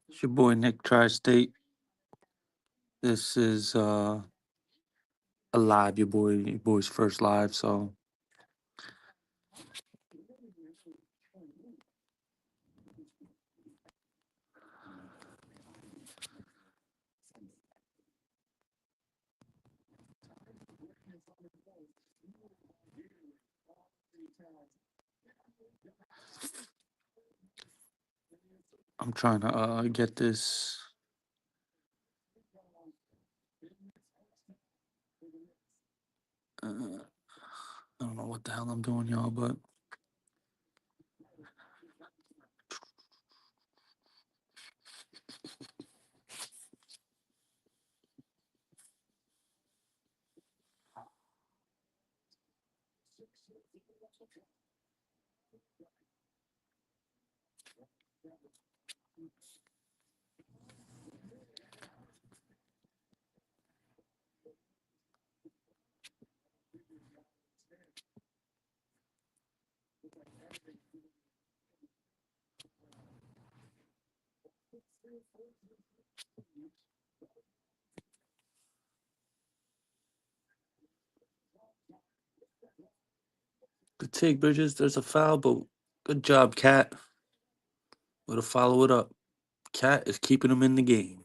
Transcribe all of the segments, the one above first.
It's your boy Nick Tri-State. This is a live, your boy's first live, so I'm trying to get this. I don't know what the hell I'm doing, y'all, but good take, Bridges. There's a foul, but good job, Cat. Way to follow it up. Cat is keeping him in the game.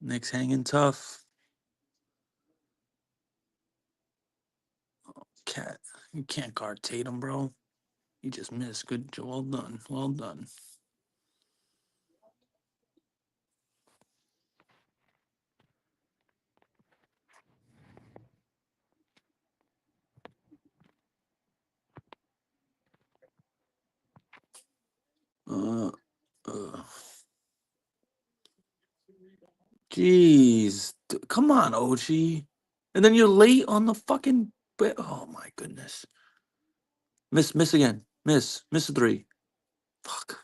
Knicks hanging tough. Cat, you can't guard Tatum, bro. You just missed. Good job. Well done. Well done. Uh, uh. Jeez. Come on, Ochi. And then you're late on the fucking. Oh my goodness. Miss again. Miss a three. Fuck.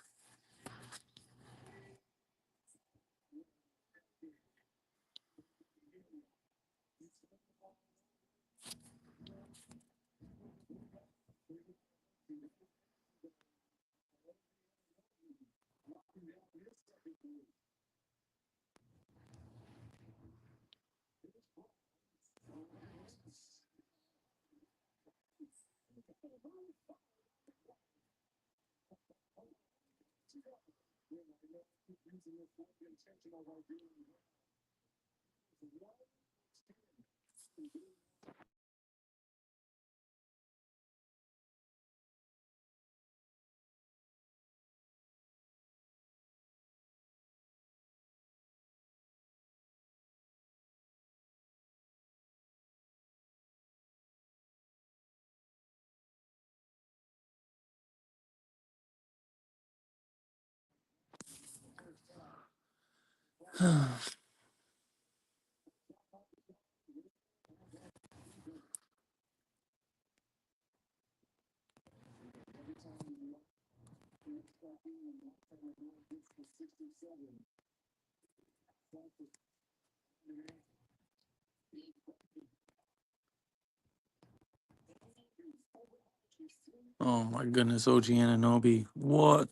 Oh my goodness, OG Ananobi. What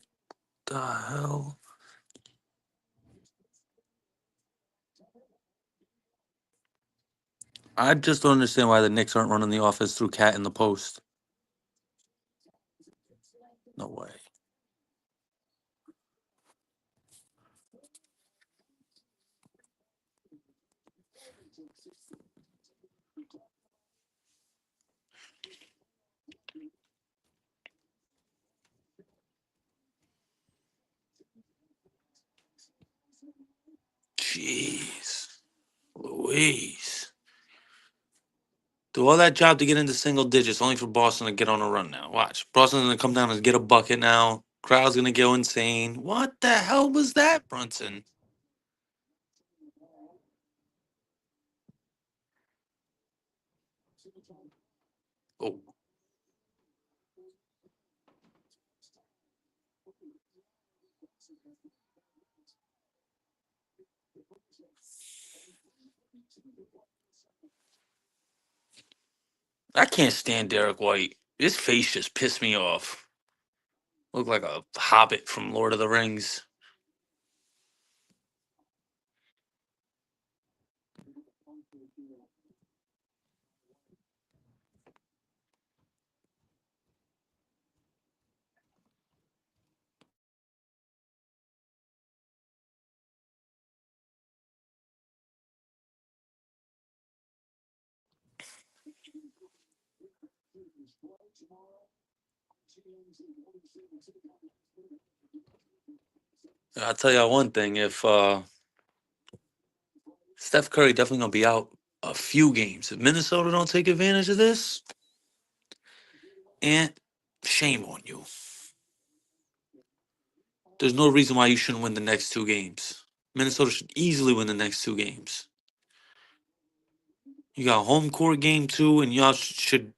the hell? I just don't understand why the Knicks aren't running the offense through Cat in the post. No way. Jeez. Louise. Do all that job to get into single digits, only for Boston to get on a run now. Watch. Boston's going to come down and get a bucket now. Crowd's going to go insane. What the hell was that, Brunson? Oh, I can't stand Derek White. His face just pissed me off. Looked like a hobbit from Lord of the Rings. I'll tell y'all one thing. If Steph Curry definitely going to be out a few games. If Minnesota don't take advantage of this, and shame on you. There's no reason why you shouldn't win the next two games. Minnesota should easily win the next two games. You got home court game two, and y'all should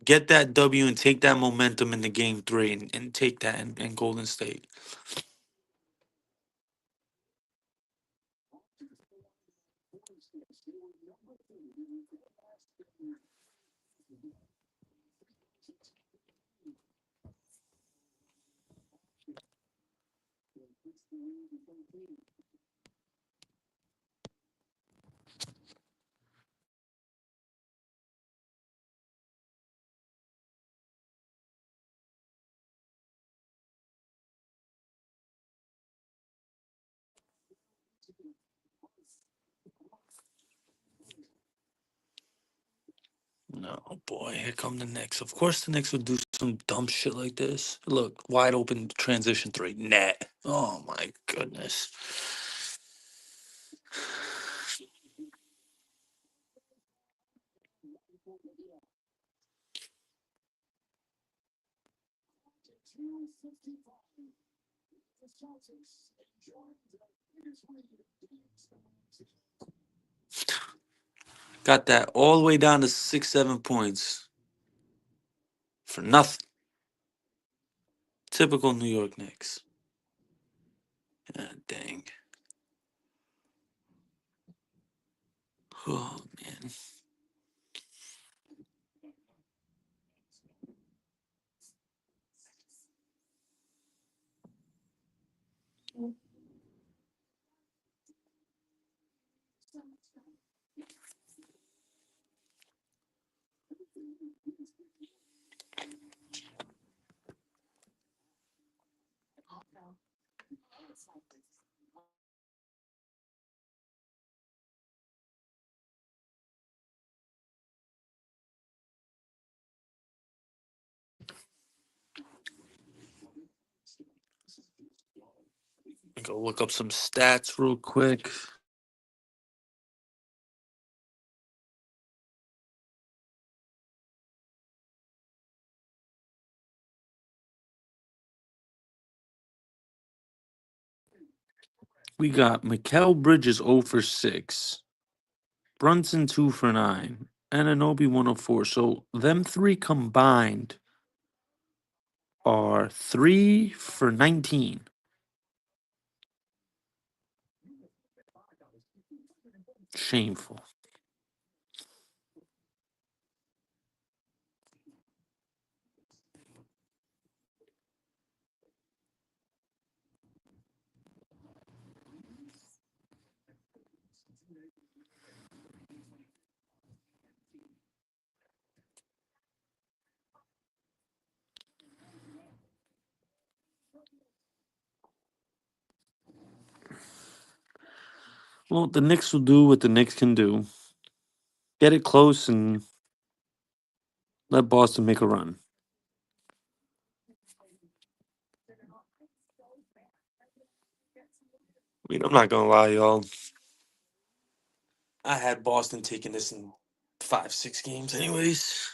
get that W and take that momentum into game three and take that in Golden State. No, boy, here come the Knicks. Of course, the Knicks would do some dumb shit like this. Look, wide open transition three, net. Oh my goodness. Got that all the way down to 6, 7 points for nothing. Typical New York Knicks. God dang. Oh man. Go look up some stats real quick. We got Mikal Bridges 0 for 6, Brunson 2 for 9, Ananobi 104. So them three combined are 3 for 19. Shameful. Well, the Knicks will do what the Knicks can do. Get it close and let Boston make a run. I mean, I'm not gonna lie, y'all. I had Boston taking this in 5, 6 games, anyways.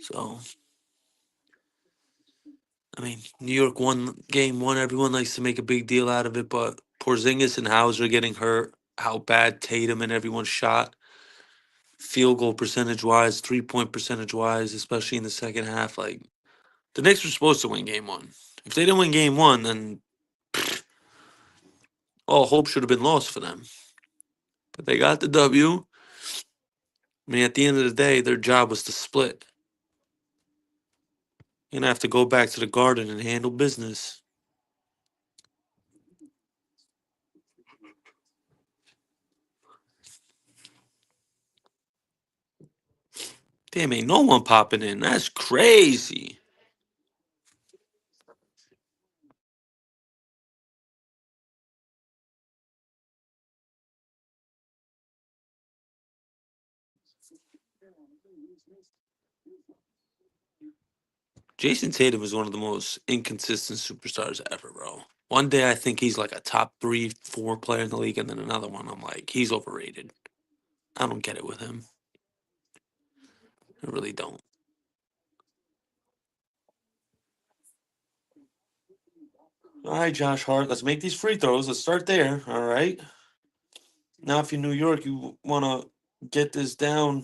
So, I mean, New York won game one. Everyone likes to make a big deal out of it, but Porzingis and Hauser getting hurt. How bad Tatum and everyone shot. Field goal percentage wise, 3-point percentage wise, especially in the second half. Like, the Knicks were supposed to win game one. If they didn't win game one, then all hope should have been lost for them. But they got the W. I mean, at the end of the day, their job was to split. You're going to have to go back to the Garden and handle business. Damn, ain't no one popping in. That's crazy. Jason Tatum is one of the most inconsistent superstars ever, bro. One day I think he's like a top 3, 4 player in the league, and then another one I'm like, he's overrated. I don't get it with him. I really don't. All right, Josh Hart, let's make these free throws. Let's start there. All right. Now, if you're New York, you want to get this down.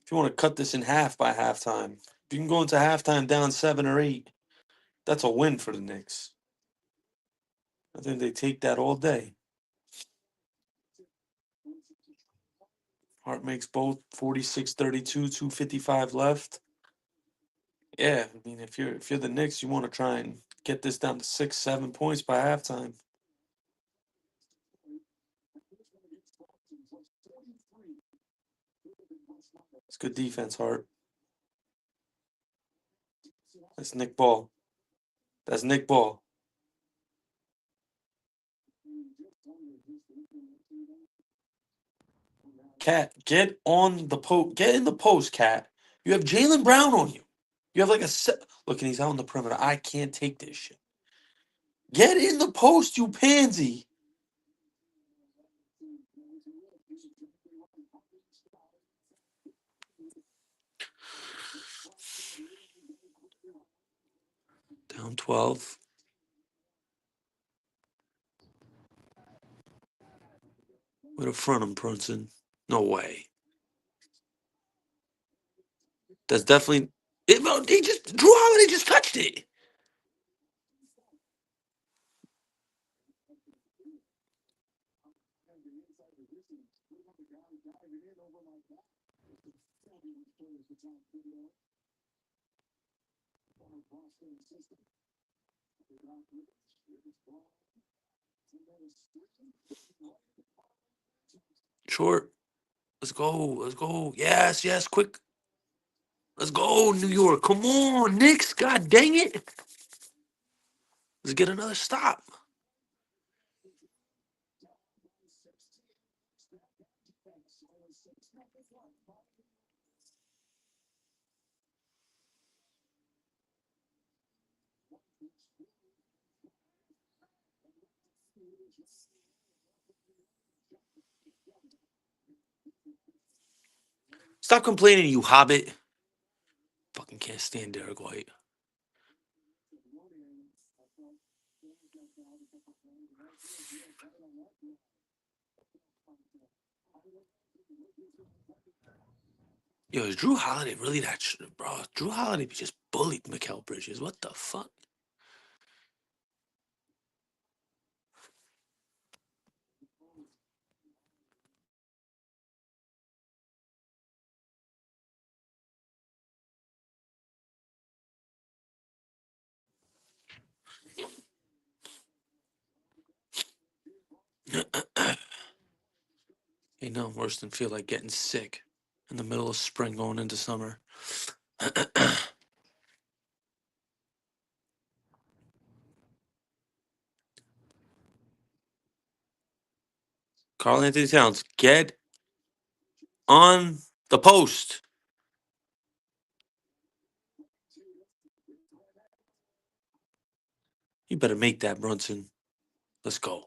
If you want to cut this in half by halftime, if you can go into halftime down 7 or 8, that's a win for the Knicks. I think they take that all day. Hart makes both 46-32, 2:55 left. Yeah, I mean, if you're the Knicks, you want to try and get this down to 6, 7 points by halftime. It's good defense, Hart. That's Nick Ball. That's Nick Ball. Cat, get on the post. Get in the post, Cat. You have Jalen Brown on you. You have like a set. Look, and he's out on the perimeter. I can't take this shit. Get in the post, you pansy. Down 12. Way to front him, Brunson. No way. That's definitely. He just Drew Holiday just touched it. Short. Let's go. Let's go. Yes, yes, quick. Let's go, New York. Come on, Knicks. God dang it. Let's get another stop. Stop complaining, you hobbit. Fucking can't stand Derek White. Yo, is Drew Holiday really that shit, bro? Drew Holiday just bullied Mikal Bridges. What the fuck? Ain't nothing worse than feel like getting sick in the middle of spring going into summer. Carl Anthony Towns, get on the post. You better make that, Brunson. Let's go.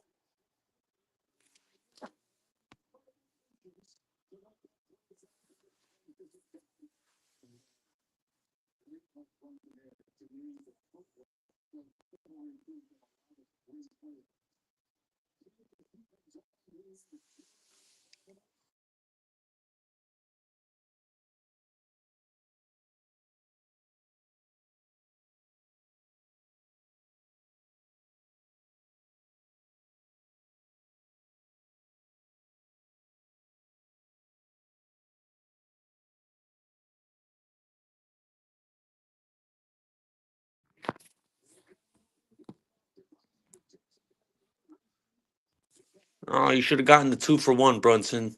Oh, you should have gotten the 2-for-1, Brunson.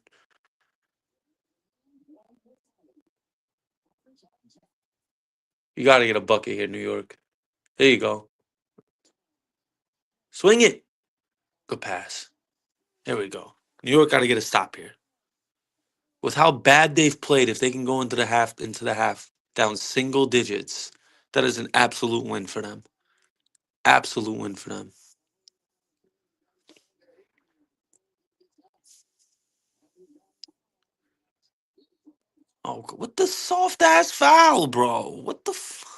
You got to get a bucket here, New York. There you go. Swing it. Good pass. There we go. New York got to get a stop here. With how bad they've played, if they can go into the half down single digits, that is an absolute win for them. Absolute win for them. Oh, what the soft ass foul, bro? What the fuck?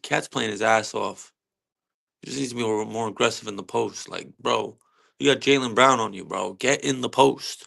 Cat's playing his ass off. He just needs to be more aggressive in the post. Like, bro, you got Jalen Brown on you, bro. Get in the post.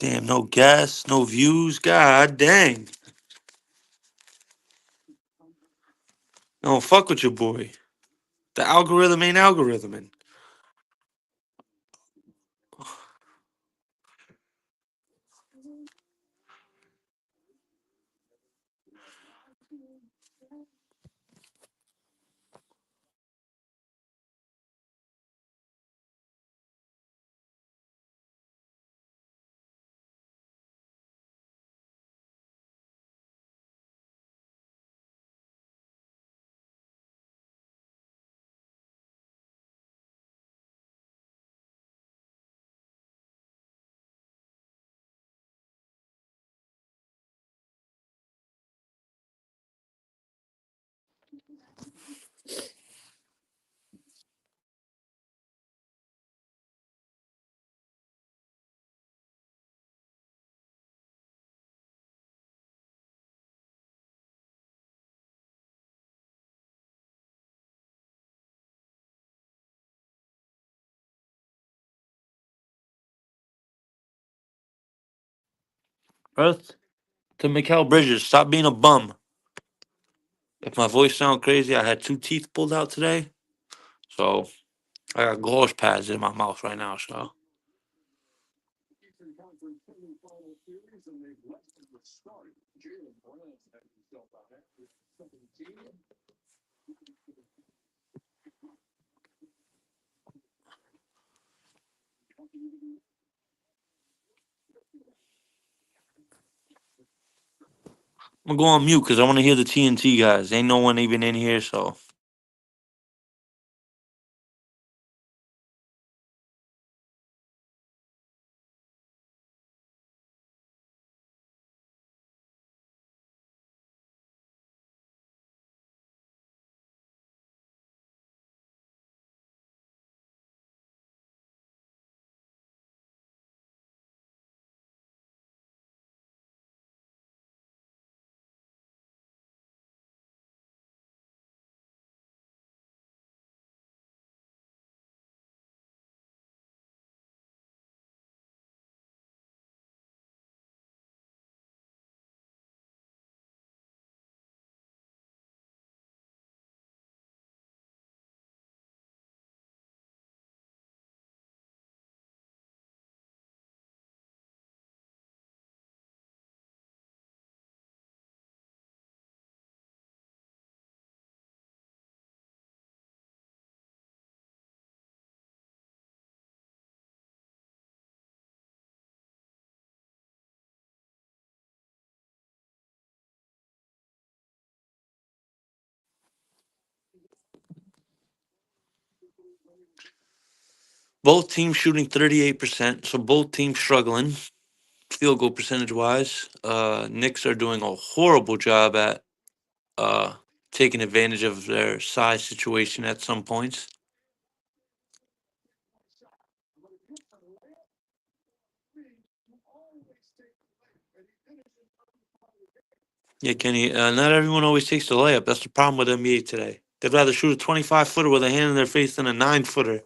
Damn, no gas, no views. God dang. No, fuck with your boy. The algorithm ain't algorithming. Earth to Mikal Bridges, stop being a bum. If my voice sound crazy, I had 2 teeth pulled out today. So I got gauze pads in my mouth right now, so I'm gonna go on mute because I want to hear the TNT guys. Ain't no one even in here, so both teams shooting 38%. So both teams struggling field goal percentage wise. Knicks are doing a horrible job at uh taking advantage of their size situation at some points. Yeah, Kenny. Not everyone always takes the layup. That's the problem with NBA today. They'd rather shoot a 25 footer with a hand in their face than a 9 footer.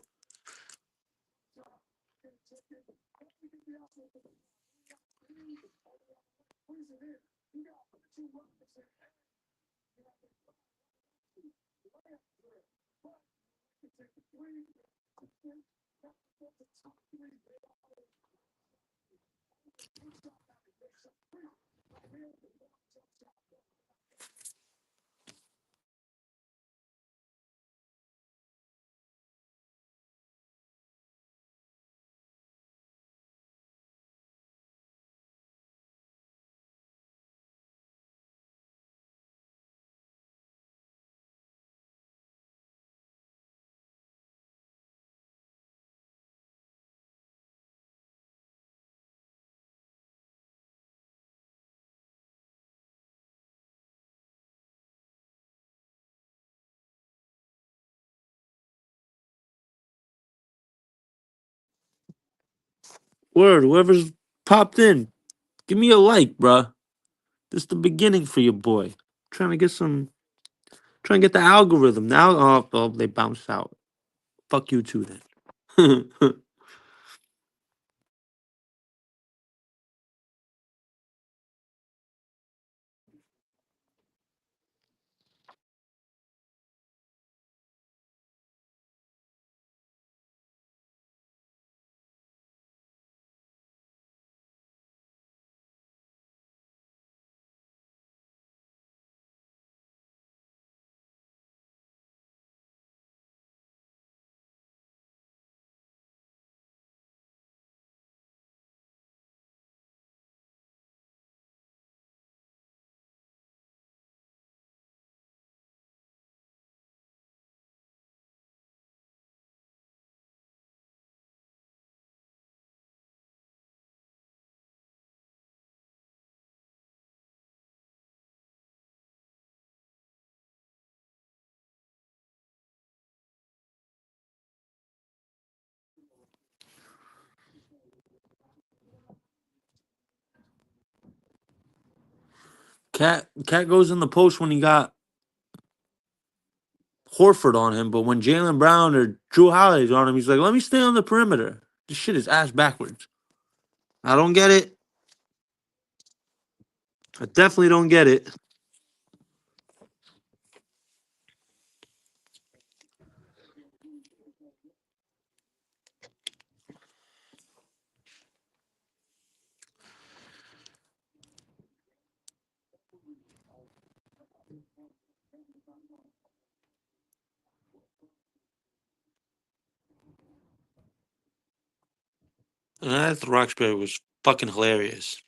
Word, whoever's popped in, give me a like, bruh. This is the beginning for your boy. Trying to get some, trying to get the algorithm. Now, oh, they bounced out. Fuck you too then. Cat goes in the post when he got Horford on him, but when Jalen Brown or Drew Holiday's on him, he's like, "Let me stay on the perimeter." This shit is ass backwards. I don't get it. I definitely don't get it. And that Roxbury was fucking hilarious.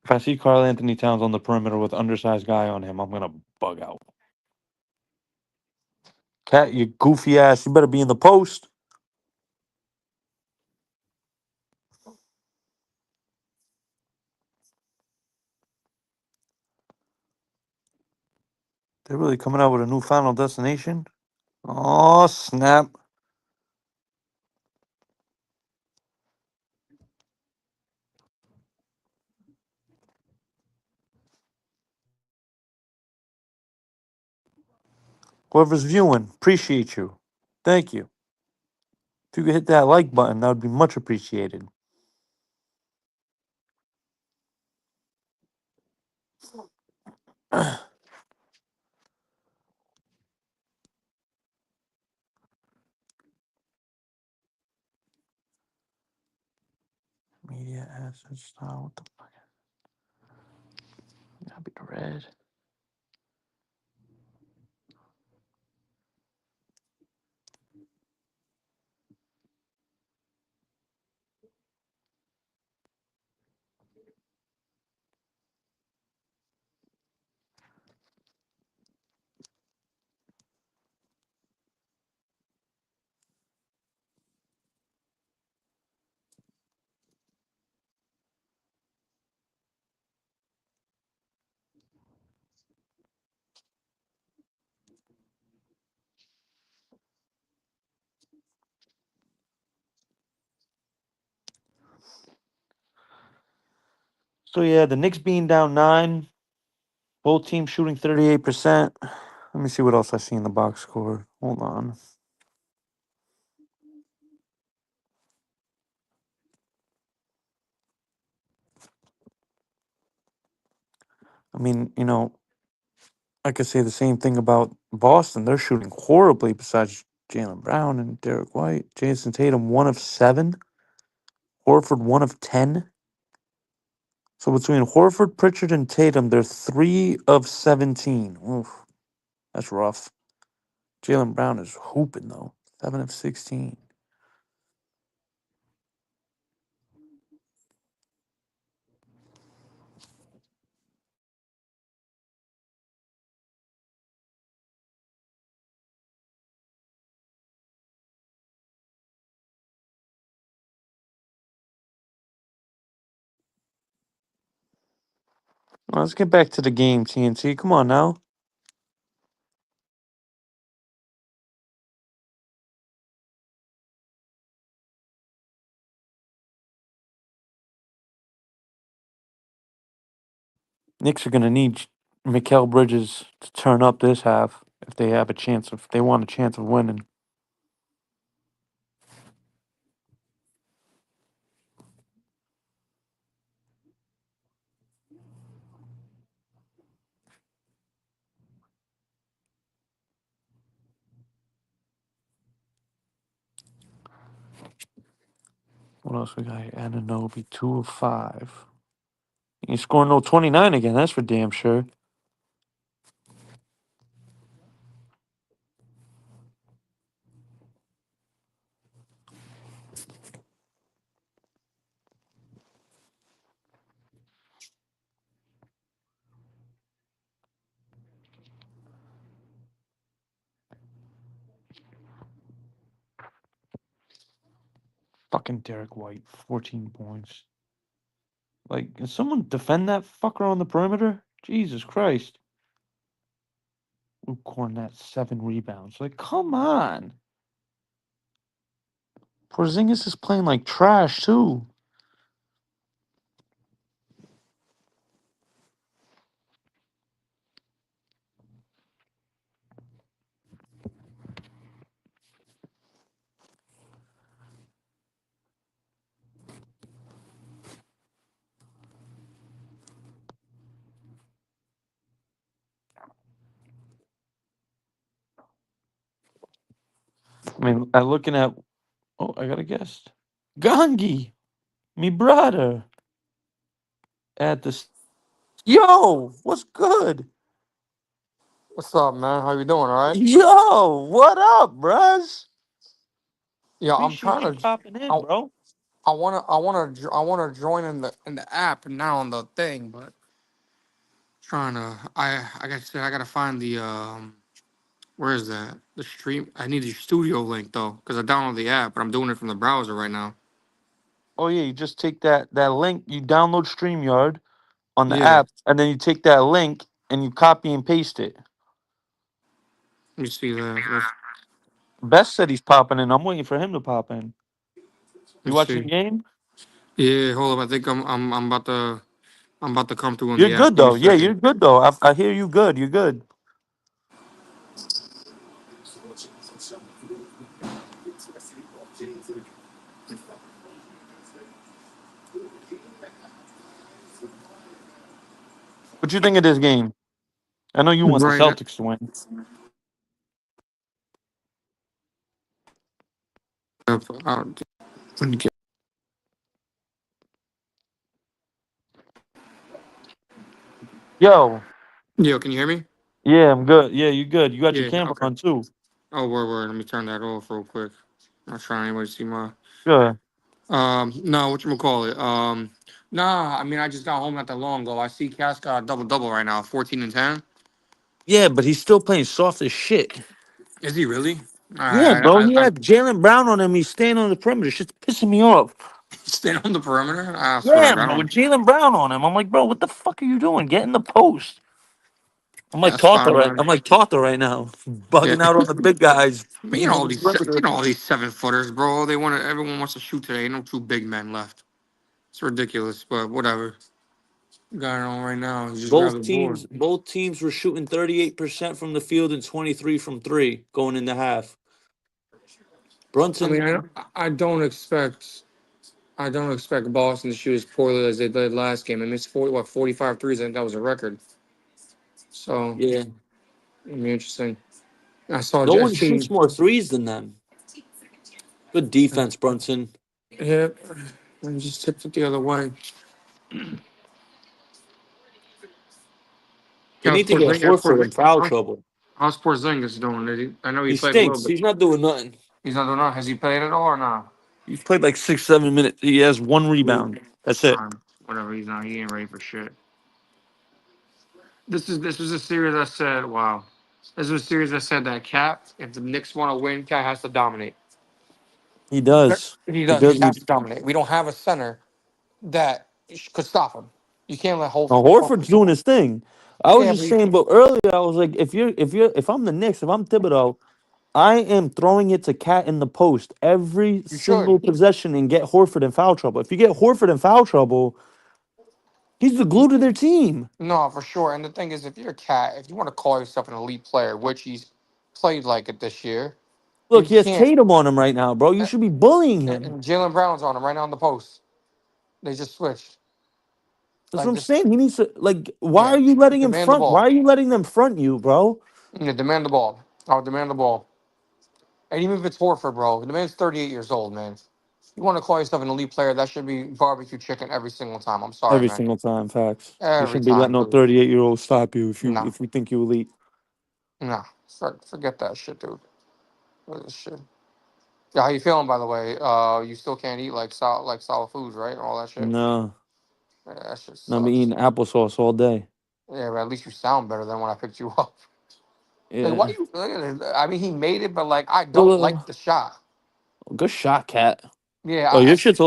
If I see Karl Anthony Towns on the perimeter with undersized guy on him, I'm gonna bug out. Cat, you goofy ass, you better be in the post. They're really coming out with a new final destination. Oh snap! Whoever's viewing, appreciate you. Thank you. If you could hit that like button, that would be much appreciated. Media assets style. What the fuck? Gotta be the red. So yeah, the Knicks being down 9, both teams shooting 38%. Let me see what else I see in the box score. Hold on. I mean, I could say the same thing about Boston. They're shooting horribly besides Jalen Brown and Derek White. Jason Tatum, 1 of 7. Horford, 1 of 10. So between Horford, Pritchard, and Tatum, they're 3 of 17. Oof, that's rough. Jalen Brown is hooping, though. 7 of 16. Well, let's get back to the game, TNT. Come on now. Knicks are going to need Mikal Bridges to turn up this half if they have a chance, if they want a chance of winning. What else we got here? Ananobi, 2 of 5. He ain't scoring no 29 again. That's for damn sure. Fucking Derek White, 14 points. Like, can someone defend that fucker on the perimeter? Jesus Christ. Luke Cornett, 7 rebounds. Like, come on. Porzingis is playing like trash, too. I mean, I'm looking at. Oh, I got a guest. Gangi, me brother. At the. Yo, what's good? What's up, man? How you doing? All right? Yo, what up, bruh? Yeah, I'm Appreciate you trying to. popping in, I, bro. I wanna join in the app and now on the thing, but trying to. I gotta find the Where is that? The stream. I need the studio link though, because I downloaded the app, but I'm doing it from the browser right now. Oh yeah, you just take that link, you download StreamYard on the Yeah. app, and then you take that link and you copy and paste it. Let me see that. Let Best said he's popping in. I'm waiting for him to pop in. me You watching see. the game? Yeah, hold up. I think I'm about to come through on You're the app. good Give me a though. Yeah, you're second. good though. I hear you good. You're good. What you think of this game? I know you want the Right. Celtics to win. Out. Let me get- Yo, Yo, can you hear me? yeah, I'm good. Yeah, you good. You got your Yeah. camera Okay. on too. Oh, word. Let me turn that off real quick. Not trying anybody to see my. Good. No, what you call it? Nah. I mean, I just got home not that long ago. I see Cass got a double double right now, 14 and 10. Yeah, but he's still playing soft as shit. Is he really? Yeah, I bro. I, He I, I had Jalen Brown on him. He's staying on the perimeter. Shit's pissing me off. staying on the perimeter. I swear to Yeah, God, I bro. With don't. Jalen Brown on him, I'm like, bro, what the fuck are you doing? Get in the post. I'm like That's Tata fine, right. man. I'm like Tata right now, Yeah. bugging out on the big guys, But being on the you perimeter. know all these 7 footers, bro. Everyone wants to shoot today. No two big men left. It's ridiculous, but whatever. Got it on right now. You just grab the board. Both teams were shooting 38% from the field and 23 from three going into half. I mean, Brunson, I don't expect. I don't expect Boston to shoot as poorly as they did last game. I missed 45 threes. I think that was a record. So yeah, it'll be interesting. I saw no Jets one shoots team. more threes than them. Good defense, Brunson. Yeah, and just tipped it the other way. They need to get Horford in foul trouble. How's Porzingis doing? I know he He played a little stinks. bit. He's not doing nothing. He's not doing that. Has he played at all or not? He's played like 6, 7 minutes. He has 1 rebound. That's it. Whatever. He's not. He ain't ready for shit. This was a series I said. Wow. This was a series I said that Cap, if the Knicks want to win, Cap has to dominate. He does. He He does. He does has need. to dominate. We don't have a center that could stop him. You can't let Now, Holford. Horford's doing his thing. I was Yeah, but just saying, but earlier I was like, if I'm the Knicks, if I'm Thibodeau, I am throwing it to Cat in the post every you should. single possession and get Horford in foul trouble. If you get Horford in foul trouble, he's the glue to their team. No, for sure. And the thing is, if you're a cat, if you want to call yourself an elite player, which he's played like it this year, you Look, he has can't. Tatum on him right now, bro. You should be bullying him. And Jalen Brown's on him right now on the post. They just switched. That's what Like I'm just saying. He needs to like. Why yeah, are you letting him demand the front? Why ball. are you letting them front you, bro? Yeah, demand the ball. I'll demand the ball. And even if it's Horford, bro, the man's 38 years old, man. You want to call yourself an elite player? That should be barbecue chicken every single time. I'm sorry, Every man. single time, facts. You Every shouldn't be letting time, no dude. 38-year-old stop you No, if you think you elite. no. Forget that shit, dude. What is this shit? Yeah, how you feeling, by the way? You still can't eat like solid foods, right? All that shit. No, Yeah, that shit I've been sucks. eating applesauce all day. Yeah, but at least you sound better than when I picked you up. Like, why Yeah. you? Look at it. I mean, he made it, but like, I don't like Well, the shot. good shot, cat. Yeah, Oh, your shit's a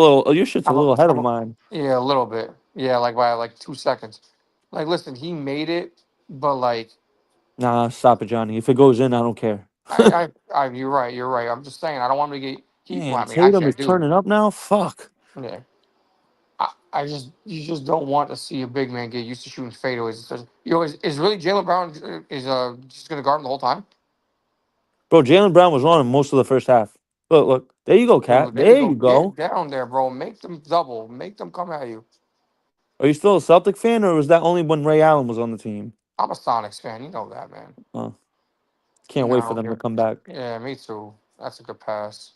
I'm a, little ahead of I'm a, mine. yeah, a little bit. Yeah, like by like 2 seconds. Like, listen, he made it, but like, Nah, stop it, Johnny. If it goes in, I don't care. you're right, you're right. I'm just saying, I don't want him to get. Well, Man, I mean, actually, Tatum I is do. turning up now. Fuck, Yeah, I just, you just don't want to see a big man get used to shooting fadeaways. Is really Jalen Brown is just gonna guard him the whole time? bro. Jalen Brown was on him most of the first half. Look. There you go, cat. Dude, there you There go. you Get go. down there, bro. Make them double. Make them come at you. Are you still a Celtic fan, or was that only when Ray Allen was on the team? I'm a Sonics fan. You know that, man. Oh, can't No, I wait for don't them to care. come back. Yeah, me too. That's a good pass.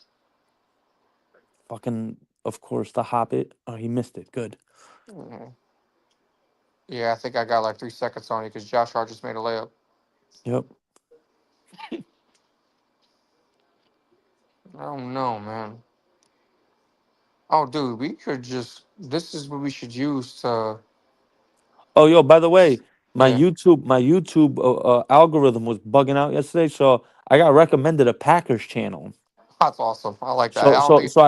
Fucking, of course, the Hobbit. Oh, he missed it. Good. Mhm. Yeah, I think I got like 3 seconds on you because Josh Hart just made a layup. Yep. I don't know, man. Oh, dude, we could just. This is what we should use to. Oh, yo, by the way, Yeah, My YouTube algorithm was bugging out yesterday, so I got recommended a Packers channel. that's awesome. I like that. I don't think it's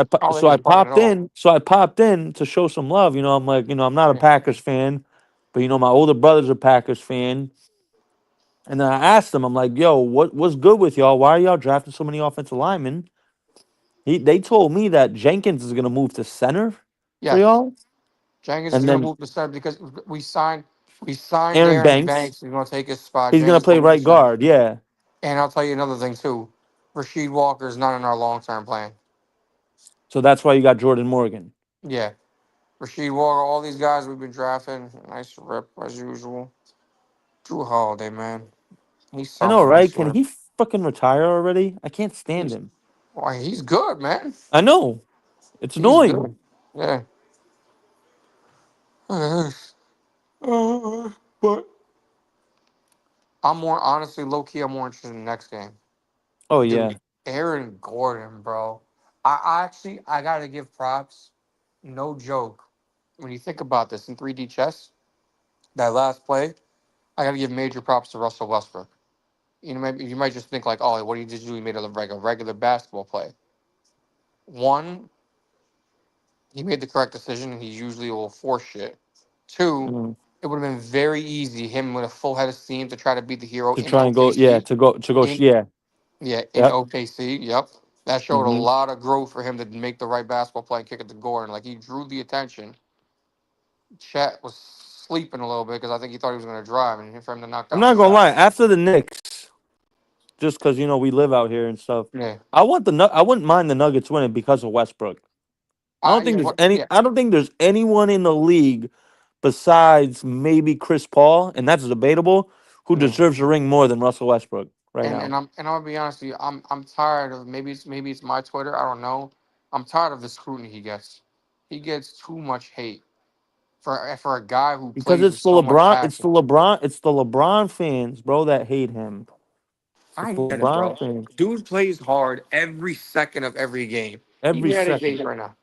bugging at all. So I popped in to show some love. You know, I'm like, I'm not a Yeah. Packers fan, but my older brother's a Packers fan, and then I asked him, I'm like, yo, what's good with y'all? Why are y'all drafting so many offensive linemen? They told me that Jenkins is gonna move to center for Yes, y'all, Jenkins is and gonna then move to center because we signed Aaron Aaron Banks, Banks. He's gonna take his spot. he's gonna Jenkins play gonna move to right center. guard. Yeah. And I'll tell you another thing too. Rasheed Walker is not in our long term plan. So that's why you got Jordan Morgan. Yeah, Rasheed Walker. All these guys we've been drafting. Nice rip as usual. Drew Holiday, man. He I know, sucks. I right? Can swear. he fucking retire already? I can't stand He's him. Why he's good, man. I know. It's He's annoying. good. Yeah. But I'm more honestly low key. I'm more interested in the next game, Oh dude. yeah. Aaron Gordon, bro. I gotta give props. No joke. When you think about this in 3D chess, that last play, I gotta give major props to Russell Westbrook. Maybe you might just think like, oh, what did he just do? He made a regular basketball play. One, he made the correct decision, and he usually will force shit. Two, Mm. it would have been very easy him with a full head of steam to try to be the hero To in try and go, yeah, OKC. to go, In yeah, Yeah, in yep. OKC. Yep, that showed a Hmm. lot of growth for him to make the right basketball play and kick it to Gordon. Like he drew the attention. Chet was sleeping a little bit because I think he thought he was going to drive, and for him to knock I'm down a not gonna shot. lie. After the Knicks, just because we live out here and stuff, Yeah, I wouldn't mind the Nuggets winning because of Westbrook. yeah, but yeah, I don't think there's anyone in the league besides maybe Chris Paul, and that's debatable, who yeah. deserves a ring more than Russell Westbrook right And now. I'm gonna be honest with you. I'm tired of maybe it's my Twitter. I don't know. I'm tired of the scrutiny he gets. He gets too much hate for a guy who Because plays with so much It's the passion. LeBron fans, bro, that hate him. I It's the get it, LeBron bro. fans Dude plays hard every second of every game. every Even at his second. age right now.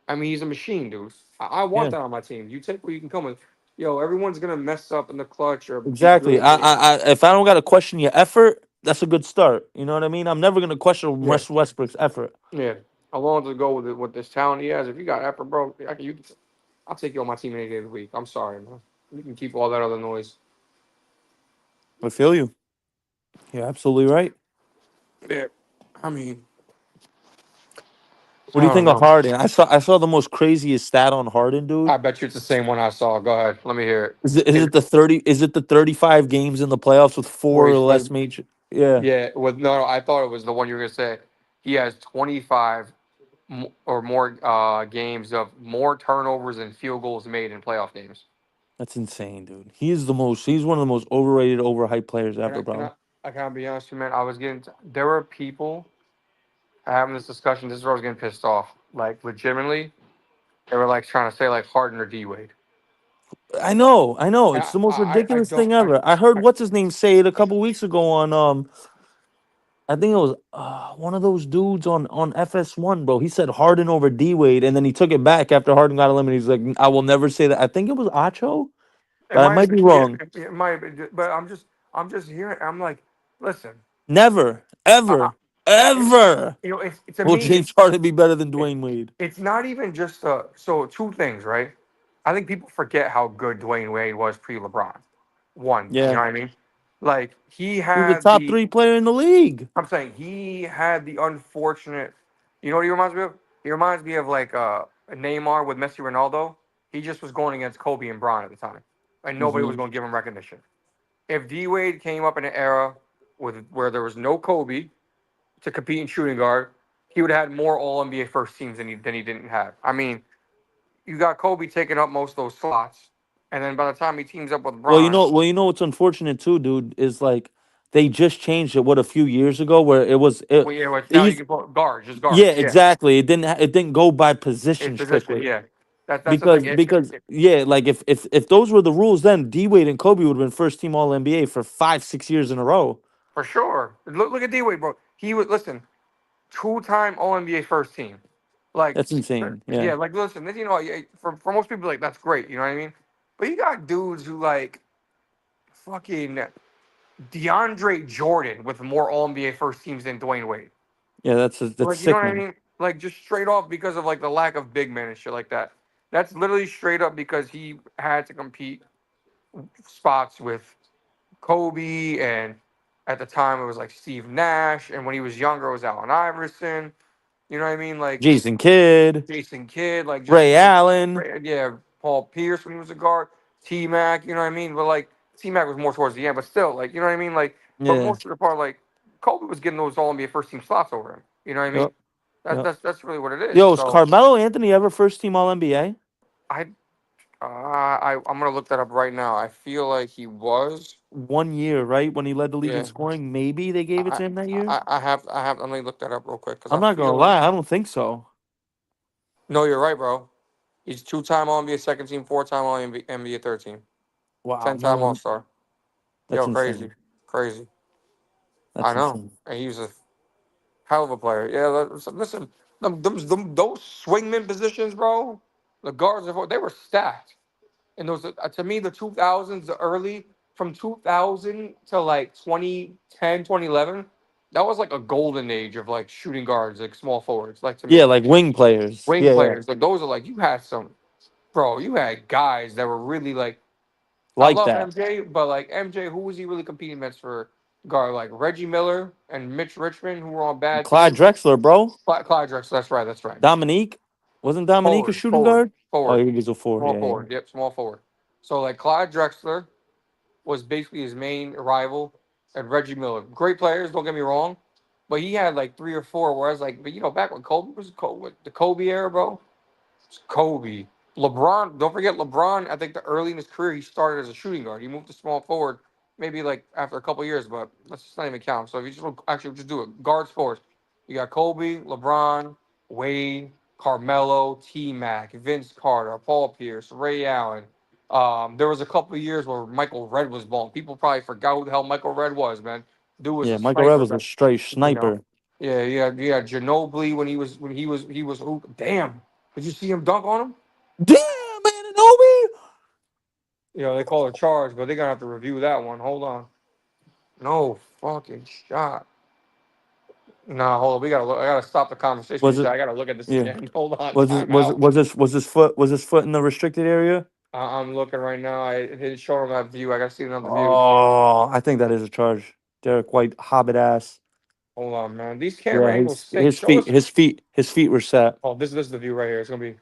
I mean, he's a machine, dude. I want Yeah, that on my team. You take what you can come with. Yo, everyone's gonna mess up in the clutch or be exactly. good. If I don't got to question your effort, that's a good start. You know what I mean? I'm never gonna question Yeah, Russell Westbrook's effort. yeah. I want to go with with this talent he has. If you got effort, bro, I'll take you on my team any day of the week. I'm sorry, man. You can keep all that other noise. I feel you. You're absolutely right. Yeah. I mean, What I do you don't think of know. Harden? I saw the most craziest stat on Harden, dude. I bet you it's the same one I saw. Go ahead. Let me hear Is it. it the 30? Is it the 35 games in the playoffs with Where four or he's less played. major? Yeah, Yeah. With no, I thought it was the one you were gonna say. He has 25 or more games of more turnovers and field goals made in playoff games. that's insane, dude. He's one of the most overrated, overhyped players Can ever, I can bro. I I can be honest with you, man? I was getting there were people. having this discussion. This is where I was getting pissed off. Like legitimately, they were like trying to say like Harden or D Wade. I know, I know. And It's the most I ridiculous don't thing ever. I heard I what's his name say it a couple weeks ago on I think it was one of those dudes on FS1, bro. He said Harden over D Wade, and then he took it back after Harden got eliminated. He's like, I will never say that. I think it was Acho, it but I might have might be been yeah wrong. it might have been, but I'm just hearing. I'm like, listen, Never, I, ever, it, ever it's to will me James Harden be better than it, Dwayne Wade. it's not even just so two things, right? I think people forget how good Dwayne Wade was pre LeBron. One, you know Yeah, what I mean? Like he he was a had top the three player in the league. I'm saying he had the unfortunate. You know what he reminds me of? He reminds me of like Neymar with Messi Ronaldo. He just was going against Kobe and Bron at the time, and nobody was Hmm. going to give him recognition. If D Wade came up in an era with where there was no Kobe to compete in shooting guard, he would have had more All NBA first teams than he didn't have. I mean, you got Kobe taking up most of those slots, and then by the time he teams up with Bron, Well, you know what's unfortunate too, dude, is like they just changed it. What a few years ago, where it was well, yeah, it now you used can put guards, just yeah, guards. Yeah, exactly. It didn't go by his position position. strictly Yeah, that's the thing. because yeah, like if those were the rules, then D Wade and Kobe would have been first team All NBA for 5 6 years in a row. For sure. Look at D Wade, bro. He was listen, two-time All NBA first team. Like, That's insane. Yeah, yeah, like listen, you know, for most people, like that's great. You know what I mean? But you got dudes who like fucking DeAndre Jordan with more All NBA first teams than Dwayne Wade. yeah, that's Like, you know what I sickening. mean? Like just straight off because of like the lack of big men and shit like that. That's literally straight up because he had to compete spots with Kobe, and at the time it was like Steve Nash, and when he was younger it was Allen Iverson. You know what I mean? Like Jason Kidd, Jason Kidd, like just Ray Allen. yeah, Paul Pierce when he was a guard, T Mac. You know what I mean? But like T Mac was more towards the end, but still, like you know what I mean? Like, but Yeah. most of the part, like Kobe was getting those All NBA first team slots over him. You know what I mean? Yep. Yep. That's really what it is. Yo, is So Carmelo Anthony ever first team All NBA? I I'm gonna look that up right now. I feel like he was. 1 year, right? When he led the league in Yeah. scoring, maybe they gave it I to him that year. I have let me look that up real quick because I'm I not gonna feel lie, I don't think so. no, you're right, bro. He's two-time All NBA second team, four-time All NBA third team, Wow, no 10-time All one. Star. That's Yo, crazy, insane. crazy. I That's know, insane. and he was a hell of a player. Yeah, listen, those swingman positions, bro. The guards, they were stacked. And those to me, the 2000s, the early from 2000 to like 2010, 2011, that was like a golden age of like shooting guards, like small forwards. Like to Yeah, me, like wing players. wing Yeah, yeah. players, like those are like you had some, bro. You had guys that were really like. I Like love that. MJ, but like MJ, who was he really competing against for guard? Like Reggie Miller and Mitch Richmond, who were on bad Clyde teams. Drexler, bro. Clyde Drexler, that's right, that's right. Dominique. Wasn't Dominique a Forward, shooting forward, guard? Oh, forward, he was a four. small Yeah, yeah. forward. Yep, small forward. So like Clyde Drexler was basically his main rival, and Reggie Miller, great players. Don't get me wrong, but he had like three or four. Whereas like, but you know, back when Kobe was Kobe, the Kobe era, bro. Kobe. LeBron, don't forget LeBron. I think the early in his career, he started as a shooting guard. He moved to small forward, maybe like after a couple years, but let's just not even count. So if you just actually just do it, guards forwards. You got Kobe, LeBron, Wade, Carmelo, T Mac, Vince Carter, Paul Pierce, Ray Allen. There was a couple of years where Michael Redd was balling. People probably forgot who the hell Michael Redd was, man. Dude was Yeah, a Michael Redd sniper, was a man. straight You know. sniper. Yeah, yeah. Ginobili he was damn. Did you see him dunk on him? Damn, man, Anobi. You know, they call it charge, but they're gonna have to review that one. Hold on. No fucking shot. Nah, hold on. We gotta look. I gotta stop the conversation. Was And say, it? I gotta look at this Yeah. again. Hold on. Was it? Time out. Was his foot in the restricted area? I'm looking right now. I didn't show him that view. I gotta see another view. Oh, I think that is a charge. Derek White, hobbit ass. Hold on, man. These camera Yeah, angles stink. Show us. his feet were set. Oh, this is the view right here. It's gonna be.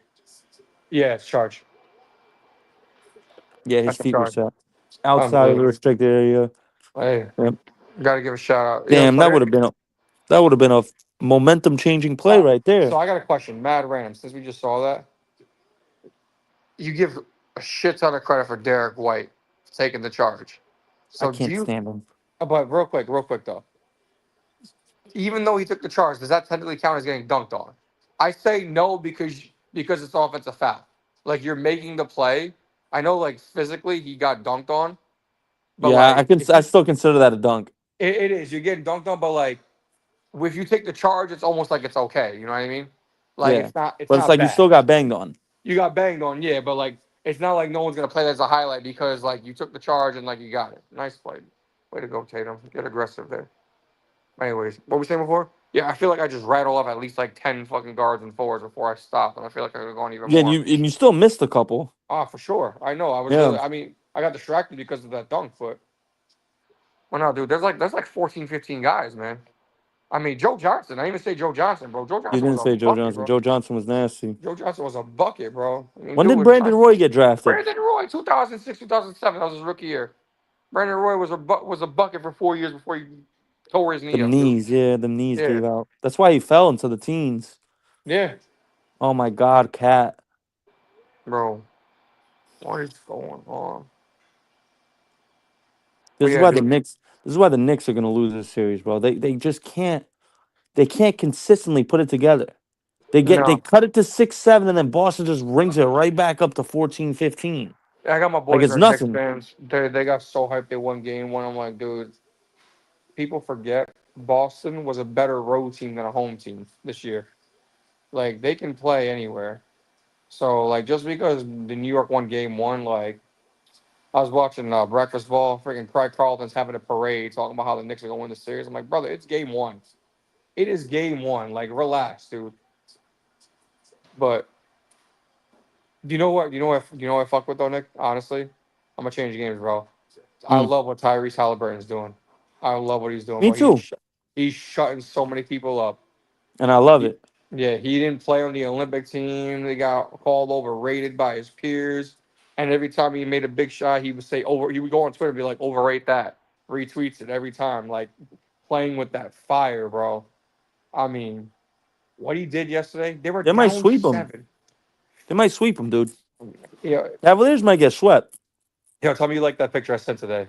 Yeah, it's charge. Yeah, his That's a feet were charge. set outside of the Unbelievable. restricted area. Hey, Yep. gotta give a shout out. Yo, Damn, so that would have been a momentum changing play right so there. I got a question. Mad random. Since we just saw that, you give a shit ton of credit for Derek White taking the charge. I So do can't you? stand him. But real quick though, even though he took the charge, does that technically count as getting dunked on? I say no because it's offensive foul. Like you're making the play. I know like physically he got dunked on, but Yeah, like if I you still consider that a dunk. it is you're getting dunked on, but like if you take the charge, it's almost like it's okay. You know what I mean? Like Yeah, it's but it's not like you bad. still got banged on. You got banged on, yeah, but like it's not like no one's gonna play that as a highlight because like you took the charge and like you got it. Nice play. Way to go, Tatum. Get aggressive there. Anyways, what were we saying before? Yeah, I feel like I just rattle off at least like 10 fucking guards and forwards before I stop, and I feel like I could go on even Yeah, and more. you still missed a couple. Ah, for sure. I know. I was Yeah, literally. I mean, I got distracted because of that dunk, but well, no, dude. There's like 14, 15 guys, man. I mean, Joe Johnson. I didn't even say Joe Johnson, bro. Joe you Johnson was didn't a say Joe bucket, Johnson. bro. Joe Johnson was nasty. Joe Johnson was a bucket, bro. I mean, When dude did was Brandon nice. Roy get drafted? Brandon Roy, 2006, 2007. That was his rookie year. Brandon Roy was a bucket for 4 years before he tore his knee Them up, dude. knees, yeah, them knees Yeah, gave out. That's why he fell into the teens. yeah, Oh my God, Cat. bro. What is going on? But This is yeah, why the dude. Knicks. This is why the Knicks are gonna lose this series, bro. They just can't. They can't consistently put it together. They No, cut it to 6-7, and then Boston just rings it right back up to 14-15. I got my Like boys it's that are Knicks nothing. fans. They got so hyped they won game one. I'm like, dude, people forget Boston was a better road team than a home team this year. Like they can play anywhere. So like just because the New York won game one, like I was watching Breakfast Ball, freaking Craig Carlton's having a parade talking about how the Knicks are gonna win the series. I'm like, brother, it's game one. It is game one. Like relax, dude. But do you know what? You know what I fuck with though, Nick? Honestly, I'm gonna change games, bro. I Mm, love what Tyrese Halliburton's doing. I love what he's doing, me bro. too, He's shutting so many people up. and I love He, it. yeah, he didn't play on the Olympic team. They got called overrated by his peers. And every time he made a big shot, he would say over. He would go on Twitter and be like, "Overrate that." Retweets it every time, like playing with that fire, bro. I mean, what he did yesterday, they were They might down sweep them. 7. They might sweep them, dude. Yeah, Cavaliers might get swept. yo, tell me you like that picture I sent today.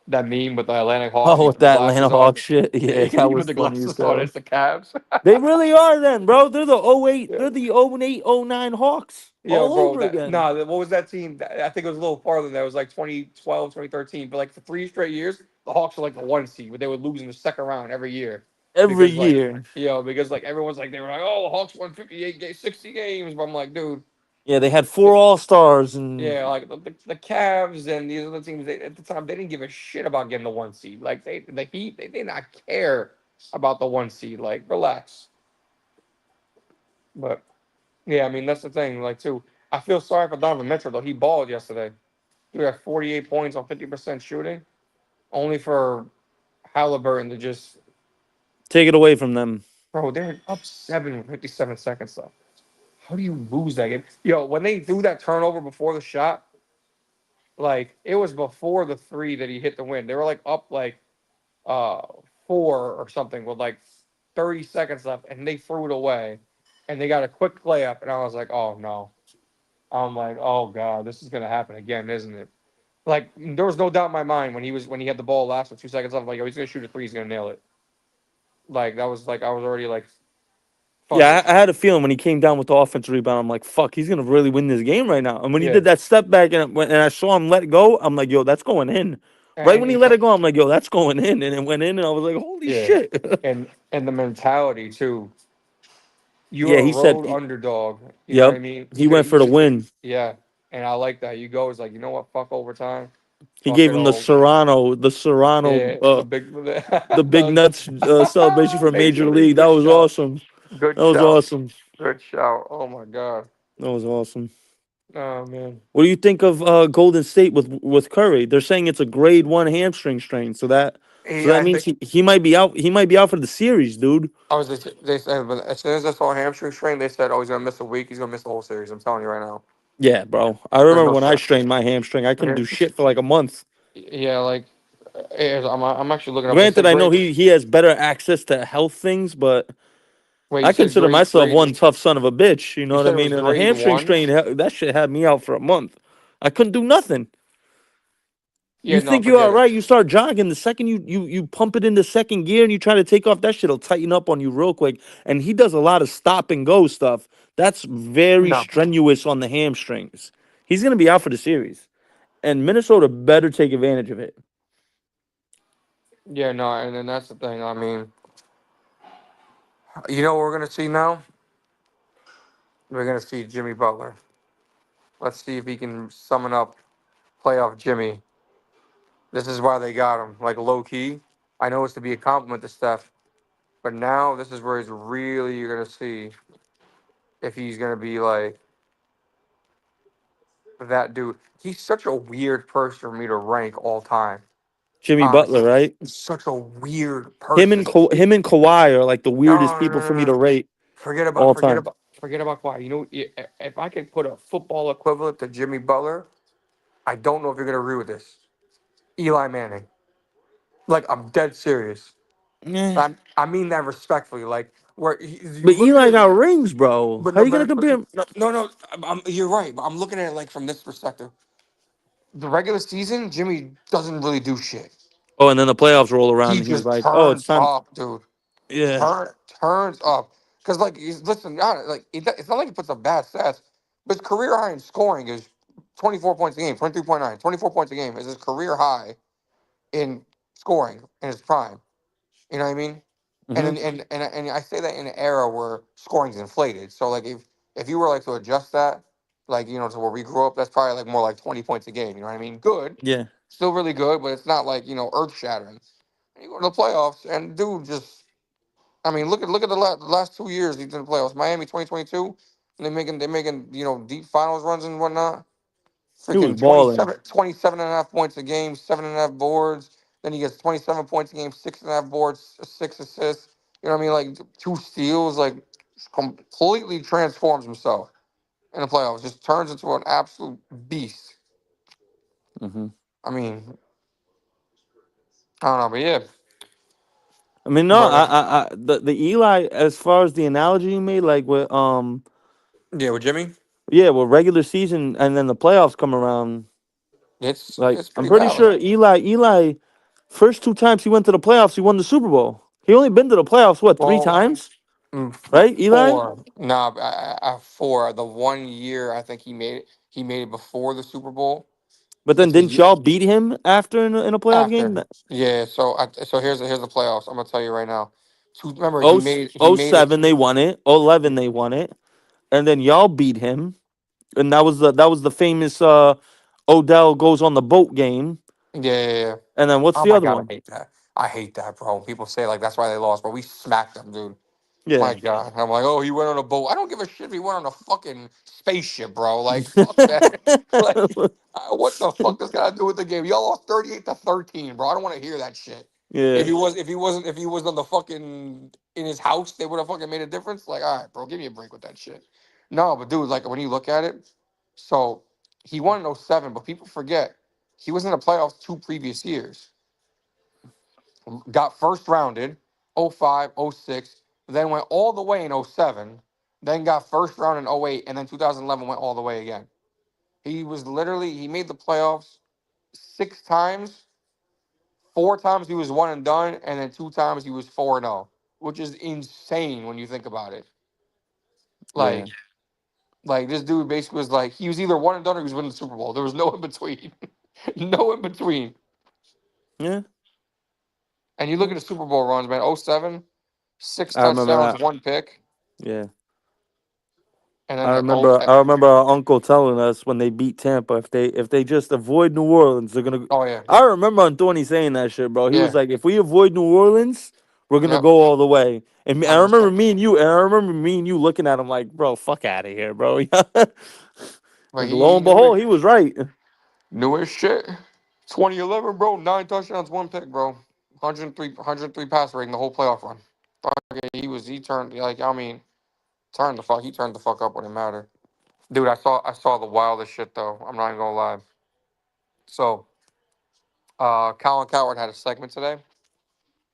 That meme with the Atlantic Hawks. Oh, You with put the that Atlanta glasses on. Hawks shit. Yeah, that You put was the funny as glasses on. hell. It's the Cavs. They really are then, bro. They're the '08. Yeah. They're the '08, '09 Hawks Yeah, all bro. over That again. nah. What was that team? I think it was a little farther than that. It was like 2012, 2013. But like for 3 straight years, the Hawks were like the 1 seed, but they would lose in the second round every year Every because like year. because like everyone's like they were like, oh, the Hawks won 58 games, 60 games. But I'm like, dude, Yeah, they had the, 4 All-Stars and yeah, like the Cavs and these other teams at the time they didn't give a shit about getting the 1 seed. Like the Heat, they did not care about the 1 seed. Like relax. But yeah, I mean that's the thing. Like too, I feel sorry for Donovan Mitchell though. He balled yesterday. He had 48 points on 50% shooting, only for Halliburton to just, take it away from them. bro, they're up 7 with 57 seconds left. How do you lose that game? Yo, when they threw that turnover before the shot, like it was before the three that he hit the win. They were like up like uh 4 or something with like 30 seconds left, and they threw it away, and they got a quick layup, and I was like, oh no. I'm like, oh god, this is gonna happen again, isn't it? Like there was no doubt in my mind when he had the ball last with 2 seconds left. Like, oh, he's gonna shoot a three. He's gonna nail it. Like that was like I was already like, fuck Yeah, it. I had a feeling when he came down with the offensive rebound, I'm like, fuck, he's gonna really win this game right now. And when he Yeah, did that step back and I saw him let it go, I'm like, yo, that's going in. Right and when he it's let like it go, I'm like, yo, that's going in, and it went in, and I was like, holy yeah, shit. and the mentality too. Yeah, You're a he said, road underdog. You know what I yep, mean? he went for the win. Yeah, and I like that. You go is like, you know what? Fuck overtime. He Fuck gave it him the all. Serrano, Yeah, the big the big nuts celebration for Major Major League. League. That Good was shout. awesome. Good That was shout. awesome. Good shout. Oh my god. That was awesome. Oh man. What do you think of Golden State with Curry? They're saying it's a grade 1 hamstring strain, so that I means think he might be out. He might be out for the series, dude. I was. They said, but as soon as I saw a hamstring strain, they said, "Oh, he's gonna miss a week. He's gonna miss the whole series." I'm telling you right now. Yeah, bro. I There's remember no when I shot. strained my hamstring. I couldn't Yeah, do shit for like a month. yeah, like I'm actually looking up. They Granted, said I know grade. he has better access to health things, but Wait, you I said consider myself grade. one tough son of a bitch. You know You what I said it mean? was And a grade hamstring one. strain, that shit had me out for a month. I couldn't do nothing. Yeah, You no, think you're forget all it. right, you start jogging. The second you pump it into second gear and you try to take off, that shit'll tighten up on you real quick. And he does a lot of stop and go stuff. That's very No. strenuous on the hamstrings. He's gonna be out for the series, and Minnesota better take advantage of it. Yeah, no, and then that's the thing. I mean, you know what we're gonna see now? We're gonna see Jimmy Butler. Let's see if he can summon up playoff Jimmy. This is why they got him, like low key. I know it's to be a compliment to Steph, but now this is where he's really you're gonna see if he's gonna be like that dude. He's such a weird person for me to rank all time. Jimmy Butler, Honestly, right? he's such a weird person. Him and Kawhi are like the No, weirdest no, people no, for no, me to no. rate Forget about, all forget time. about, forget about Kawhi. You know, if I could put a football equivalent to Jimmy Butler, I don't know if you're gonna agree with this. Eli Manning. Like I'm dead serious. Eh. I mean that respectfully. Like where you But look at Eli it, got rings, bro. but How no, you gonna compare him? no. You're right. But I'm looking at it like from this perspective. The regular season, Jimmy doesn't really do shit. Oh, and then the playoffs roll around He and he's just like, "Oh, it's turns time." up, dude. Yeah. Turns up. Cause like listen, like it's not like he puts up bad stats, but his career high in scoring is 24 points a game, 23.9, 24 points a game is his career high in scoring in his prime. You know what I mean? And Hmm. and I say that in an era where scoring's inflated. So like if you were like to adjust that, like to where we grew up, that's probably like more like 20 points a game. You know what I mean? Good, Yeah. still really good, but it's not like earth shattering. You go to the playoffs and dude just, I mean, look at the last 2 years he's in the playoffs. Miami 2022, and they making deep finals runs and whatnot. He was Freaking balling. 27 and a half points a game, 7.5 boards. Then he gets 27 points a game, 6.5 boards, 6 assists. You know what I mean? Like 2 steals. Like completely transforms himself in the playoffs. Just turns into an absolute beast. Hmm. I mean, I don't know, but yeah, I mean, no, but the Eli, as far as the analogy you made, like with yeah, with Jimmy, yeah, well, regular season and then the playoffs come around. Like it's I'm pretty pretty valid. sure Eli, first two times he went to the playoffs, he won the Super Bowl. He only been to the playoffs what three Well, times, right? Eli, four. Nah, four. The 1 year I think he made it before the Super Bowl. but then It's his didn't y'all beat him after in a playoff after. game? Yeah. So here's the playoffs. I'm gonna tell you right now. Remember Oh, he oh made it. 07 they won it. 11 they won it, and then y'all beat him, and that was the famous Odell goes on the boat game. Yeah, yeah, yeah. And then what's Oh the my other god, I one? hate that. I hate that, bro. People say like that's why they lost, but we smacked them, dude. Yeah. My God. I'm like, oh, he went on a boat. I don't give a shit if he went on a fucking spaceship, bro. Like, fuck that. Like, what the fuck this got to do with the game? Y'all lost 38-13, bro. I don't want to hear that shit. Yeah. If he was on the fucking in his house, they would have fucking made a difference. Like, all right, bro, give me a break with that shit. No, but dude, like when you look at it, so he won in '07, but people forget he was in the playoffs 2 previous years. Got first rounded '05, '06, then went all the way in '07, then got first round in '08, and then 2011 went all the way again. He made the playoffs 6 times. 4 times he was one and done, and then 2 times he was 4-0, which is insane when you think about it. Yeah. Like, like this dude basically was like he was either one and done or he was winning the Super Bowl. There was no in between, no in between. Yeah. And you look Yeah. at the Super Bowl runs, man. '07, six I remember touchdowns, that. 1 pick, Yeah. and I then remember I remember our uncle telling us when they beat Tampa, if they just avoid New Orleans, they're gonna. oh yeah, I remember Anthony saying that shit, bro. He was yeah, like, if we avoid New Orleans, we're gonna yep, go all the way. I remember 100%. me and you, and I remember me and you looking at him like, bro, fuck out of here, bro. But And lo he and knew behold, it, he was right. knew his shit. 2011, bro, 9 touchdowns, 1 pick, bro. 103 pass rating the whole playoff run. Okay, he turned like I mean he turned the fuck up when it mattered. Dude, I saw the wildest shit though. I'm not even gonna lie. So, Colin Coward had a segment today.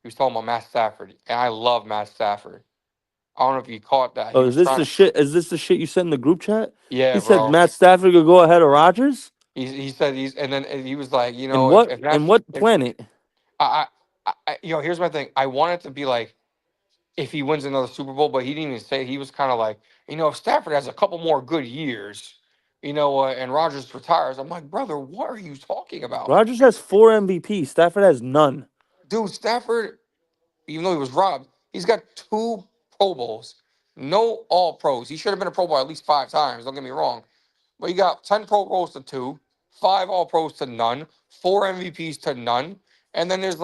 He was talking about Matt Stafford, and I love Matt Stafford. I don't know if you caught that. He Oh, was trying to, is this the shit you sent in the group chat? yeah, He said bro. Matt Stafford could go ahead of Rodgers. he said and then he was like, And if and that's what if planet? I, here's my thing. I want it to be like if he wins another Super Bowl, but he didn't even say. He was kind of like, if Stafford has a couple more good years, and Rodgers retires. I'm like, brother, what are you talking about, Rodgers has 4 MVP. Stafford has none. dude? Stafford, even though he was robbed, he's got two Pro Bowls, no All Pros. He should have been a Pro Bowl at least 5 times. Don't get me wrong, but you got 10 Pro Bowls to two, 5 All Pros to none, 4 MVPs to none, and then there's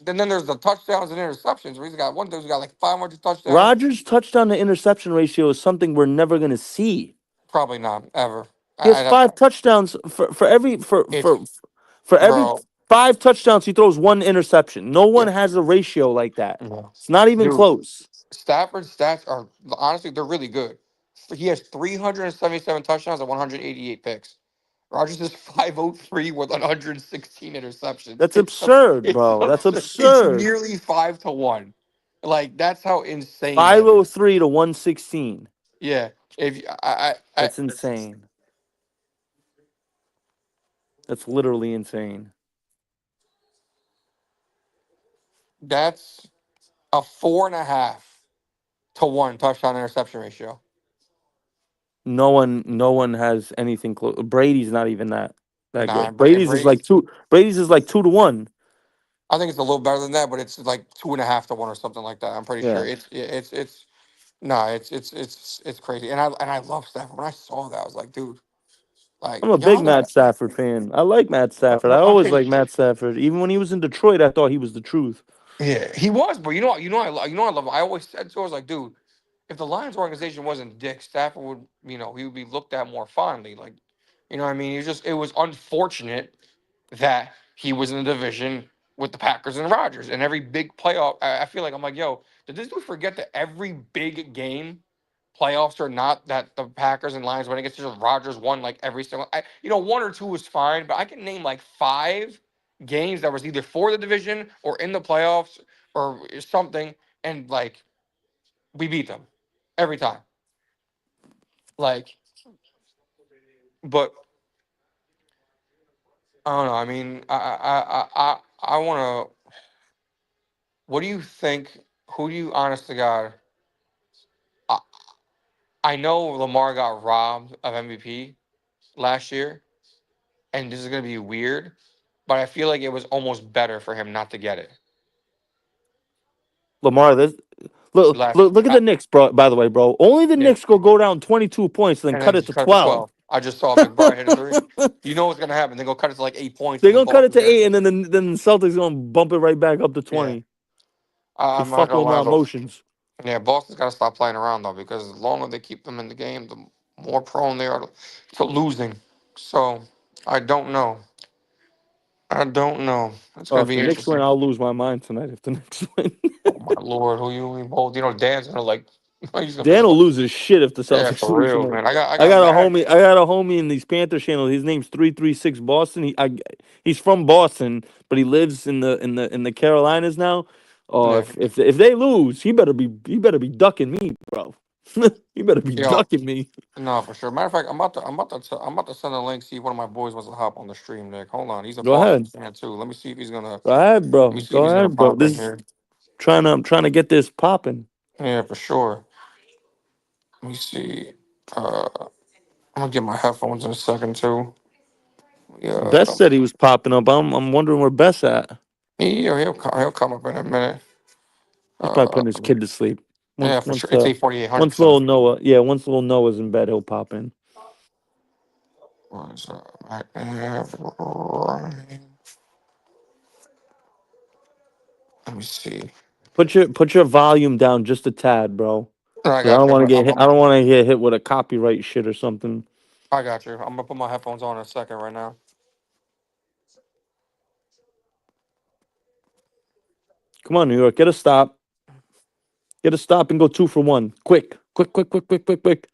then there's the touchdowns and interceptions. Where he's got one dude's got like 500 touchdowns. Rodgers' touchdown to interception ratio is something we're never gonna see. Probably not ever. He has I'd have to. 5 touchdowns for every It's for every bro. 5 touchdowns he throws one interception. No one Yeah, has a ratio like that. yeah. It's not even Dude, close. Stafford's stats are honestly they're really good. He has 377 touchdowns and 188 picks. Rogers is 503 with 116 interceptions. That's absurd, It's bro. That's it's absurd. nearly 5 to 1. Like that's how insane that is. 503 to 116. Yeah. If That's insane. That's literally insane. that's a 4.5 to 1 touchdown interception ratio. No one has anything close. Brady's not even that Nah, good. Brady's is like Brady's. two. Brady's is like 2 to 1. I think it's a little better than that, but it's like 2.5 to 1 or something like that. I'm pretty sure. Yeah. It's no, it's crazy. And I love Stafford. When I saw that, I was like, dude, like I'm a big y'all Matt got Stafford fan. I like Matt Stafford. I always okay. like Matt Stafford. Even when he was in Detroit, I thought he was the truth. Yeah, he was, but I love him. I always said so. I was like, dude, if the Lions organization wasn't Dick, Stafford would, he would be looked at more fondly. Like, what I mean? It was unfortunate that he was in the division with the Packers and Rodgers. And every big playoff, I feel like I'm like, yo, did this dude forget that every big game, playoffs or not, that the Packers and Lions went against just Rodgers won like every single, one or two was fine, but I can name like 5 games that was either for the division or in the playoffs or something, and like we beat them every time. Like, but I don't know. I mean, I want to. What do you think? Who do you, honest to God? I, I know Lamar got robbed of MVP last year, and this is gonna be weird, but I feel like it was almost better for him not to get it Lamar, this last, look at the Knicks, bro. By the way, bro, only the yeah, Knicks go down 22 points, and then and then cut it just to cut it to 12. 12. I just saw McBride hit a three. You know what's gonna happen? They're gonna cut it to like 8 points, They're and then gonna cut it Boston's to gonna, 8, and then the Celtics gonna bump it right back up to yeah. 20. They I'm not fucking gonna with my lie though. emotions. Yeah, Boston's gotta stop playing around though, because the longer they keep them in the game, the more prone they are to losing. So I don't know. I don't know. It's Oh, gonna if be the Knicks win, interesting. I'll lose my mind tonight. If the Knicks win, Oh my lord, who you both? Dan's gonna like. He's gonna piss Dan him will off. lose his shit if the Yeah, Celtics for lose real, tonight. man. I I got got a mad. homie. I got a homie in these Panther channel. His name's 336 Boston. He's from Boston, but he lives in the Carolinas now. Oh, Yeah, if they lose, he better be ducking me, bro. He better be yo, ducking me. no, for sure. Matter of fact, I'm about to send a link. See if one of my boys wants to hop on the stream. Nick, hold on. He's a Go Boston ahead, fan too. Let me see if he's gonna. go ahead, Let me bro. see if Go he's gonna ahead, bro. pop in This here. I'm trying to get this popping. Yeah, for sure. Let me see. I'm gonna get my headphones in a second too. Yeah, Best said he was popping up. I'm wondering where Best at. he'll come up in a minute. He's probably Uh, putting his kid to sleep. yeah, Once for sure. once It's uh 8:48, hundred once little percent. Noah, yeah, once little Noah's in bed, he'll pop in. Was Let me see. Put your volume down just a tad, bro. No, I Cause I got don't you. want to get hit. I don't want to get hit with a copyright shit or something. I got you. I'm gonna put my headphones on in a second right now. Come on, New York, get a stop. Get a stop and go 2 for 1. Quick, quick, quick, quick, quick, quick, quick.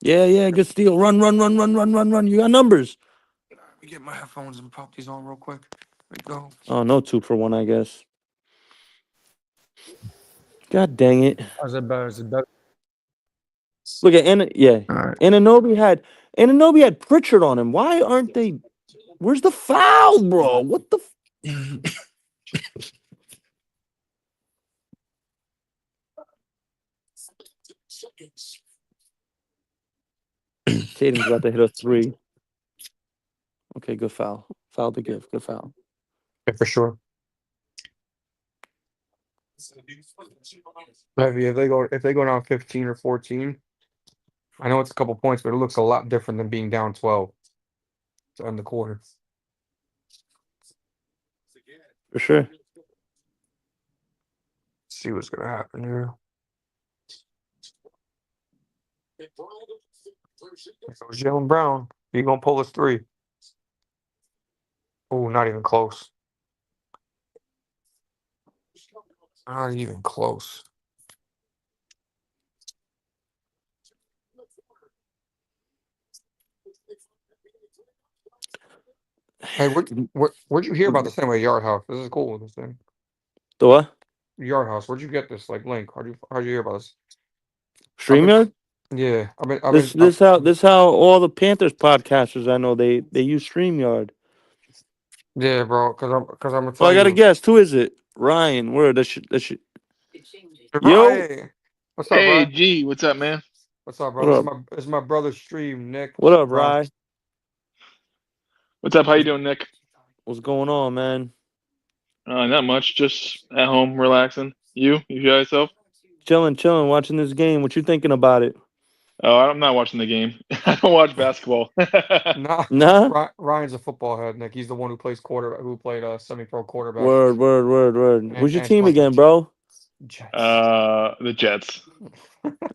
Yeah, yeah, good steal. Run, run, run, run, run, run, run. You got numbers. Let me get my headphones and pop these on real quick. There we go. Oh, no 2 for 1, I guess. God dang it. How's it better? Is it better? Look at yeah. All right. Ananobi had Pritchard on him. Why aren't they? Where's the foul, bro? What the? Tatum's about to hit a three. Okay, good foul. Foul to give. Good foul. Yeah, for sure. Maybe if they go down 15 or 14, I know it's a couple points, but it looks a lot different than being down 12 to end the quarter. For sure. See what's gonna happen here. There goes Jalen Brown. He gonna pull his three. Oh, not even close. Not even close. Hey, where'd you hear about this anyway? Yard House. This is cool. This thing. The what? Yard House. Where'd you get this like link? How'd you hear about this? I've been StreamYard? yeah. This how all the Panthers podcasters I know they use StreamYard. Yeah, bro. Cause I'm gonna Oh, tell I got to you. guess. Who is it? Ryan. Where? That shit. Yo. Right. What's up, Hey, Rye? G, what's up, man? What's up, bro? What up? This is my brother's stream, Nick. What up, Bro. Rye? What's up? How you doing, Nick? What's going on, man? Not much. Just at home, relaxing. You yourself? Chilling, watching this game. What you thinking about it? Oh, I'm not watching the game. I don't watch basketball. Nah, Nah. Ryan's a football head, Nick. He's the one who plays quarterback, who played semi-pro quarterback Word. Who's your and team punter. again, bro? Jets. The Jets.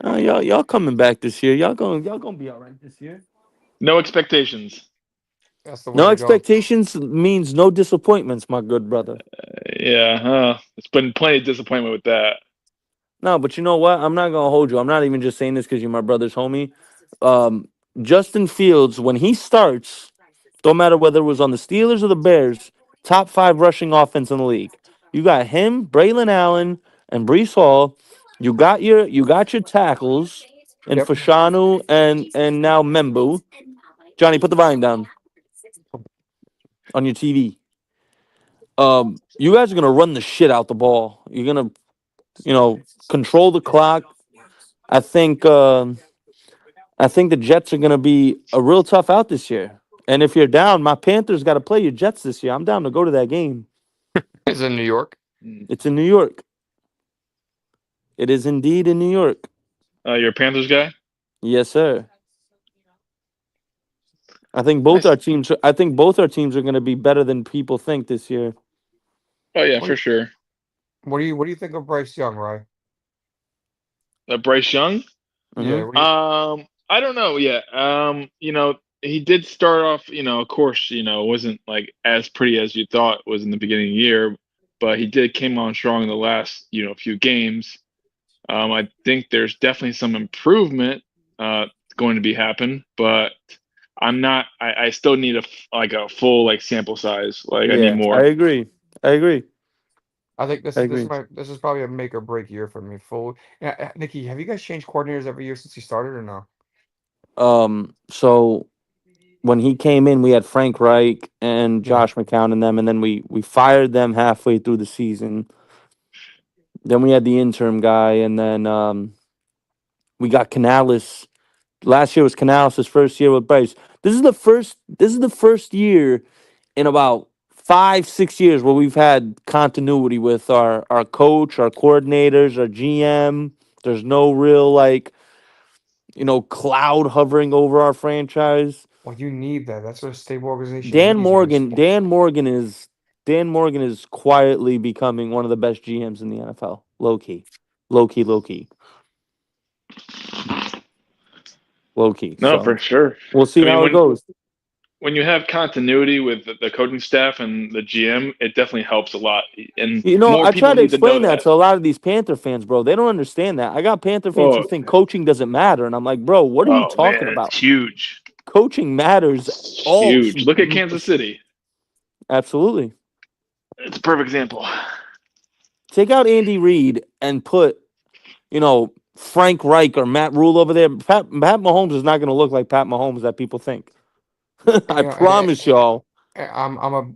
Y'all coming back this year. Y'all gonna be all right this year. No expectations. That's the way No to go. expectations means no disappointments, my good brother. Yeah, it's been plenty of disappointment with that. No, but you know what? I'm not gonna hold you. I'm not even just saying this because you're my brother's homie. Justin Fields, when he starts, don't matter whether it was on the Steelers or the Bears, top 5 rushing offense in the league. You got him, Braylon Allen, and Brees Hall. You got your tackles and Yep. Fashanu and now Membu. Johnny, put the volume down on your TV. You guys are gonna run the shit out the ball. You're gonna, control the clock. I think I think the Jets are gonna be a real tough out this year. And if you're down, my Panthers got to play your Jets this year. I'm down to go to that game. Is in New York. Mm. It's in New York. It is indeed in New York. You're a Panthers guy? Yes, sir. I think both Nice. our teams. I think both our teams are going to be better than people think this year. Oh yeah, What for sure. what do you think of Bryce Young, Ryan? Bryce Young? Yeah. Hmm. I don't know yet. He did start off, of course, wasn't like as pretty as you thought it was in the beginning of the year, but he did came on strong in the last, few games. I think there's definitely some improvement going to be happen, but I'm not. I still need a full like sample size. Like I need Yeah, I more. agree. I agree. I think I agree. this is probably a make or break year for me. Full. Yeah, Nikki, have you guys changed coordinators every year since you started or no? So when he came in, we had Frank Reich and Yeah. Josh McCown and them, and then we fired them halfway through the season. Then we had the interim guy, and then we got Canales. Last year was Canales' first year with Bryce. This is the first year in about 5-6 years where we've had continuity with our coach, our coordinators, our GM. There's no real cloud hovering over our franchise. Well, you need that. That's what a stable organization Dan needs. When it's Morgan, Dan Morgan is Dan Morgan is quietly becoming one of the best GMs in the NFL. Low key. Low key, low key. Low key. No, So for sure. we'll see I mean, how it when goes. when you have continuity with the coaching staff and the GM, it definitely helps a lot, and more I try people to need to know explain that that. to a lot of these Panther fans, bro. They don't understand that. I got Panther fans who Oh, think coaching doesn't matter, and I'm like, bro, what are you oh talking man, about? it's huge. Coaching matters. It's All huge. Look at Kansas City. absolutely. It's a perfect example. Take out Andy Reid and put, Frank Reich or Matt Rule over there. Pat Mahomes is not going to look like Pat Mahomes that people think. I Yeah, promise y'all.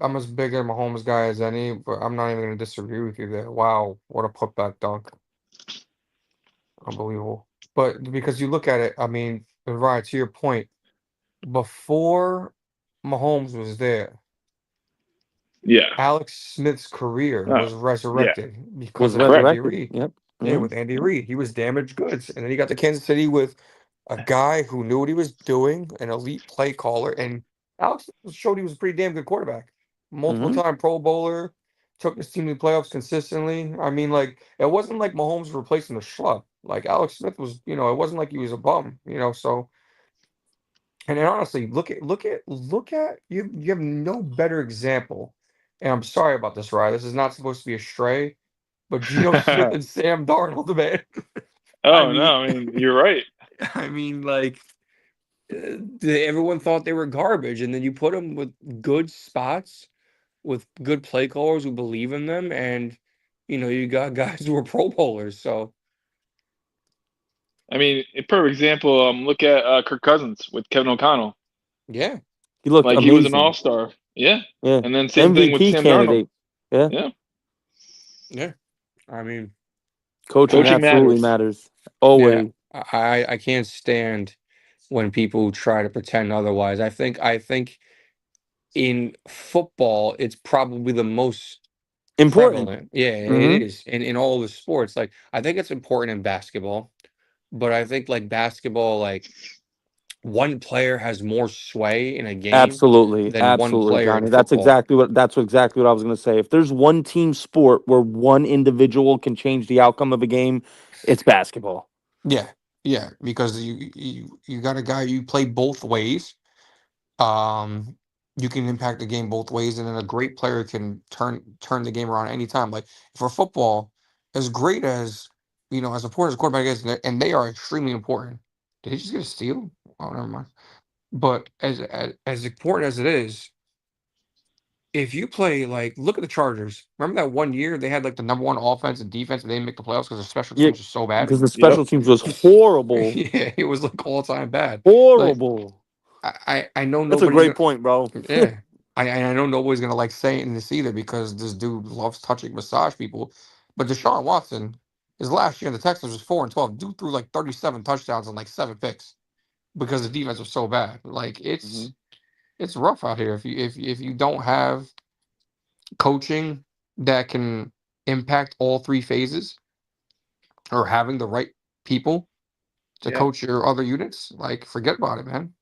I'm as big a Mahomes guy as any, but I'm not even gonna disagree with you there. Wow, what a putback dunk. Unbelievable. But because you look at it, I mean, right to your point, before Mahomes was there, Yeah. Alex Smith's career Oh, was yeah. resurrected Was because of Correct. Andy resurrected. Reid. Yep. Yeah, Hmm. with Andy Reid, he was damaged goods, and then he got to Kansas City with a guy who knew what he was doing, an elite play caller, and Alex showed he was a pretty damn good quarterback. Multiple Hmm. time Pro Bowler, took his team to the playoffs consistently. I mean, like it wasn't like Mahomes replacing a schlub. Like Alex Smith was, it wasn't like he was a bum, So, and then honestly, look at you. You have no better example. And I'm sorry about this, Ryan. This is not supposed to be a stray, but Geno Smith and Sam Darnold, man. I Oh mean, no, I mean you're right. I mean, like everyone thought they were garbage, and then you put them with good spots, with good play callers who believe in them, and you got guys who are Pro Bowlers. So I mean, a perfect example. Look at Kirk Cousins with Kevin O'Connell. yeah, He looked Like he was an amazing. all-star. Yeah. Yeah. And then same thing with MVP Sam Darnold. candidate. Yeah. Yeah. yeah. I mean, Coaching I Coaching absolutely matters. matters. yeah, Always. I can't stand when people try to pretend otherwise. I think in football, it's probably the most Important. prevalent. Yeah, it Hmm. is in all the sports. Like I think it's important in basketball, but I think like basketball, like one player has more sway in a game Absolutely. than one Absolutely, player in Johnny. football. That's exactly what I was going to say. If there's one team sport where one individual can change the outcome of a game, it's basketball. Yeah, yeah, because you got a guy you play both ways. Um, you can impact the game both ways, and then a great player can turn the game around anytime. Like for football, as great as as important as quarterback is, and they are extremely important. Did he just get a steal? Oh, never mind. But as important as it is, if you play like look at the Chargers. Remember that one year they had like the number one offense and defense, but they didn't make the playoffs because their special Yeah, teams were so bad. because the Yep. special teams was horrible. Yeah, it was like all time bad. Like Horrible. I know That's a nobody's great gonna point, bro. yeah. I know nobody's gonna like saying this either because this dude loves touching massage people. But Deshaun Watson, his last year in the Texans was 4-12. Dude threw like 37 touchdowns and like 7 picks because the defense was so bad. Like Hmm. it's rough out here if you don't have coaching that can impact all three phases or having the right people to Yeah. coach your other units, like forget about it, man.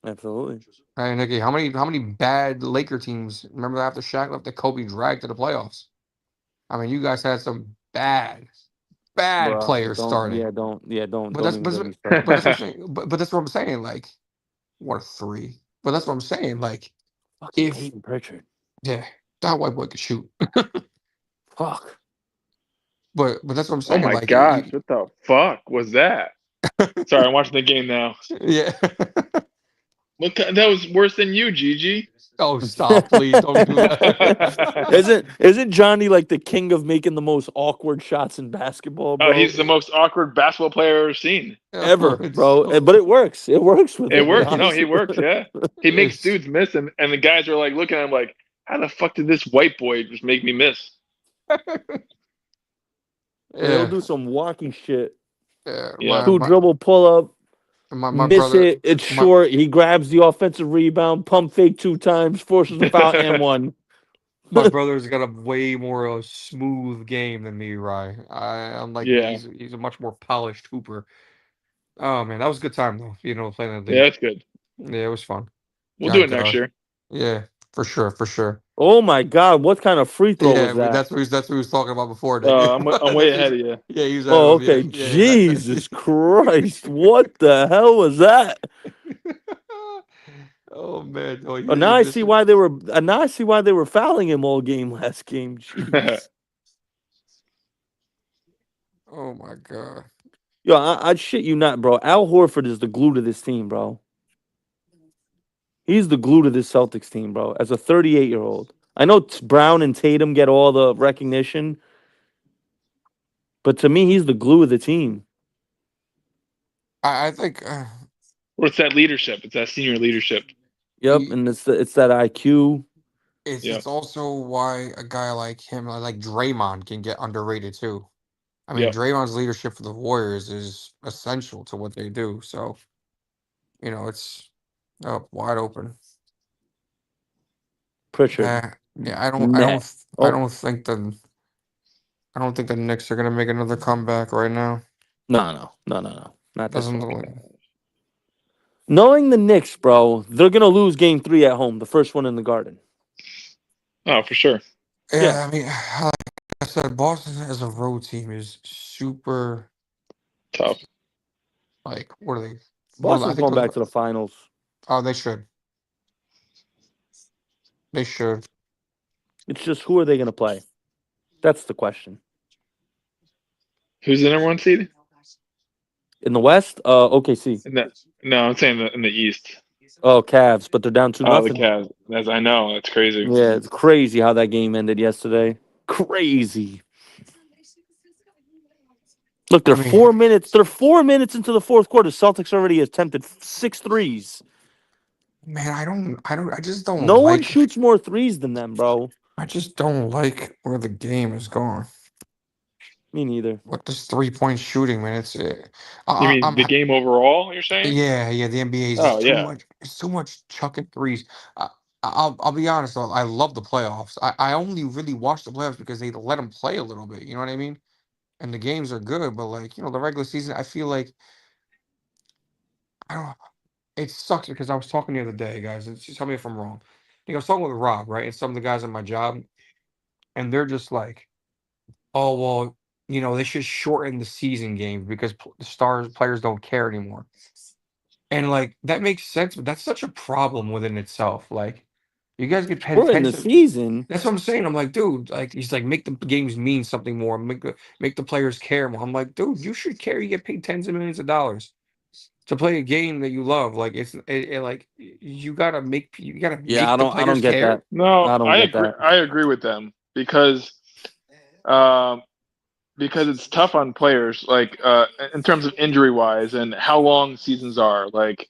Absolutely. Hey, Nikki, how many bad Laker teams remember after Shaq left that Kobe dragged to the playoffs? I mean, you guys had some bad Bro, players don't starting. yeah, don't yeah, But don't that's even but get that's, me started. but that's what I'm saying. But that's what I'm saying. Like, what a three. But that's what I'm saying. Like, Fucking if Peyton Pritchard. yeah, that white boy could shoot. Fuck. But that's what I'm Oh saying. my Like, gosh, what the fuck was that? Sorry, I'm watching the game now. yeah. Look, that was worse than you, Gigi. Oh, stop, please. Don't do that. Isn't Johnny like the king of making the most awkward shots in basketball, Oh, bro? he's the most awkward basketball player I've ever seen. Ever, It's bro. so, But it works. It works with It him, to be works. No, honest. he works. Yeah, he makes it's, dudes miss, and the guys are like looking at him like, "How the fuck did this white boy just make me miss?" And he'll yeah, do some wacky shit. yeah. Yep. Two dribble pull up, My miss brother, it. It's my short. He grabs the offensive rebound, pump fake 2 times, forces a foul, and one. my brother's got a way more smooth game than me, Rye. Unlike me, Yeah, he's a much more polished hooper. Oh man, that was a good time though. Playing in the yeah, league. that's good. Yeah, it was fun. We'll do it And next year. yeah, for sure, for sure. Oh my God. What kind of free throw Yeah, was that? that's what he was talking about before, Nick. I'm way ahead of you. Yeah, he was ahead Oh, of okay. yeah. Jesus Christ. What the hell was that? Oh man, oh, Oh, you're missing. now I see why they were fouling him all game last game. Jeez. Oh my god. Yo, I'd shit you not, bro. Al Horford is the glue to this team, bro. He's the glue to this Celtics team, bro. As a 38-year-old, I know Brown and Tatum get all the recognition, But to me, he's the glue of the team. I think Or it's that leadership. It's that senior leadership. Yep, he, and it's that IQ. Yep. it's also why a guy like him, like Draymond, can get underrated too. I mean, Yep. Draymond's leadership for the Warriors is essential to what they do. So it's wide open. Pritchard. Yeah, Net. I Oh, don't think I don't think the Knicks are gonna make another comeback right now. no. Not this Doesn't far. look like. Knowing the Knicks, bro, they're gonna lose game 3 at home, the first one in the Garden. Oh, for sure. Yeah, Yeah, I mean, like I said, Boston as a road team is super. Tough. Like, what are they? I Boston's think going those. back to the finals. Oh, they should. They should. It's just who are they gonna play? That's the question. Who's the number one seed? In the West, OKC. In the, no, I'm saying in the East. Oh, Cavs, but they're down 2 Oh, the nothing. Cavs. As I know, that's crazy. Yeah, it's crazy how that game ended yesterday. Crazy. Look, I mean, they're 4 minutes into the fourth quarter. Celtics already attempted 6 threes. man, I just don't No one like. shoots more threes than them, bro. I just don't like where the game is going. Me neither. What this 3-point shooting, man? You mean I'm the game overall? You're saying? yeah. The NBA is Oh just too yeah. much. It's too much chucking threes. I'll be honest though. I love the playoffs. I only really watch the playoffs because they let them play a little bit. You know what I mean? And the games are good, but like the regular season, I feel like I don't. It sucks because I was talking the other day, guys. And just tell me if I'm wrong. I was talking with Rob, right, and some of the guys at my job, and they're just like, "Oh well, they should shorten the season games because the stars players don't care anymore." And like that makes sense, but that's such a problem within itself. Like, you guys get paid We're in the attention. season. That's what I'm saying. I'm like, dude, like he's like, make the games mean something more, make the players care more. I'm like, dude, you should care. You get paid tens of millions of dollars to play a game that you love. Like like you gotta Yeah, make the I don't players get that. care. No, I don't get that. I agree with them um, because it's tough on players, like in terms of injury wise and how long seasons are. Like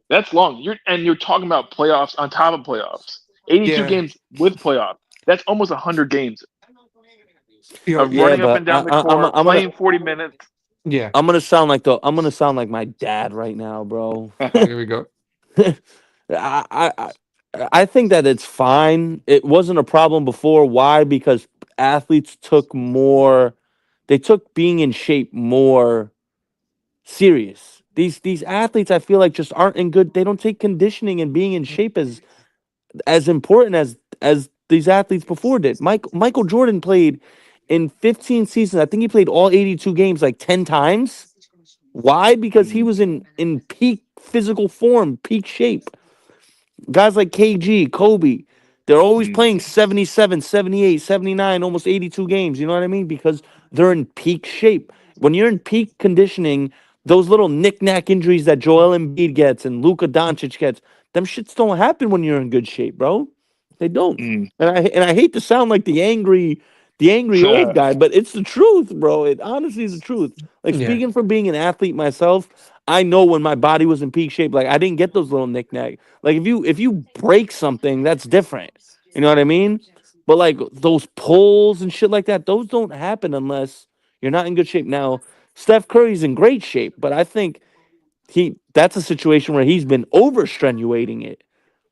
that's long. You're talking about playoffs on top of playoffs. 82 Yeah, games with playoffs. That's almost 100 games of Yeah, running up but and down the court, playing 40 minutes. yeah. I'm gonna sound like my dad right now, bro. Here we go. I I think that it's fine. It wasn't a problem before. Why? Because athletes took more. They took being in shape more serious. These athletes, I feel like, just aren't in good. They don't take conditioning and being in shape as important as these athletes before did. Michael Jordan played in 15 seasons. I think he played all 82 games like 10 times. Why? Because he Mm, was in peak physical form, peak shape. Guys like KG, Kobe, they're always mm, playing 77, 78, 79, almost 82 games. You know what I mean? Because they're in peak shape. When you're in peak conditioning, those little knick-knack injuries that Joel Embiid gets and Luka Doncic gets, them shits don't happen when you're in good shape, bro. They don't. mm. And I hate to sound like the angry old guy, but it's the truth, bro. It honestly is the truth. Like, Yeah, speaking from being an athlete myself, I know when my body was in peak shape. Like, I didn't get those little knick-knack. Like, if you break something, that's different. You know what I mean? But like those pulls and shit like that, those don't happen unless you're not in good shape. Now, Steph Curry's in great shape, but I think that's a situation where he's been overstrenuating it.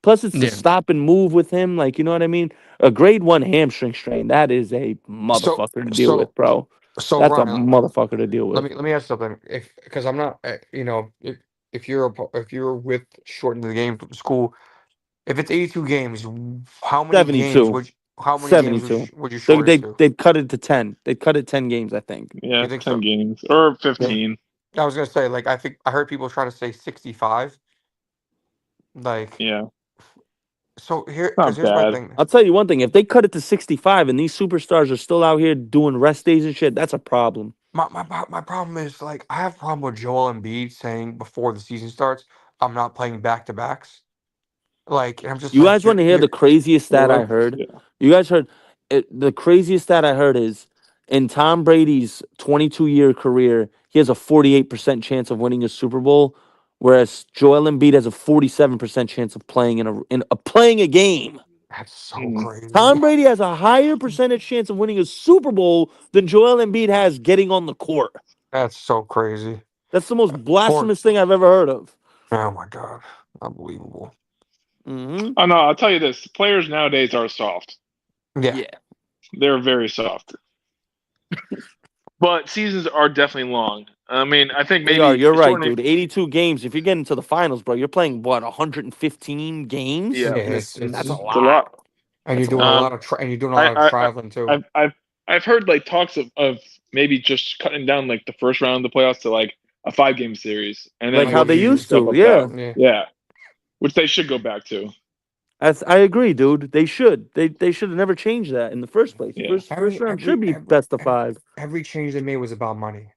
Plus, it's the yeah. stop and move with him. Like, you know what I mean? A grade 1 hamstring strain, that is a So motherfucker to deal with, so bro. so That's a Ryan, motherfucker to deal with. let me ask something. If because I'm not, if if you're with shortening the game from school, if it's 82 games, Seventy-two, how many games 72. would you They, shorten it they, to? they'd cut it to 10. They'd cut it 10 games, I think. You Yeah, think 10 so? games or Yeah. 15. I was gonna say, like, I think I heard people trying to say 65. Like, Yeah, so because not here's my bad. thing. I'll tell you one thing. If they cut it to 65 and these superstars are still out here doing rest days and shit, that's a problem. My problem is like I have a problem with Joel Embiid saying before the season starts, I'm not playing back to backs. Like, and I'm just You like, guys want to hear the craziest stat Well, I that's heard? yeah. You guys heard it, the craziest stat I heard is In Tom Brady's 22-year career, he has a 48% chance of winning a Super Bowl, whereas Joel Embiid has a 47% chance of playing playing a game. That's so Mm. crazy. Tom Brady has a higher percentage chance of winning a Super Bowl than Joel Embiid has getting on the court. That's so crazy. That's the most Poor. blasphemous thing I've ever heard of. Oh my god, unbelievable. Hmm. Oh no, I'll tell you this: players nowadays are soft. Yeah, Yeah, They're very soft. But seasons are definitely long. I mean, I think they are. maybe You're right, shortening. dude. 82 games. If you're getting to the finals, bro, you're playing what 115 games. Yeah, yeah. That's a it's a lot. lot. And you're That's a doing a lot. lot of and you're doing a I, lot of I, I traveling too. I've heard like talks of maybe just cutting down like the first round of the playoffs to like a 5 game series, and Like then Like how it they working used used to. yourself to. up Yeah, that. Yeah. Yeah, which they should go back to. I agree, dude. They should. They should have never changed that in the first place. Yeah, First round should be best of five. Every change they made was about money.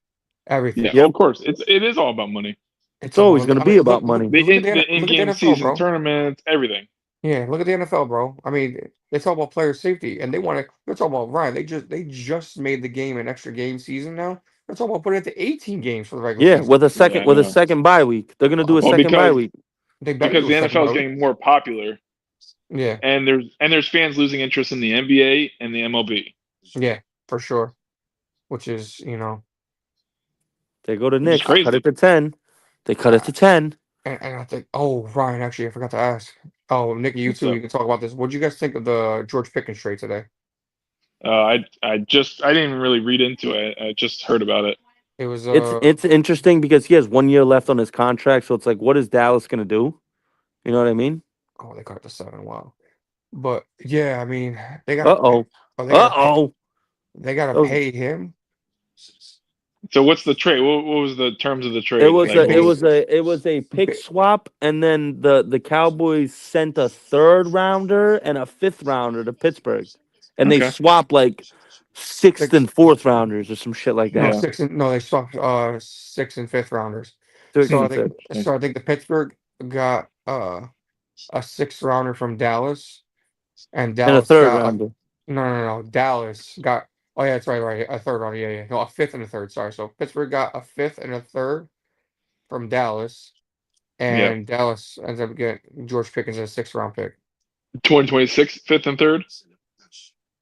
Everything. yeah. Of Yep. course, it is all about money. It's It's always about. gonna I be mean, about money. The in look at the game NFL, season bro. tournaments, everything. Yeah, look at the NFL, bro. I mean, they talk about player safety, and they want to. They're talking about Ryan. They just made the game an extra game season now. They're talking about putting it to 18 games for the regular Yeah, season. Yeah, I with a know. second bye week. They're gonna do a Oh, Well, second bye week. they better because do a the second NFL is bye week. getting more popular, Yeah, and there's fans losing interest in the NBA and the MLB, yeah, for sure. Which is, They go to which is Knicks, cut crazy. it to 10. They cut it uh, to 10. and I think, oh, Ryan, actually, I forgot to ask. Oh, Nikki, you What's too. up? You can talk about this. What do you guys think of the George Pickens trade today? I didn't even really read into it. I just heard about it. It was It's interesting because he has 1 year left on his contract, so it's like, what is Dallas gonna do? You know what I mean? oh, they cut it to 7. Wow. But yeah, I mean, they gotta Uh pay. oh. Oh, they Uh gotta pay. oh. They gotta pay him. So what's the trade? What was the terms of the It trade? was Like a what it was? was a it was a pick swap, and then the Cowboys sent a third rounder and a fifth rounder to Pittsburgh, and they Okay. swapped like sixth Six, and fourth rounders or some shit like no, that. Yeah. six and no, they swapped 6th and 5th rounders. Sixth So I and think fifth, so I think the Pittsburgh got a 6th rounder from Dallas, and and a Dallas third got rounder. no. Dallas got oh yeah, that's right, a 3rd rounder. Yeah. No, a 5th and a 3rd. Sorry. So Pittsburgh got a 5th and a 3rd from Dallas, Yeah. and Dallas ends up getting George Pickens as a 6th round pick. 2026, fifth and third.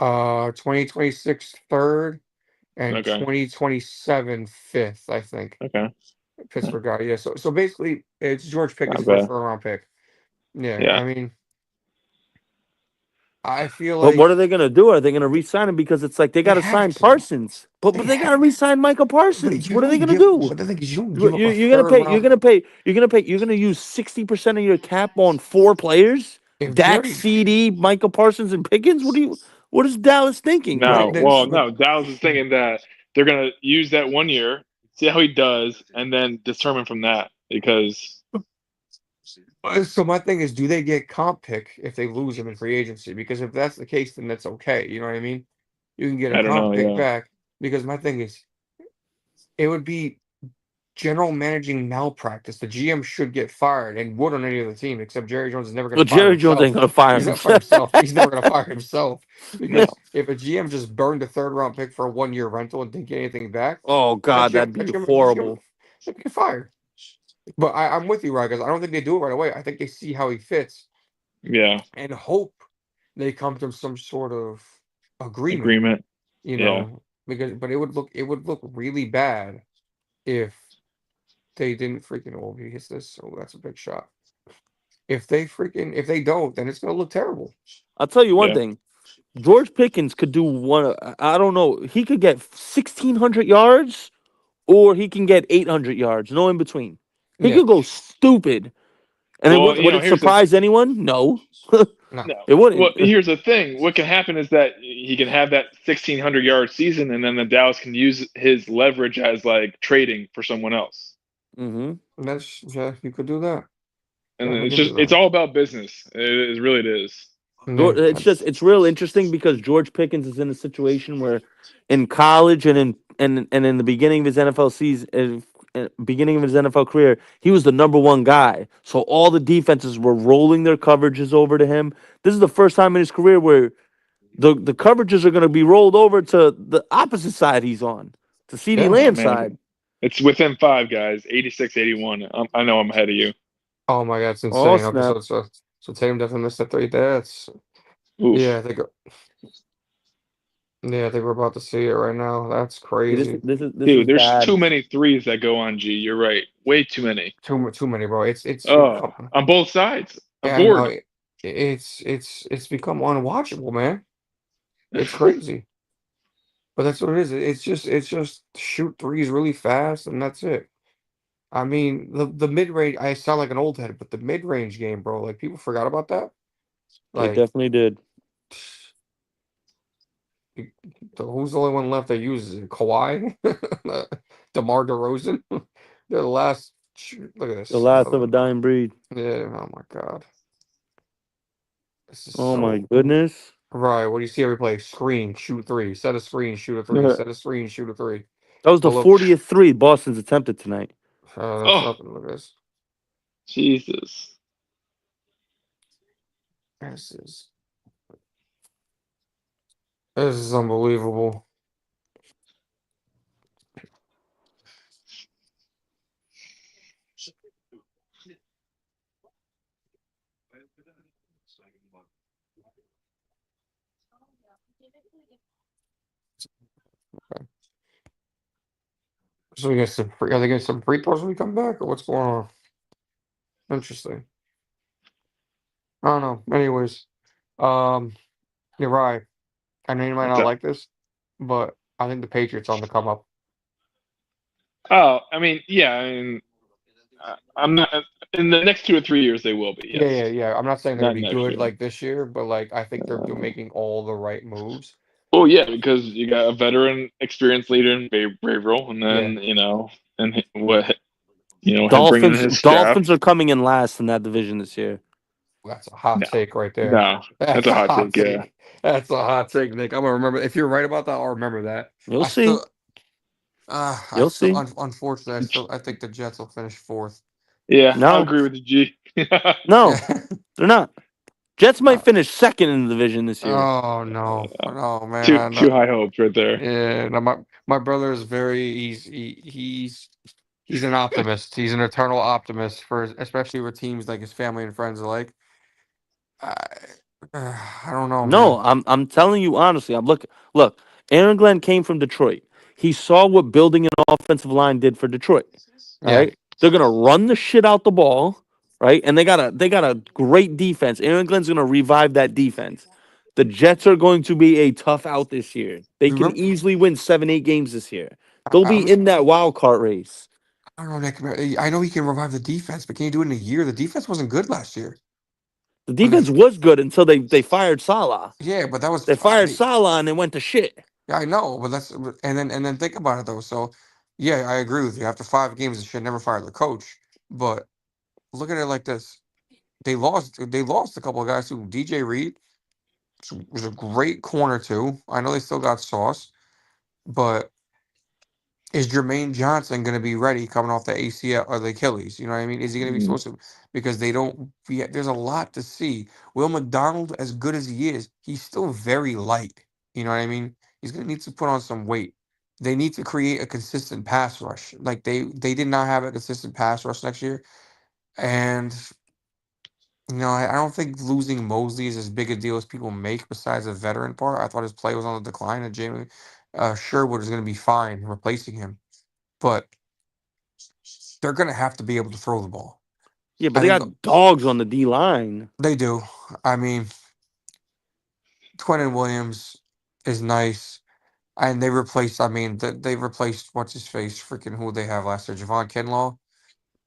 2026 third and Okay. 2027 fifth, I think. Okay. Pittsburgh got yeah. So basically, it's George Pickens Not for a bad. 3rd round pick. Yeah, Yeah. I mean, I feel But what like are they gonna do? Are they gonna re-sign him because it's like they they gotta have sign to. Parsons, but They they gotta have, re-sign Michael but Parsons. you What are they don't gonna give. do? But the thing is, you don't give up a You're gonna third pay. You're round. gonna pay. You're gonna pay. You're gonna use 60% of your cap on 4 players. If Dak, Jerry, CD, Michael Parsons, and Pickens. What is Dallas thinking, No. bro? Well, but no. Dallas is thinking that they're gonna use that 1 year, see how he does, and then determine from that. Because so my thing is, do they get comp pick if they lose him in free agency? Because if that's the case, then that's okay. You know what I mean? You can get a I don't comp know. pick Yeah. back. Because my thing is, it would be general managing malpractice. The GM should get fired and would on any other team, except Jerry Jones is never going Well, to fire Jerry Jones ain't himself. gonna fire He's him. not fire himself. He's never going to fire himself No. because if a GM just burned a 3rd round pick for a 1 year rental and didn't get anything back, Oh that God, GM, that'd be that GM, horrible. should get fired. But I'm with you, right? Because I don't think they do it right away. I think they see how he fits Yeah. and hope they come to some sort of agreement. Agreement. You Yeah. know, because but it would look really bad if they didn't freaking. Oh, he hits this. Oh, that's a big shot. If they don't, then it's gonna look terrible. I'll tell you one Yeah. thing. George Pickens could do one. I don't know. He could get 1,600 yards, or he can get 800 yards. No in between. He Yeah, could go stupid, and it Well, would. Would it here's the surprise anyone? No, no, no. it Well, wouldn't. here's the thing. What can happen is that he can have that 1,600 yard season, and then the Dallas can use his leverage as like trading for someone else. Hmm. that's yeah, you could do that. And Yeah, you it's could just do it's that. all about business. It really it is. Yeah, It's real interesting because George Pickens is in a situation where, in college and in the beginning of his NFL season, beginning of his NFL career, he was the number one guy. So all the defenses were rolling their coverages over to him. This is the first time in his career where the coverages are going to be rolled over to the opposite side he's on, to CeeDee Yeah. Oh Lamb's man, side. it's within 5 guys. 86, 81. I know I'm ahead of you. Oh my God, it's Oh insane. Okay, snap! so Tatum definitely missed that three. That's yeah. Oof. I think we're about to see it right now. That's See, crazy. this is Dude, there's bad. too many threes that go on G. You're right. Way too many. Too many, bro. It's Oh, become. on both sides. I'm Yeah, I know. bored. It's become unwatchable, man. It's crazy. But that's what it is. It's just shoot threes really fast, and that's it. I mean, the mid range. I sound like an old head, but the mid range game, bro. Like people forgot about that. They Like, definitely did. who's the only one left that uses it? Kawhi, DeMar DeRozan. They're the last. Look at The this. last of a dying breed. Yeah. Oh my God. This is Oh my so goodness. right. What do you see every play? Screen, shoot three. Set a screen, shoot a three. Oh, Set a screen, shoot a three. That was the Pull up. 40th three Boston's attempted tonight. That's nothing. Look at this. Jesus. This is this is unbelievable. So we get some free. Are they getting some free throws when we come back, or what's going on? Interesting. I don't know. Anyways, um, you're right. I know you might What's not up? like this, but I think the Patriots on the come up. Oh, I mean, yeah. I mean, I'm not. In the next 2 or 3 years, they will be. Yeah, Yes. yeah, yeah. I'm not saying they're Not gonna be next good year. like this year, but like I think they're making all the right moves. Well, yeah, because you got a veteran, experienced leader in Vrabel, and Yeah, then and what him bringing in Dolphins his staff. Dolphins are coming in last in that division this year. that's a hot No, take right there. no, that's That's a a hot hot take. Yeah, take. That's a hot take, Nick. I'm gonna remember. If you're right about that, I'll remember that. You'll I see. still, You'll see. unfortunately, I think the Jets will finish fourth. yeah, I No, agree with the G. no, they're not. Jets might Uh, finish second in the division this year. oh no, oh too man, too high hopes right there. yeah. No, my brother is very. He's an optimist. He's an eternal optimist for especially with teams like his family and friends alike. I, I don't know, No, man. I'm telling you honestly. Look. Aaron Glenn came from Detroit. He saw what building an offensive line did for Detroit. All Yeah, right, they're gonna run the shit out the ball, right? And they got a great defense. Aaron Glenn's gonna revive that defense. The Jets are going to be a tough out this year. They can remember. easily win 7, 8 games this year. I, They'll be I'm, in that wild card race. I don't know, Nick. I know he can revive the defense, but can you do it in a year? The defense wasn't good last year. The When they, defense was good until they fired Salah. yeah, but that was They five. fired Salah and it went to shit. Yeah, I know, but and then think about it though. So, yeah, I agree with you. After 5 games, they should never fire the coach. But look at it like this: they lost. They lost a couple of guys too. DJ Reed was a great corner too. I know they still got Sauce, but is Jermaine Johnson going to be ready coming off the ACL or the Achilles? You know what I mean? Is he going to be Mm. supposed to? Because they don't. There's a lot to see. Will McDonald, as good as he is, he's still very light. You know what I mean? He's going to need to put on some weight. They need to create a consistent pass rush. Like they did not have a consistent pass rush next year, and I don't think losing Mosley is as big a deal as people make. Besides the veteran part, I thought his play was on the decline, and Jamie Sherwood is going to be fine replacing him, but they're going to have to be able to throw the ball. Yeah, but I they think got dogs on the D line. they do. I mean, Quentin Williams is nice, and they replaced. I mean, they replaced what's his face, freaking who they have last year, Javon Kinlaw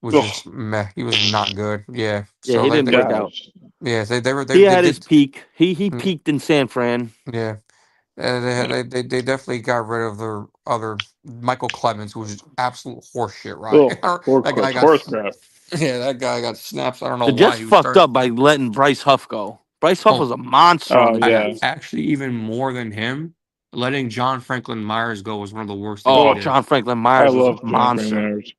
was Oh just meh. He was not good. Yeah. Yeah, So he they, didn't they work out. gosh. yeah He they had his did. peak. He Mm, peaked in San Fran. yeah. They, had- Yeah. they definitely got rid of their other Michael Clemens, who was just absolute horseshit, right? Oh, horse, That guy got horse crap. yeah, that guy got snaps. I don't know The why Jets he was fucked starting. up by letting Bryce Huff go. Bryce Huff Oh, was a monster on Oh the yeah. defense. actually, even more than him, letting John Franklin Myers go was one of the worst things he Oh, Oh, did. John Franklin I Myers was a love John Frank monster. Myers.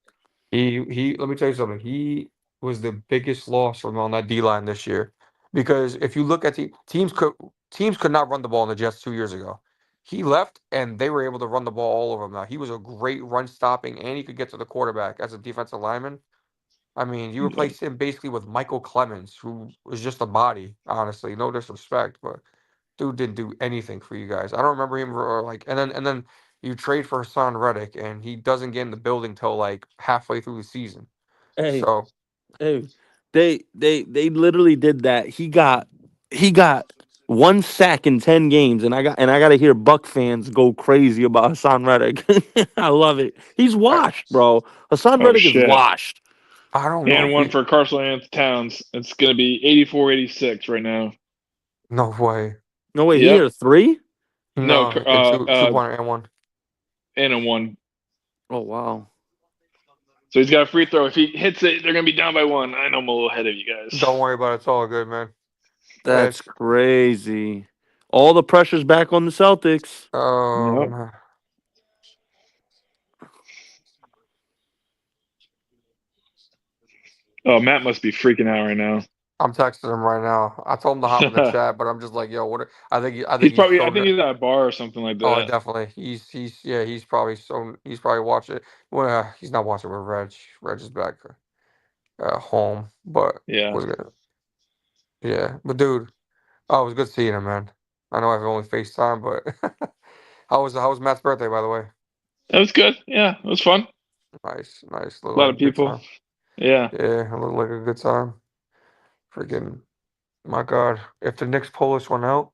He. Let me tell you something. He was the biggest loss from on that D line this year, because if you look at teams could. teams could not run the ball in the Jets 2 years ago. He left, and they were able to run the ball all over him. Now he was a great run stopping, and he could get to the quarterback as a defensive lineman. I mean, you Yeah. replaced him basically with Michael Clemens, who was just a body. Honestly, no disrespect, but dude didn't do anything for you guys. I don't remember him or like, and then you trade for Hassan Reddick, and he doesn't get in the building till like halfway through the season. Hey, So hey, they literally did that. He got 1 sack in 10 games, and I got to hear Buck fans go crazy about Hassan Reddick. I love it. He's I, washed, bro. Hassan Oh Reddick is shit. washed. I don't know And if one he. for Carson Wentz Towns. It's gonna be 84-86 right now. No way. No way, he Yep. hit a three. No. No, it's two point and one. And a one. Oh wow, So he's got a free throw. If he hits it, they're gonna be down by one. I know I'm a little ahead of you guys. Don't worry about it. It's all good, man. that's It's crazy. All the pressure's back on the Celtics. Yep. um. Oh, Matt must be freaking out right now. I'm texting him right now. I told him to hop in the chat, but I'm just like, yo, what? I He's think he's probably. I so. think he's at a bar or something like Oh, that. definitely. Yeah. He's probably watching. Well, he's not watching with Reg. Reg is back home, but Yeah. was good. Yeah, but dude, oh, it was good seeing him, man. I know I've only FaceTime, but how was Matt's birthday, by the way? That was good. Yeah, it was fun. Nice. Looked A lot like of a good people. time. Yeah. Yeah, it looked like a good time. Freaking, my God, if the Knicks pull this one out,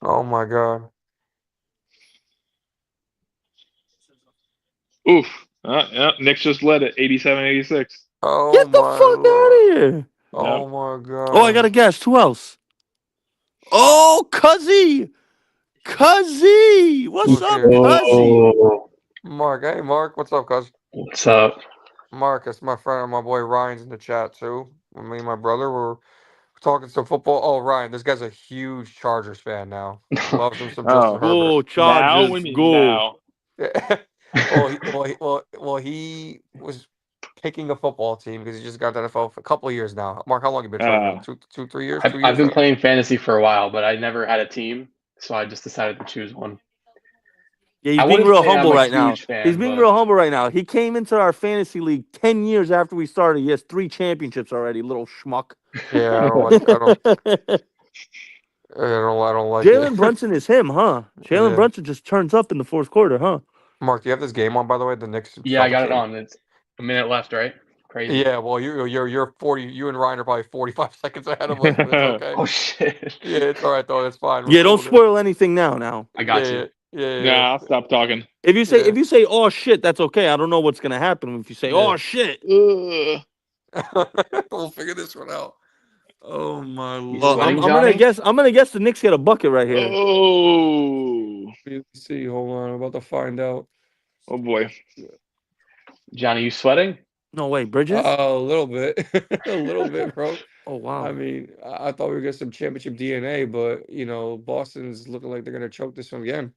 oh my God. Oof. Yeah. Knicks just led it. 87-86. Oh Get the my fuck out Lord. of here. Yep. Oh my Oh, I got God. a guess. Who else? Oh, Cuzzy. What's Who's up, here? Cuzzy? Oh, Mark. Hey, Mark. What's up, cuz? what's up? Marcus, my friend, my boy Ryan's in the chat too. Me and my brother were talking some football. Oh, Ryan, this guy's a huge Chargers fan now. Loves him some Justin Oh. Herbert. Go Now? What Chargers, do you mean go. now? Yeah. He was picking a football team because he just got the NFL for a couple of years now. Mark, how long you been Chargers? Uh, Like 3 years? I've, 2 years? I've been playing fantasy for a while, but I never had a team, so I just decided to choose one. Yeah, he's I being wouldn't real say I'm humble a right now. huge He's fan, being but real humble right now. He came into our fantasy league 10 years after we started. He has 3 championships already, little schmuck. Yeah, I don't like. I don't like it. Jalen Brunson is him, huh? Jalen Yeah. Brunson just turns up in the fourth quarter, huh? Mark, do you have this game on, by the way? The Knicks yeah, I Celtics got it game. on. It's a minute left, right? Crazy. Yeah, well, you're 40. You and Ryan are probably 45 seconds ahead of us, but it's okay. Oh shit! Yeah, it's all right though. It's fine. We're Yeah, cool don't with it. spoil anything now. I got you. Yeah, yeah, Nah, I'll stop talking. If you say yeah, if you say oh shit, that's okay. I don't know what's gonna happen if you say yeah. oh shit. Ugh. We'll figure this one out. Oh my You Lord. sweating, I'm gonna Johnny? guess. I'm gonna guess the Knicks get a bucket right here. Oh. Let me see. Hold on. I'm about to find out. Oh boy. Johnny, you sweating? No way, Bridges. A little bit, a little bit, bro. Oh I wow. mean, I thought we were getting some championship DNA, but Boston's looking like they're gonna choke this one again.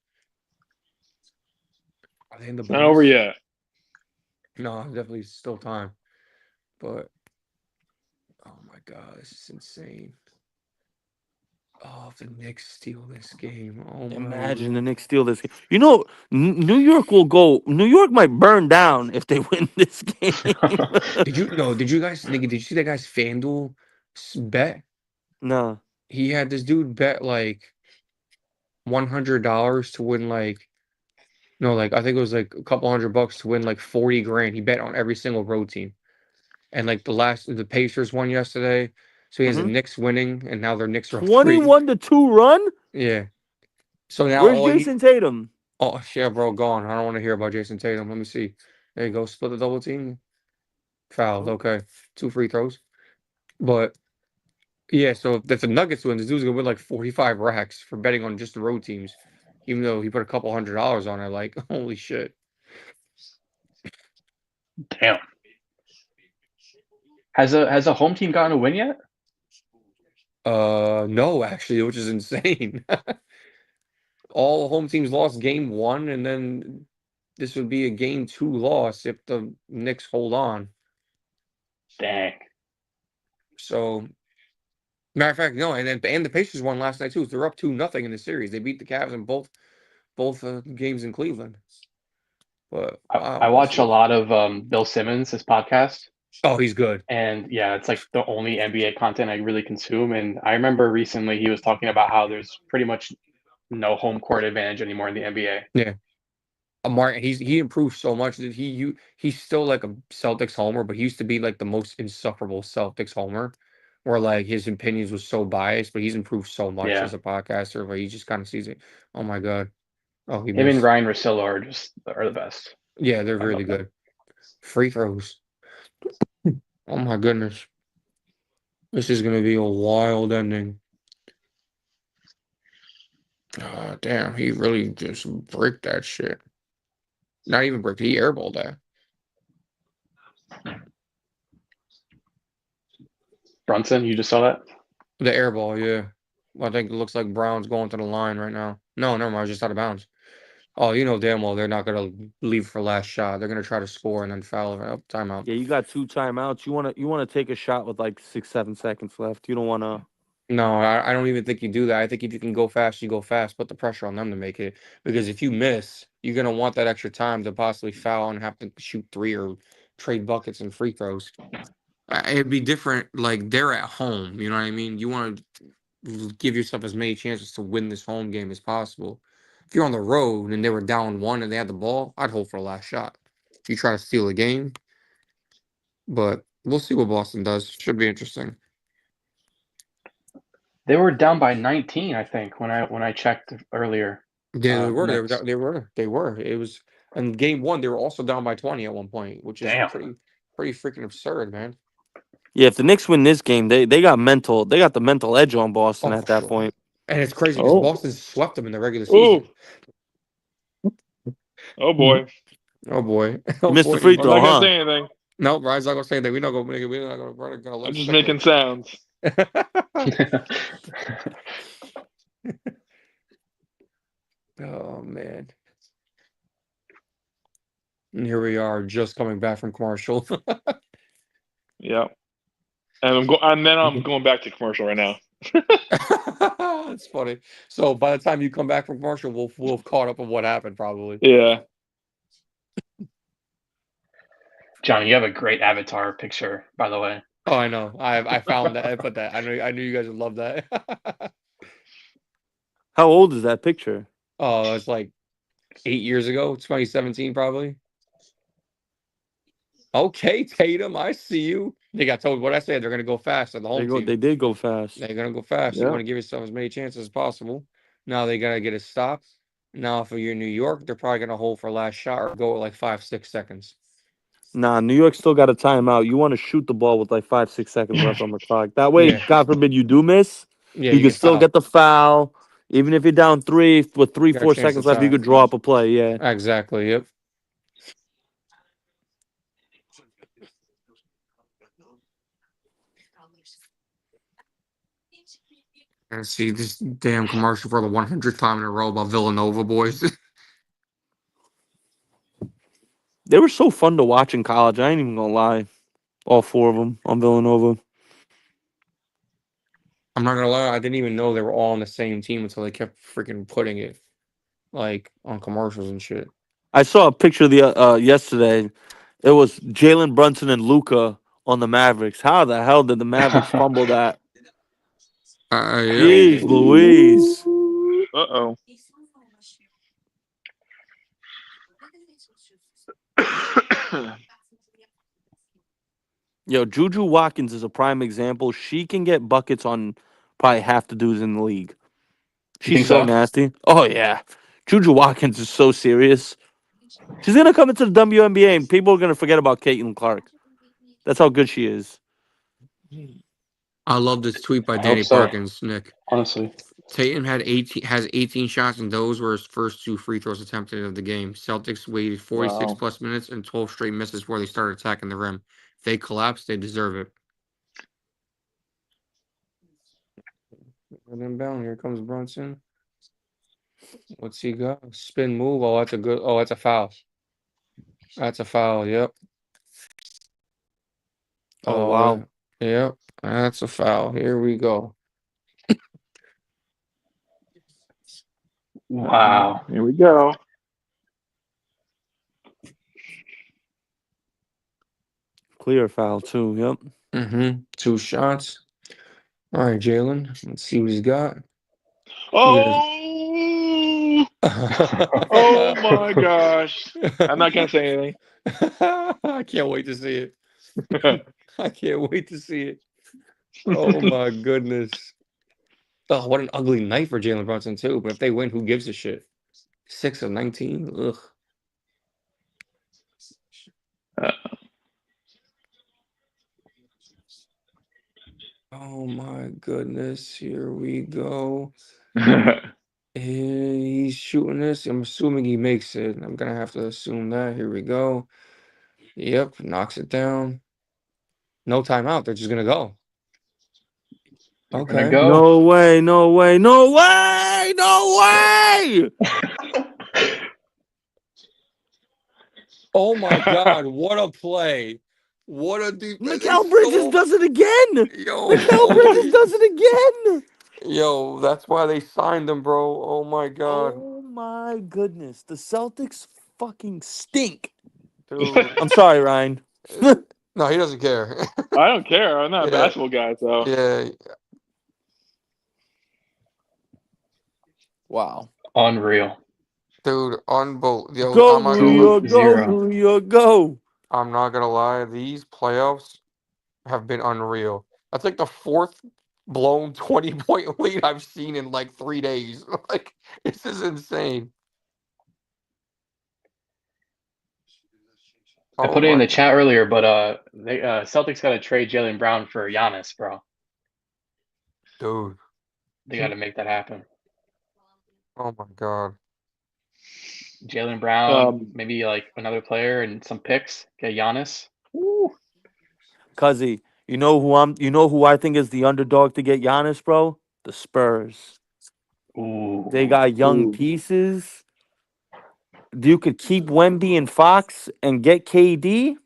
Are they in the It's not over bonus? yet. No, definitely still time. But oh my God, this is insane. Oh, if the Knicks steal this game. Oh my Imagine the Lord. Knicks steal this game. You know, New York will go. New York might burn down if they win this game. Did you guys, nigga, did you see that guy's FanDuel bet? No. He had this dude bet like $100 to win like, no, like, I think it was like a couple $100 to win like 40 grand. He bet on every single road team. And like the Pacers won yesterday. So he has the Mm-hmm. Knicks winning, and now their Knicks are up three. 21-2 run. Yeah. So now Where's Jason Tatum? oh yeah, bro, gone. I don't want to hear about Jason Tatum. Let me see. There you go. Split the double team. Fouled. Oh. Okay. 2 free throws. But yeah, so if the Nuggets win, this dude's gonna win like 45 racks for betting on just the road teams. Even though he put a couple $100 on it, like holy shit. Damn. Has a home team gotten a win yet? No, actually, which is insane. All home teams lost game one, and then this would be a game two loss if the Knicks hold on. Dang. So Matter of fact, no, and the Pacers won last night too. They're up 2-0 in the series. They beat the Cavs in both games in Cleveland. But I wow, we'll watch a see. lot of Bill Simmons' his podcast, Oh, he's good. and yeah, it's like the only NBA content I really consume. And I remember recently he was talking about how there's pretty much no home court advantage anymore in the NBA. Yeah. Martin, he improved so much that he's still like a Celtics homer, but he used to be like the most insufferable Celtics homer, where like his opinions was so biased. But he's improved so much Yeah, as a podcaster, where he just kind of sees it. Oh my god. Oh, he him and missed. Ryan Russillo are the best. Yeah, they're I love really them. good. Free throws. Oh my goodness. This is gonna be a wild ending. Damn, he really just bricked that shit. Not even bricked, he airballed that. Brunson, you just saw that? The airball, yeah. I think it looks like Brown's going to the line right now. No, never mind, I was just out of bounds. Oh, you know damn well they're not gonna leave for last shot. They're gonna try to score and then foul it up timeout. Yeah, you got 2 timeouts. You wanna take a shot with like 6, 7 seconds left. You don't wanna. No, I don't even think you do that. I think if you can go fast, you go fast. Put the pressure on them to make it. Because if you miss, you're gonna want that extra time to possibly foul and have to shoot three or trade buckets and free throws. It'd be different. Like they're at home. You know what I mean? You want to give yourself as many chances to win this home game as possible. If you're on the road and they were down one and they had the ball, I'd hold for the last shot. If you try to steal a game, but we'll see what Boston does. Should be interesting. They were down by 19, I think, when I checked earlier. Yeah, they The were. They were. Knicks. They were. They were. It was in game one. They were also down by 20 at one point, which is Damn. pretty freaking absurd, man. Yeah, if the Knicks win this game, they got mental. They got the mental edge on Boston Oh, at for that sure. point. And it's crazy because Oh, Boston swept them in the regular oh, season. oh boy! Oh boy. You Oh missed the boy. free I'm not throw, gonna huh? say anything. No, Ryan's not gonna say that. We're not gonna let I'm it just simmer. making sounds. Oh man. And here we are, just coming back from commercial. Yeah, and then I'm going back to commercial right now. It's funny. So by the time you come back from commercial, we'll have caught up on what happened probably. Yeah. Johnny, you have a great avatar picture, by the way. Oh, I know. I found that. I put that. I knew you guys would love that. How old is that picture? Oh, it's like 8 years ago, 2017 probably. Okay, Tatum, I see you. They got told what I said. They're gonna go fast on the home team. They did go fast. They're gonna go fast. You Yeah. want to give yourself as many chances as possible. Now they gotta get a stop. Now, if you're New York, they're probably gonna hold for last shot or go at like 5, 6 seconds. Nah, New York still got a timeout. You want to shoot the ball with like 5, 6 seconds left on the clock. That way, Yeah, God forbid you do miss, yeah, you you can get still fouled. get the foul. Even if you're down three with three, You got a four chance to seconds left, you tie. could draw up a play. Yeah. Exactly. Yep. And see this damn commercial for the 100th time in a row about Villanova boys. They were so fun to watch in college. I ain't even gonna lie. All four of them on Villanova. I'm not gonna lie, I didn't even know they were all on the same team until they kept freaking putting it like on commercials and shit. I saw a picture the yesterday. It was Jalen Brunson and Luca on the Mavericks. How the hell did the Mavericks fumble that? Yep. Jeez Louise. Uh-oh. Yo, Juju Watkins is a prime example. She can get buckets on probably half the dudes in the league. You She's think so so? nasty. Oh yeah. Juju Watkins is so serious. She's gonna come into the WNBA and people are gonna forget about Caitlin Clark. That's how good she is. I love this tweet by I hope Danny so. Parkins, Nick. Honestly, Tatum has 18 shots, and those were his first two free throws attempted of the game. Celtics waited 46 Wow. plus minutes and 12 straight misses before they started attacking the rim. If they collapse, they deserve it. And then down here comes Brunson. What's he got? Spin move. Oh, that's a good. Oh, that's a foul. That's a foul. Yep. Oh Oh, wow. yep. That's a foul. Here we go. Wow. Here we go. Clear foul too. Yep. Mm-hmm. 2 shots. All right, Jalen. Let's see what he's got. Look at Oh, oh my this. gosh! I'm not gonna say anything. I can't wait to see it. I can't wait to see it. Oh my goodness. Oh, what an ugly night for Jalen Brunson too. But if they win, who gives a shit? 6 of 19. Ugh. Oh my goodness. Here we go. And he's shooting this. I'm assuming he makes it. I'm gonna have to assume that. Here we go. Yep, knocks it down. No timeout. They're just gonna go. They're gonna Okay. go. No way. No way. No way. No way. Oh my God, what a play. What a defense. They Mikal Bridges stole. does it again. Yo, Mikal Bridges holy. does it again. Yo, that's why they signed him, bro. Oh my God. Oh my goodness. The Celtics fucking stink. Dude. I'm sorry, Ryan. No, he doesn't care. I don't care. I'm not a Yeah. basketball guy, so. Yeah. Wow. Unreal. Dude, unbelievable. Yo, Go, I'm not gonna lie. New York. Go, 2-0. New York. Go. I'm not gonna lie. These playoffs have been unreal. That's like the fourth blown 20-point lead I've seen in like 3 days. Like, this is insane. I Oh put it in my. the chat earlier, but they Celtics gotta trade Jalen Brown for Giannis, bro. Dude. They gotta make that happen. Oh my God. Jalen Brown, Um, maybe like another player and some picks. Get Giannis. Woo. Cuzzy, you know who I think is the underdog to get Giannis, bro? The Spurs. They Ooh. got young ooh. pieces. You could keep Wemby and Fox and get KD.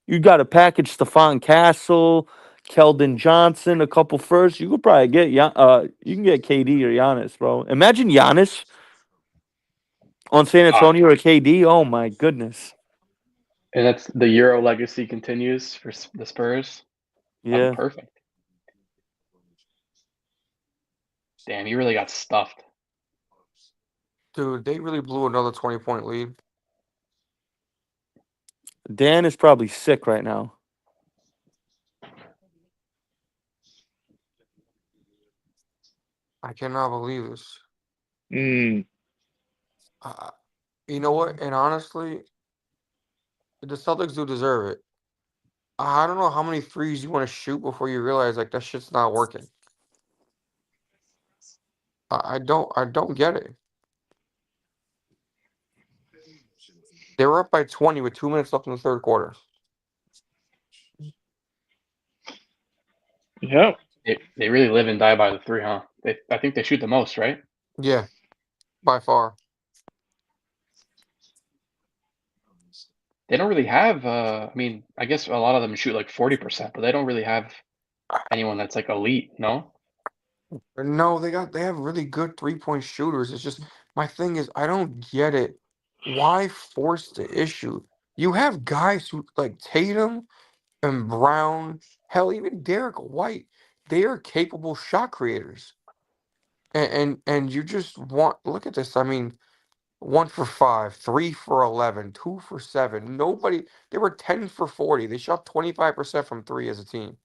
You got to package Stephon Castle, Keldon Johnson, a couple firsts. You could probably get you can get KD or Giannis, bro. Imagine Giannis on San Ah, Antonio or KD. Oh my goodness. and that's the Euro legacy continues for the Spurs. That'd be Yeah. perfect. Damn, you really got stuffed. Dude, they really blew another 20-point lead. Dan is probably sick right now. I cannot believe this. Mm. Uh, you know what? And honestly, the Celtics do deserve it. I don't know how many threes you want to shoot before you realize like that shit's not working. I don't get it. They were up by 20 with 2 minutes left in the third quarter. Yep. They really live and die by the three, huh? I think they shoot the most, right? Yeah, by far. They don't really have. I mean, I guess a lot of them shoot like 40%, but they don't really have anyone that's like elite. No. No, they have really good 3-point shooters. It's just my thing is I don't get it. Why force the issue? You have guys who like Tatum and Brown, hell, even Derek White. They are capable shot creators. And you just want look at this. I mean, 1 for 5, 3 for 11, 2 for 7. Nobody they were 10 for 40. They shot 25% from three as a team.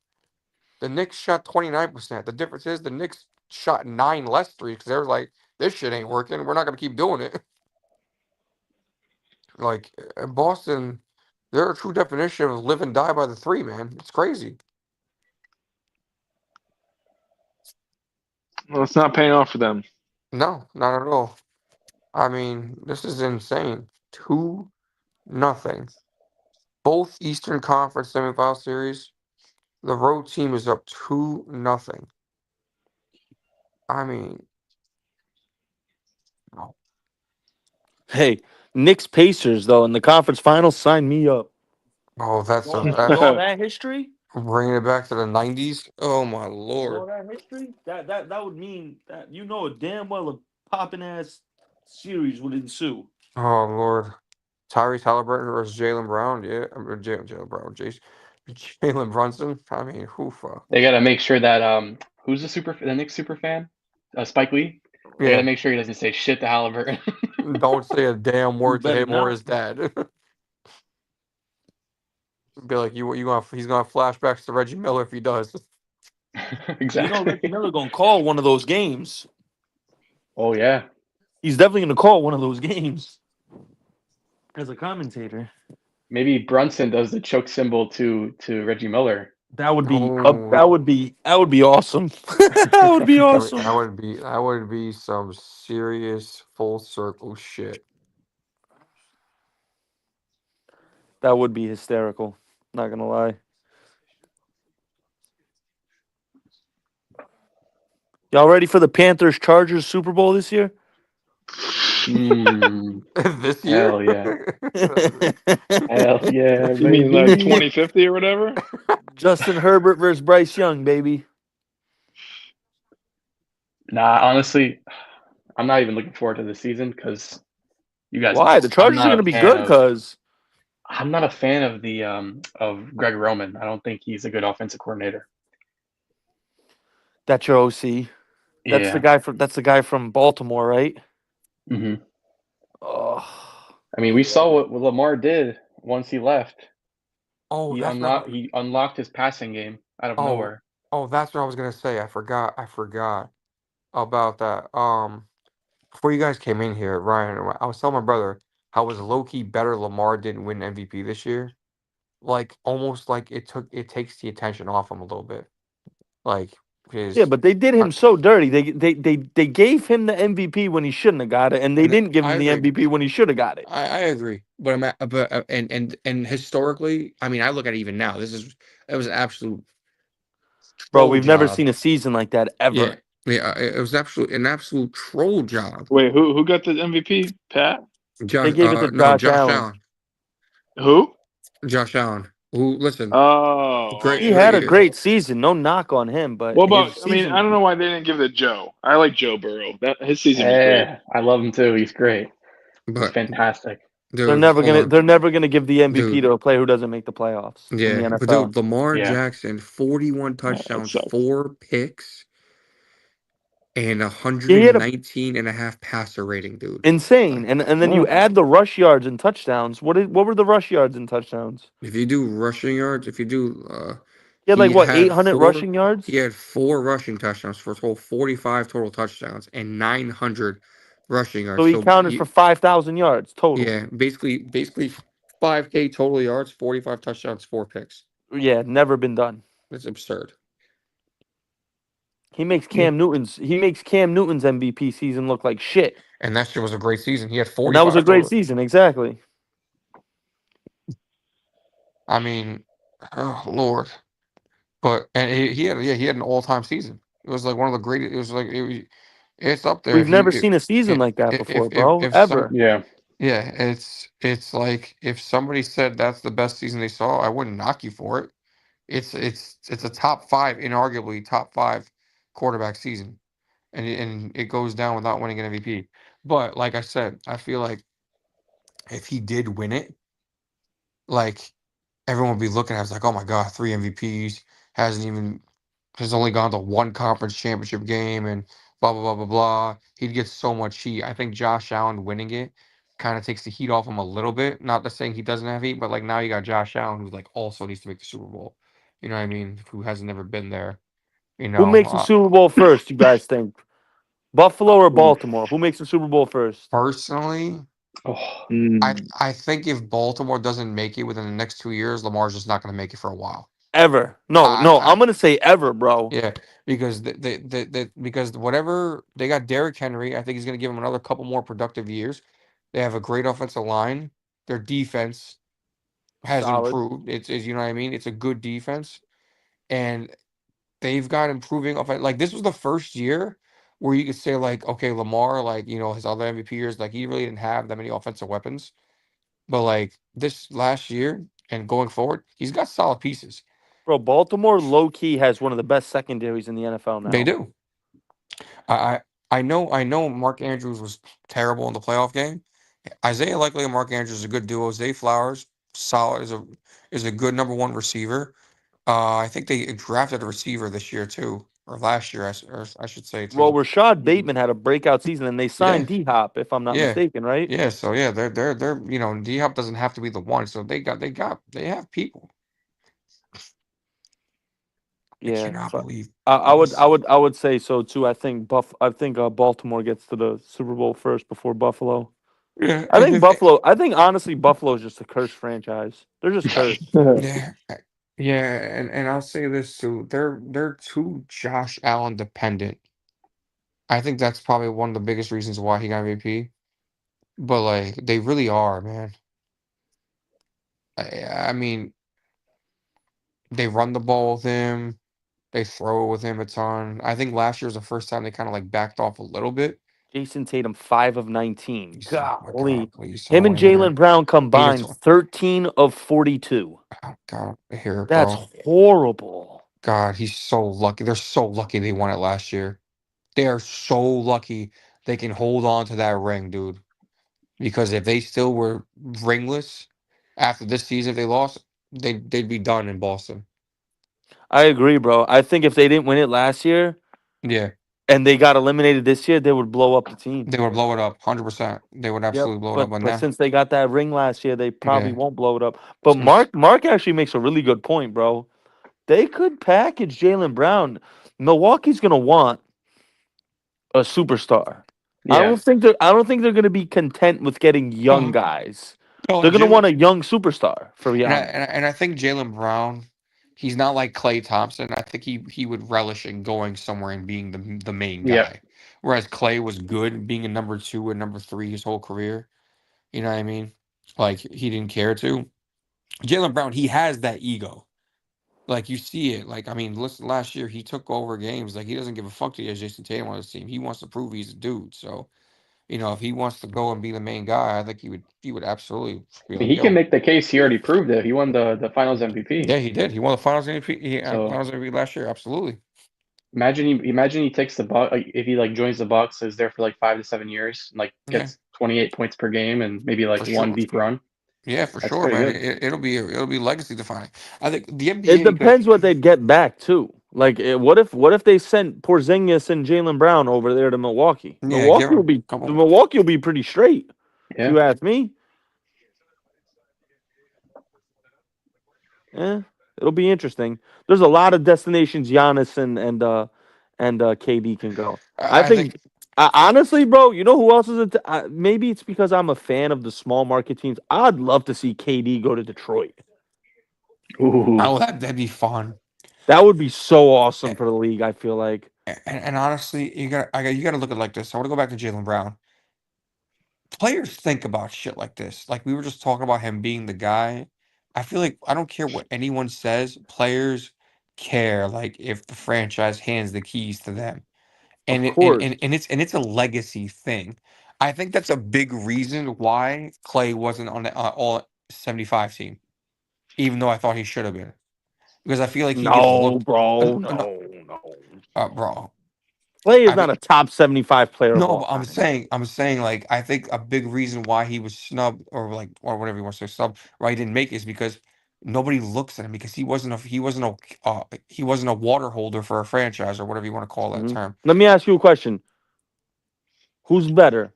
The Knicks shot 29%. The difference is the Knicks shot 9 less threes because they were like, this shit ain't working. We're not gonna keep doing it. Like Boston, they're a true definition of live and die by the three, man. It's crazy. Well, it's not paying off for them. No, not at all. I mean, this is insane. 2-0. Both Eastern Conference semifinal series, the road team is up 2-0. I mean, oh, Hey, Knicks Pacers though in the conference finals, sign me up. that's a With that's all that history, bringing it back to the 90s. Oh my with all lord. that history, that would mean that you know damn well a popping ass series would ensue. Oh Lord, Tyrese Halliburton versus Jalen Brown. Yeah, Jalen Brown, Jalen Brunson. I mean, hoofa. They got to make sure that who's the Knicks super fan? Spike Lee. They got to Yeah, make sure he doesn't say shit to Halliburton. don't say a damn You word to better him or not. his dad. Be like, he's gonna have flashbacks to Reggie Miller if he does. You know, Exactly. Reggie Miller gonna call one of those games. Oh yeah. He's definitely gonna call one of those games as a commentator. Maybe Brunson does the choke symbol to Reggie Miller. That would be Oh, that would be awesome. That would be I mean, awesome. that would be some serious full circle shit. That would be hysterical. Not gonna lie. Y'all ready for the Panthers Chargers Super Bowl this year? Mm, This year? hell yeah. Justin Hell yeah, You mean baby. 2050 or whatever? Herbert versus Bryce Young, baby. Nah, honestly, I'm not even looking forward to the season because you guys know Why? The this. I'm Chargers are not gonna a be fan good, of. cuz I'm not a fan of the of Greg Roman. I don't think he's a good offensive coordinator. that's your OC. Yeah. That's the guy from Baltimore, right? hmm Oh. I mean, we saw what Lamar did once he left. Oh, that's what. He unlocked his passing game out of Oh, nowhere. oh, that's what I was gonna say. I forgot. I forgot about that. Before you guys came in here, Ryan, I was telling my brother how was low key better Lamar didn't win MVP this year. Like almost like it takes the attention off him a little bit. Like Yeah, his. but they did I, him so dirty. They gave him the MVP when he shouldn't have got it, and they and didn't give I him the agree. MVP when he should have got it. I agree, but and historically, I mean, I look at it even now. It was an absolute Bro, troll we've never job. seen a season like that Yeah, ever. yeah, it was an absolute troll job. Wait, who got the MVP? Pat? They Josh, gave it to no, Josh Allen. Who? Josh Allen. Who? Listen, Oh, He great had a year. great season. No knock on him, but what his about? I mean, I don't season, know why they didn't give it to Joe. I like Joe Burrow. That his season was great. I love him too. He's great. He's But fantastic. dude, hold on, they're never gonna give the MVP dude. to a player who doesn't make the playoffs in the Yeah, but NFL. dude, Lamar Yeah. Jackson, 41 That touchdowns, sucks. 4 picks, and Yeah, he had a 119 and a half passer rating, dude. insane, and then you Mm. add the rush yards and touchdowns. What were the rush yards and touchdowns? If you do rushing yards, if you do, He had like he what had 800 four. rushing He yards. had 4 rushing touchdowns for a total 45 total touchdowns and 900 rushing So yards. he So counted for 5,000 yards total. yeah, basically 5K total yards, 45 touchdowns, 4 picks. Yeah, never been done. That's absurd. Yeah. He makes Cam Newton's MVP season look like shit. And that shit was a great season. He had And that was a 45 great total. season, exactly. I mean, oh Lord. But and he had an all time season. It was like one of the greatest. It was like it's up there. We've never seen a season like that before, bro. If some Ever. Yeah. yeah, it's like if somebody said that's the best season they saw, I wouldn't knock you for it. It's a top five, inarguably top five quarterback season, and it goes down without winning an MVP. But like I said, I feel like if he did win it, like everyone would be looking at it like, oh my god, 3 MVPs has only gone to one conference championship game and blah blah blah blah blah. He'd get so much heat. I think Josh Allen winning it kind of takes the heat off him a little bit. Not to saying he doesn't have heat, but like now you got Josh Allen who's like also needs to make the Super Bowl. You know what I mean? Who hasn't never been there? You Who know, makes the Super Bowl first, you guys think? Buffalo or Baltimore? Who makes the Super Bowl first? personally, Oh. Mm. I think if Baltimore doesn't make it within the next 2 years, Lamar's just not going to make it for a while. Ever. No, I, no, I I'm gonna say ever, bro. Yeah, because because whatever they got Derrick Henry, I think he's going to give him another couple more productive years. They have a great offensive line. Their defense has Solid. improved. It's you know what I mean. It's a good defense, and they've got improving offense. Like this was the first year where you could say like, okay, Lamar, like his other MVP years, like he really didn't have that many offensive weapons, but like this last year and going forward, he's got solid pieces. Bro, Baltimore low key has one of the best secondaries in the NFL They now. do. I I know Mark Andrews was terrible in the playoff game. Isaiah Likely and Mark Andrews is a good duo. Zay Flowers, solid, is a good number one receiver. I think they drafted a receiver this year too, or last year, or I should say Well, too. Rashad Bateman had a breakout season, and they signed Yeah, D Hop, if I'm not yeah, mistaken, right? yeah. So yeah, they're D Hop doesn't have to be the one. So they have people. I Yeah. cannot So believe I, I would I Boston. would I would say so too. I think Baltimore gets to the Super Bowl first before Buffalo. Yeah, I think Buffalo. I think honestly, Buffalo is just a cursed franchise. They're just cursed. yeah, yeah, and I'll say this too. They're too Josh Allen dependent. I think that's probably one of the biggest reasons why he got MVP. But like they really are, man. I mean, they run the ball with him. They throw with him a ton. I think last year was the first time they kind of like backed off a little bit. Jason Tatum, 5 of 19. You saw, oh my God, Golly, please, him saw and one here. Jalen Brown 8 of combined 12. 13 of 42. Oh, God, here, That's bro. horrible. God, he's so lucky. They're so lucky they won it last year. They are so lucky they can hold on to that ring, dude. Because if they still were ringless after this season, if they lost, they'd be done in Boston. I agree, bro. I think if they didn't win it last year Yeah, and they got eliminated this year, they would blow up the team. they would blow it up, 100%. They would Yep. absolutely blow it up. But But but now, since they got that ring last year, they probably yeah, won't blow it up. But Mark actually makes a really good point, bro. They could package Jalen Brown. Milwaukee's gonna want a superstar. Yeah. I don't think they're gonna be content with getting young no, guys. no, They're gonna Jalen, want a young superstar, for and Giannis. I think Jalen Brown, he's not like Clay Thompson. I think he would relish in going somewhere and being the main Yep. guy. Whereas Clay was good being a number two and number three his whole career. You know what I mean? Like he didn't care to. Jalen Brown, he has that ego. Like you see it. Like I mean, listen, last year he took over games. Like he doesn't give a fuck that he has Jason Tatum on his team. He wants to prove he's a dude. So if he wants to go and be the main guy, I think he would absolutely be I mean, like, he can yo, make the case. He already proved it. He won the Finals MVP. yeah, he did. He won the Finals MVP. So Finals MVP last year. Absolutely. imagine he takes the Buck like, if he like joins the Bucks, is there for like 5 to 7 years, and, like Yeah, gets 28 points per game and maybe for like one sure. deep run. Yeah, for That's sure, pretty man. good. It'll be legacy defining. I think the It NBA because depends what they'd get back too. Like, what if they sent Porzingis and Jalen Brown over there to Milwaukee? yeah, give him a couple. Milwaukee will be pretty straight, if Yeah. you ask me. Eh, it'll be interesting. There's a lot of destinations Giannis and KD can go. I I think think honestly, bro, you know who else is maybe it's because I'm a fan of the small market teams. I'd love to see KD go to Detroit. Ooh. oh that'd be fun. That would be so awesome A- for the league, I feel like. and honestly, you got to look at it like this. I want to go back to Jalen Brown. Players think about shit like this. Like we were just talking about him being the guy. I feel like I don't care what anyone says. Players care. Like if the franchise hands the keys to them, Of and course. it's a legacy thing. I think that's a big reason why Clay wasn't on the all 75 team, even though I thought he should have been, because I feel like he gets No, looked. bro. No, No. bro. Clay is I not mean, a top 75 player of no, all but I'm time. saying, like, I think a big reason why he was snubbed or whatever you want to say, snubbed, why he didn't make it is because nobody looks at him because he wasn't a water holder for a franchise or whatever you want to call that Mhm. term. Let me ask you a question. Who's better,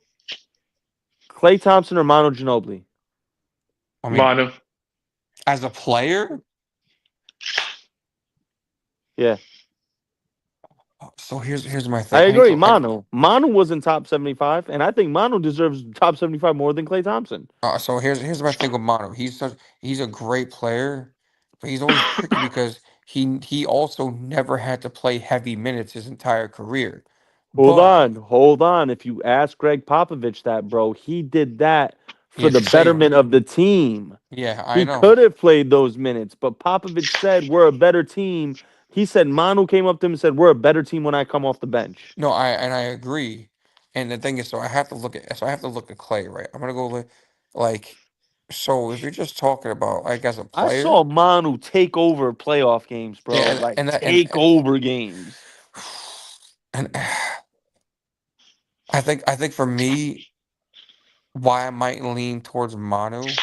Clay Thompson or Manu Ginobili? I mean, Manu. as a player, Yeah, so here's my I thing. agree. Manu was in top 75, and I think Manu deserves top 75 more than Clay Thompson. So here's my thing with Mono. He's a great player, but he's always tricky because he also never had to play heavy minutes his entire career. But Hold on. If you ask Greg Popovich that, bro, he did that for yeah, the to save him. betterment of the team. Yeah, I He know. could have played those minutes, but Popovich said we're a better team. He said Manu came up to him and said we're a better team when I come off the bench. No, I agree. And the thing is, so I have to look at Clay, right? I'm gonna go like so if you're just talking about like as a I player, saw Manu take over playoff games, bro. yeah, Like take over games. and I think for me, why I might lean towards Manu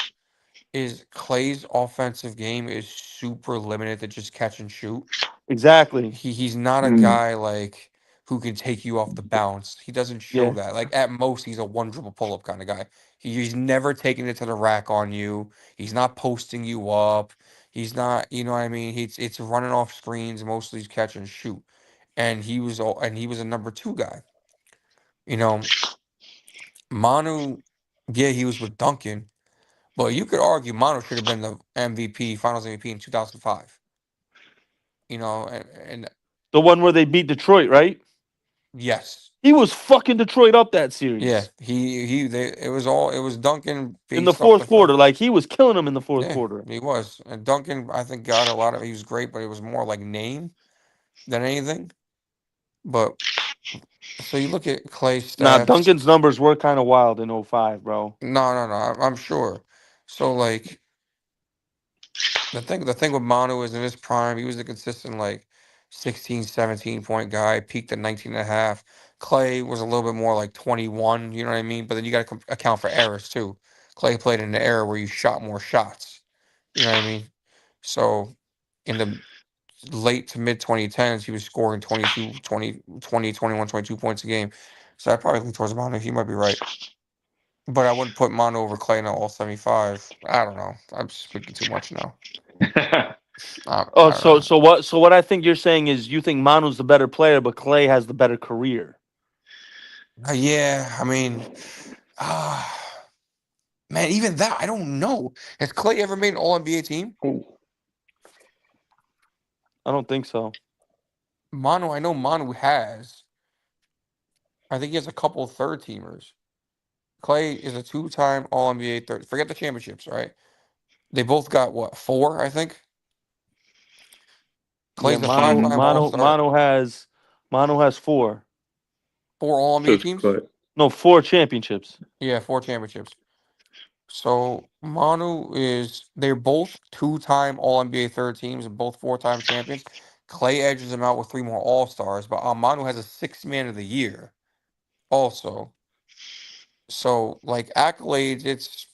is Clay's offensive game is super limited to just catch and shoot. Exactly. He's not a Mm. guy like who can take you off the bounce. He doesn't show Yeah. that. Like at most, he's a one dribble pull up kind of guy. He's never taking it to the rack on you. He's not posting you up. He's not, you know what I mean. It's running off screens, mostly catch and shoot. And he was a number two guy. You know, Manu, yeah, he was with Duncan, but you could argue Manu should have been the MVP, Finals MVP in 2005. You know, and The one where they beat Detroit, right? yes, He was fucking Detroit up that yeah, series it was Duncan in the based off the fourth fact. quarter. Like he was killing them in the fourth Yeah, quarter. he was. And Duncan, I think, got a lot of. He was great, but it was more like name than anything. But so you look at Clay's Nah, stats. Duncan's numbers were kind of wild in '05, bro. No. I'm sure. So like the thing with Manu is in his prime, he was a consistent like 16, 17 point guy, peaked at 19 and a half. Clay was a little bit more like 21, you know what I mean? But then you got to account for errors too. Clay played in an era where you shot more shots, you know what I mean? So in the late to mid 2010s, he was scoring 22, 20, 20, 21, 22 points a game. So I probably lean towards Manu. He might be right. But I wouldn't put Manu over Clay in all 75. I don't know. I'm speaking too much now. Oh, I don't know. so what I think you're saying is you think Manu's the better player, but Clay has the better career. Yeah, I mean, uh, man, even that, I don't know. Has Clay ever made an All NBA team? Ooh. I don't think so. Manu, I know Manu has. I think he has a couple third teamers. Clay is a two-time All NBA third. Forget the championships, right? They both got what, four, I think? Yeah, Clay's a five-time All-Star, Manu has four. four All So NBA it's teams. Clay. No, four championships. Yeah, four championships. So Manu is they're both two-time All NBA third teams and both four-time champions. Clay edges him out with three more All Stars, but Manu has a sixth man of the year also. So like accolades,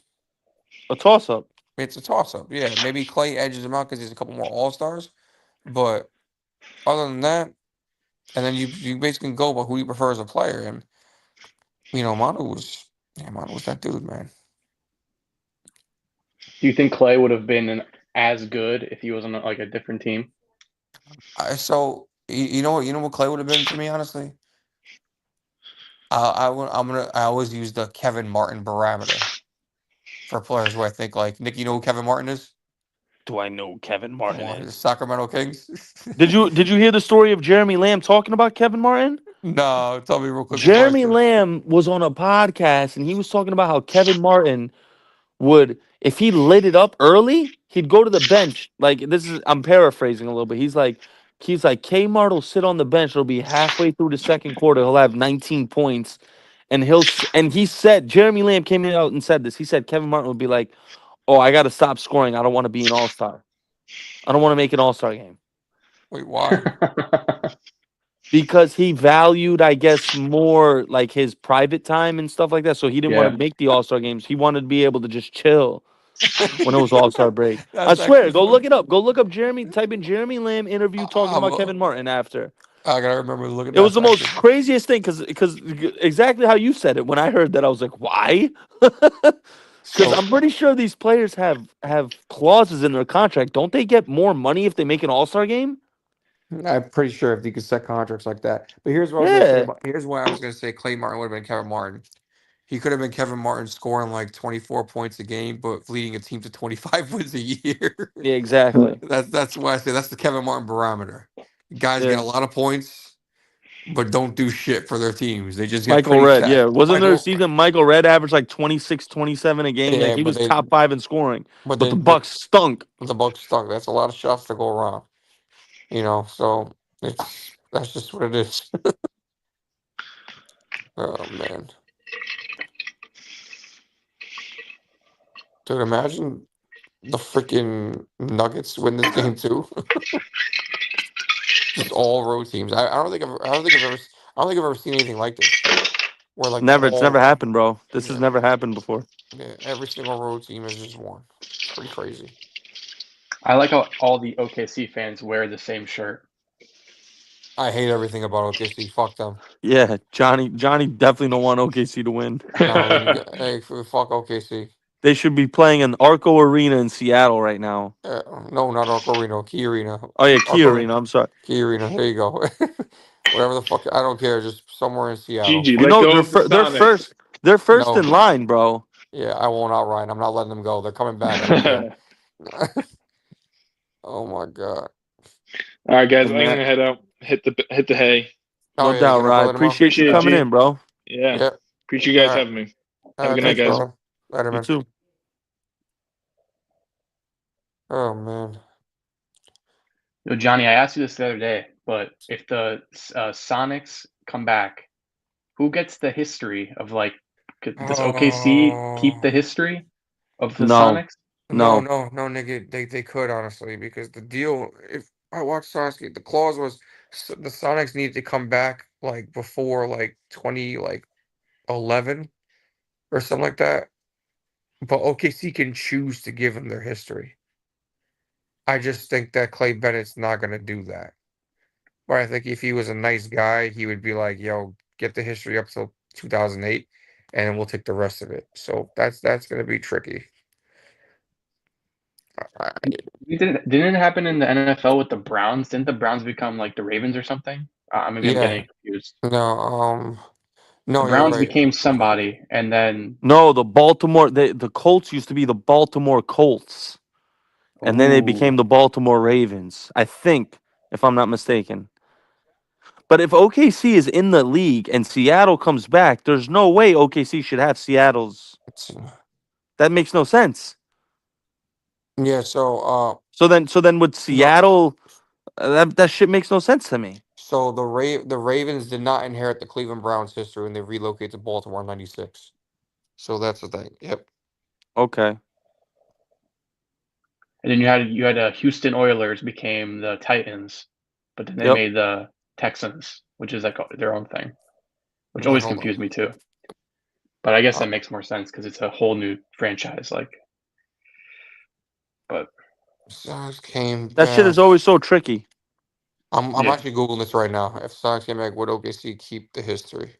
A toss up. it's a toss-up. Yeah, maybe Clay edges him out because he's a couple more All Stars, but other than that, and then you basically go by who you prefer as a player, and Manu was that dude, man. Do you think Clay would have been as good if he was on like a different team? You know what Clay would have been to me, honestly. I always use the Kevin Martin barometer for players where I think like Nick. You know who Kevin Martin is? Do I know who Kevin Come Martin on, the is? Sacramento Kings. Did you hear the story of Jeremy Lamb talking about Kevin Martin? No, tell me real quick before I Jeremy say. Lamb was on a podcast and he was talking about how Kevin Martin would, if he lit it up early, he'd go to the bench. Like this is, I'm paraphrasing a little bit. He's like, Kmart will sit on the bench. It'll be halfway through the second quarter. He'll have 19 points, and and he said Jeremy Lamb came out and said this. He said Kevin Martin would be like, "Oh, I got to stop scoring. I don't want to be an all star. I don't want to make an all star game." Wait, why? Because he valued, I guess, more like his private time and stuff like that. So he didn't want Yeah. to make the All Star games. He wanted to be able to just chill when it was All Star break. I That's swear, actually go funny. look it up. Go look up Jeremy. Type in Jeremy Lamb interview talking about I'm, Kevin Martin after. I gotta remember to look at It was that. the Actually, most craziest thing because exactly how you said it. When I heard that, I was like, why? Because so I'm pretty sure these players have clauses in their contract. Don't they get more money if they make an All Star game? I'm pretty sure if you could set contracts like that. But here's what I was gonna say Yeah, about. Here's why I was gonna say Clay Martin would have been Kevin Martin. He could have been Kevin Martin scoring like 24 points a game, but leading a team to 25 wins a year. yeah, exactly. That's why I say that's the Kevin Martin barometer. Guys get Yeah, a lot of points, but don't do shit for their teams. They just get Michael pretty Red. stat. Yeah, wasn't there a Michael, season Michael Red averaged like 26, 27 a game? Like yeah, he was top five in scoring, but but they, the but Bucks stunk. the Bucks stunk. That's a lot of shots to go around. So that's just what it is. Oh man, dude, imagine the freaking Nuggets win this game too. Just all road teams. I don't think I've ever seen anything like this. where like the Never. It's never whole happened, bro. This has yeah, never happened before. yeah, every single road team has just won. It's pretty crazy. I like how all the OKC fans wear the same shirt. I hate everything about OKC. Fuck them. Yeah, Johnny definitely don't want OKC to win. No, hey, fuck OKC. They should be playing in Arco Arena in Seattle right now. No, not Arco Arena. Key Arena. Oh yeah, Key Arco Arena. I'm sorry. Key Arena. There you go. Whatever the fuck. I don't care. Just somewhere in Seattle. Gigi, You Fuck let know it. go they're of the they're Sonics. first. They're first in No. line, bro. Yeah, I won't outright. I'm not letting them go. They're coming back. I don't care. Oh my god. All right, guys, And I'm that. gonna head out, hit the hay. Oh No yeah, you doubt, gonna go Rod. there tomorrow? Appreciate you Appreciate it, coming G. in, bro. Yeah, Yeah. appreciate you All guys right. having me. Have a good night, Thanks, guys. brother. Later, You man. too. Oh man. Yo, Johnny, I asked you this the other day, but if the Sonics come back, who gets the history of like? Does OKC keep Oh the history of the No, Sonics? no, no. no, no, nigga. They could honestly because the deal. If I watched Sonics, the clause was the Sonics needed to come back like before like 2011 or something like that. But OKC can choose to give them their history. I just think that Clay Bennett's not gonna do that. But I think if he was a nice guy, he would be like, "Yo, get the history up till 2008, and we'll take the rest of it." So that's gonna be tricky. I- Didn't it happen in the NFL with the Browns? Didn't the Browns become like the Ravens or something? Maybe I'm yeah, getting confused. no, The no, you're Browns right. became somebody, and then No, the Colts used to be the Baltimore Colts, and then they ooh, became the Baltimore Ravens. I think, if I'm not mistaken. But if OKC is in the league and Seattle comes back, there's no way OKC should have Seattle's. It's, That makes no sense. yeah, So then would no, Seattle? That shit makes no sense to me. so the Ravens did not inherit the Cleveland Browns history when they relocated to Baltimore in '96. So that's the thing. Yep. Okay. and then you had Houston Oilers became the Titans, but then they Yep. made the Texans, which is like their own thing, which Yeah, always hold on. confused me too. But I guess Uh, that makes more sense because it's a whole new franchise. Like, but Sonics came That shit back. is always so tricky. I'm yeah, actually googling this right now. If Sonics came back, would OKC keep the history?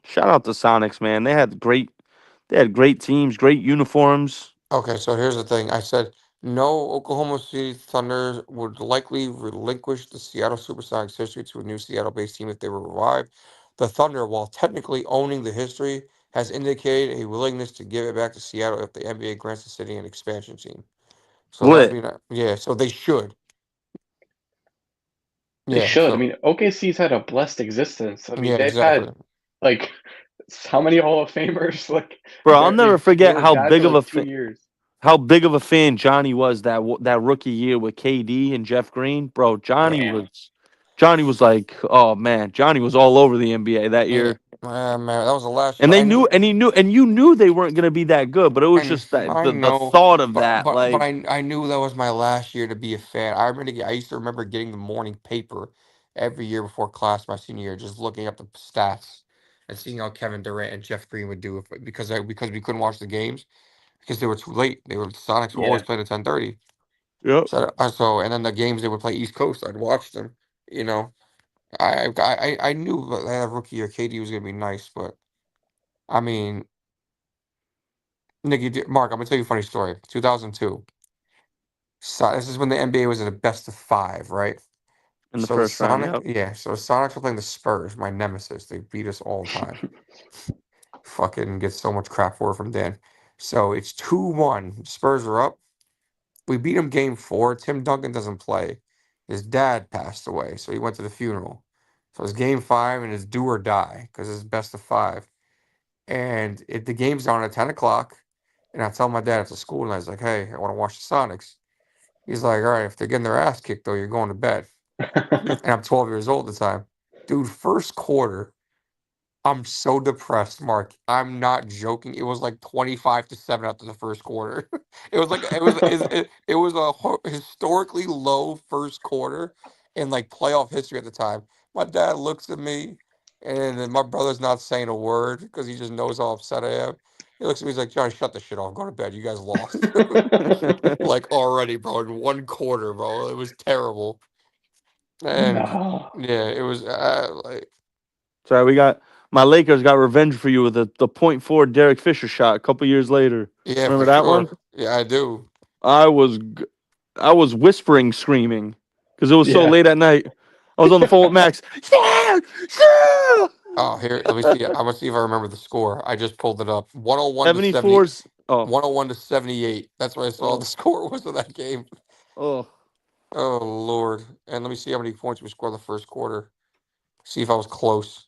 Shout out to Sonics, man. They had great teams, great uniforms. Okay, so here's the thing. I said no. Oklahoma City Thunder would likely relinquish the Seattle SuperSonics history to a new Seattle-based team if they were revived. The Thunder, while technically owning the history, has indicated a willingness to give it back to Seattle if the NBA grants the city an expansion team. So that would Lit. be yeah. So they should. they Yeah. should. I So mean, OKC's had a blessed existence. I mean, yeah, they've exactly. had like how many Hall of Famers? Like, Bro, I'll never they forget were bad for like 2 years. how big of a fan Johnny was that rookie year with KD and Jeff Green. Bro, Yeah. Johnny was like, oh man, Johnny was all over the NBA that Yeah. year. Man, that was the last. And they knew, and he knew, and you knew they weren't gonna be that good, but it was And just that I the know, thought of but that, but but like, I knew that was my last year to be a fan. I used to remember getting the morning paper every year before class my senior year, just looking up the stats and seeing how Kevin Durant and Jeff Green would do because we couldn't watch the games because they were too late. Sonics were always Yeah, playing at 10:30. yep. So and then the games they would play East Coast, I'd watch them. You know, I knew that rookie year KD was gonna be nice, but I mean, Mark, I'm gonna tell you a funny story. 2002. So this is when the NBA was in a best of five, right? In the So the first round, yep. So the Sonics were playing the Spurs, my nemesis. They beat us all the time. Fucking get so much crap for it from Dan. So it's 2-1. Spurs are up. We beat them game four. Tim Duncan doesn't play. His dad passed away, so he went to the funeral. So it's game five and it's do or die because it's best of five. And the game's on at 10 o'clock. And I tell my dad it's a school, and I was like, hey, I want to watch the Sonics. He's like, all right, if they're getting their ass kicked, though, you're going to bed. And I'm 12 years old at the time. Dude, first quarter, I'm so depressed, Mark. I'm not joking. It was like 25-7 after the first quarter. It was like it was a historically low first quarter in like playoff history at the time. My dad looks at me, and then my brother's not saying a word because he just knows how upset I am. He looks at me, he's like, "Johnny, shut the shit off. Go to bed. You guys lost." Like already, bro, in one quarter, bro. It was terrible. And No. yeah, it was like Sorry, my Lakers got revenge for you with the .4 Derek Fisher shot a couple years later. yeah, for Remember that sure. one? Yeah, I do. I was I was whispering, screaming because it was so Yeah. late at night. I was on the phone with Max. Yeah, yeah. Oh, here, let me see. I'm gonna see if I remember the score. I just pulled it up. 101 to 70, 74's. Oh, 101 to 78. That's what I saw the oh, score was of that game. oh. Oh Lord. And let me see how many points we scored the first quarter. See if I was close.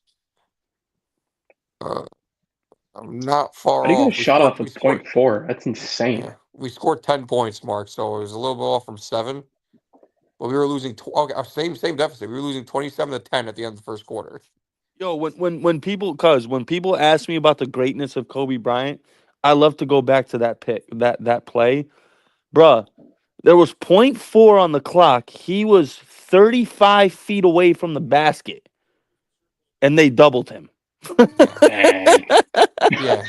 Uh, I'm not How far do you get a off. shot off We of scored point four? That's insane. yeah. We scored 10 points, Mark, so it was a little bit off from 7. But we were losing okay, same deficit. We were losing 27 to 10 at the end of the first quarter. Yo, when people ask me about the greatness of Kobe Bryant, I love to go back to that pick that play, bruh. There was .4 on the clock. He was 35 feet away from the basket, and they doubled him. Yeah. Dang. Yeah.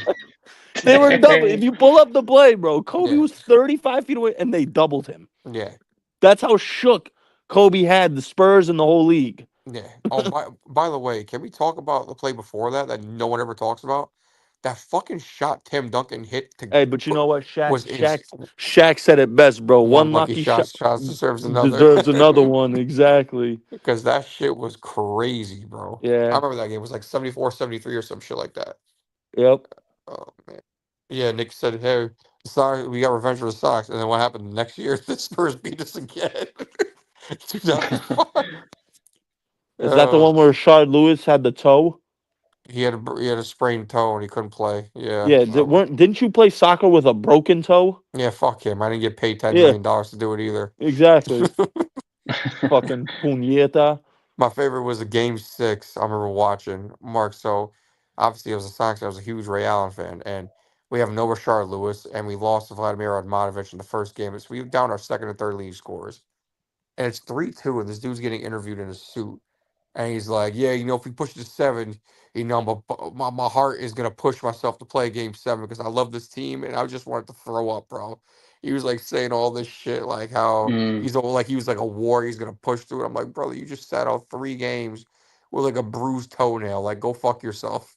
They were Yeah. double. If you pull up the play, bro, Kobe Yeah. was 35 feet away, and they doubled him. Yeah. That's how shook Kobe had the Spurs and the whole league. Yeah. Oh, by the way, can we talk about the play before that that no one ever talks about? That fucking shot Tim Duncan hit to Hey, but you put know what? was in Shaq said it best, bro. one One lucky lucky shot. shot Shots deserves another deserves another one. Exactly. because that shit was crazy, bro. I Yeah. remember that game. It was like 74, 73 or some shit like that. Yep. Oh man. Yeah, Nick said, "Hey, sorry, we got revenge for the Sox." And then what happened the next year? The Spurs beat us again. 2005. Is that the Oh, one where Rashard Lewis had the toe? he had a sprained toe and he couldn't play. Yeah. Yeah. Oh, Didn't you play soccer with a broken toe? yeah. Fuck him. I didn't get paid Yeah. $10 million to do it either. Exactly. Fucking puñeta. My favorite was the Game 6. I remember watching Mark. So obviously, I was a Sox. I was a huge Ray Allen fan, and we have no Rashard Lewis, and we lost to Vladimir Radmanovich in the first game. So we down our second and third lead scores, and it's 3-2, and this dude's getting interviewed in a suit. And he's like, "Yeah, if we push it to 7, my heart is gonna push myself to play Game 7 because I love this team, and I just wanted to throw up, bro." He was like saying all this shit, like how Mm. like he was like a war, he's gonna push through it. I'm like, brother, you just sat out 3 games with like a bruised toenail. Like, go fuck yourself.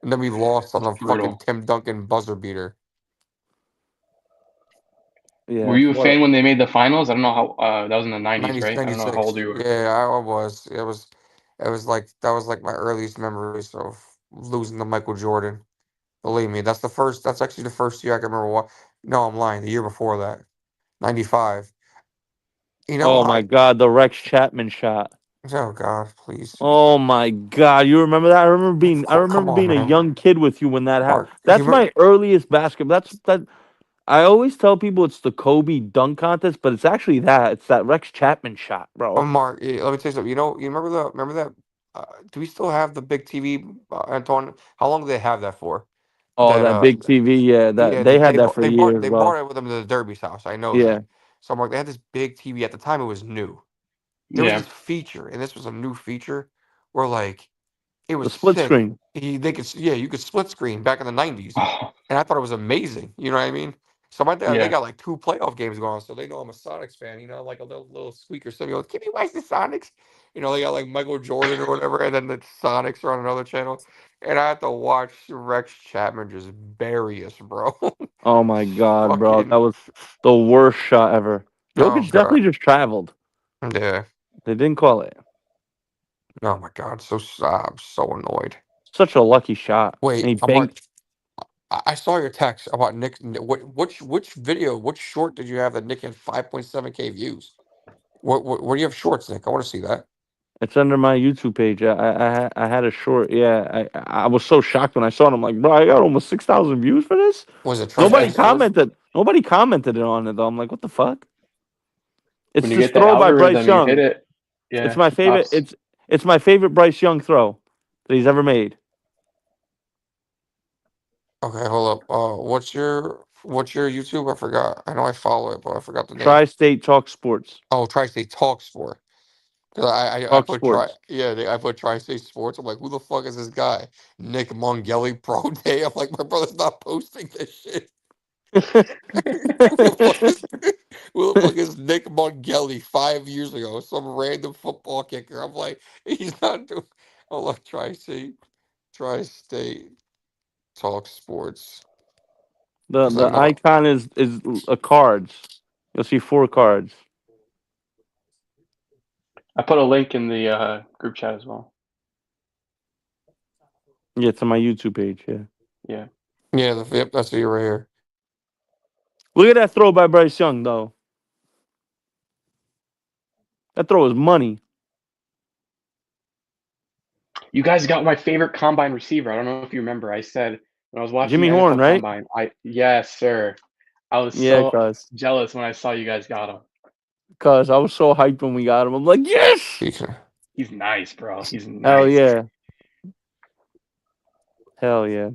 And then we lost on That's the fucking brutal. Tim Duncan buzzer beater. Were Yeah. you a What? fan when they made the finals? I don't know how. That was in the 90s, 90, right? I don't know how old 96. you were. Yeah, I was. It was like that was like my earliest memories of losing to Michael Jordan. Believe me, that's actually the first year I can remember what. No, I'm lying. The year before that, 95. Oh I my God, the Rex Chapman shot. oh God, please. Oh my God, you remember that? Of I course, come remember on, being a man. young kid with you when that happened. Mark, you That's remember, my earliest basketball. That. I always tell people it's the Kobe dunk contest, but it's actually that. It's that Rex Chapman shot, bro. Mark, let me tell you something. You remember that? Do we still have the big TV, Antoine? How long do they have that for? Oh, That that big TV, yeah, that Yeah, they had that for years, they bro. brought it with them to the Derby's house. I know Yeah, that. So I'm like, they had this big TV at the time. It was new. There was Yeah. this feature, and this was a new feature where like it the was split sick. screen. You could split screen back in the '90s, Oh, and I thought it was amazing. You know what I mean? So my dad, they yeah. got like 2 playoff games going on, so they know I'm a Sonics fan. Like a little squeaker. So he goes, "Can you watch the Sonics?" They got like Michael Jordan or whatever, and then the Sonics are on another channel, and I had to watch Rex Chapman just bury us, bro. Oh my God, bro, Fucking that was the worst shot ever. oh Jokic god, definitely just traveled. yeah. They didn't call it. Oh my god, I'm so annoyed. Such a lucky shot, and Wait, he I'm Mark. banked. I saw your text about Nick. Which video, which short did you have that Nick had 5.7K views? Where do you have shorts, Nick? I want to see that. It's under my YouTube page. I had a short. Yeah, I was so shocked when I saw it. I'm like, bro, I got almost 6,000 views for this. Was it trending Nobody on Twitter? commented. Nobody commented on it though. I'm like, what the fuck? It's When you this get that throw by Bryce algorithm, you hit Young. it. It's Yeah, my it favorite. pops. It's my favorite Bryce Young throw that he's ever made. Okay, hold up. What's your YouTube? I forgot. I know I follow it, but I forgot the name. Tri-State Talk Sports. Oh, Tri-State Talks for. Cause I Talk put try Sports. yeah I put Tri-State Sports. I'm like, who the fuck is this guy? Nick Mongelli Pro Day. I'm like, my brother's not posting this shit. Who the fuck is who the fuck is Nick Mongelli 5 years ago? Some random football kicker. I'm like, he's not doing. Oh look, Tri-State Talk Sports. It's The like no, icon is a cards. You'll see 4 cards. I put a link in the group chat as well. Yeah, to my YouTube page. Yeah. Yeah. yeah, yep, that's you right here. Look at that throw by Bryce Young, though. That throw is money. You guys got my favorite combine receiver. I don't know if you remember. I said when I was watching Jimmy the Horn, NFL right? combine, yes, sir. I was Yeah, so cuz. jealous when I saw you guys got him. Cuz I was so hyped when we got him. I'm like, yes! He's nice, bro. He's Hell nice. yeah. Hell yeah.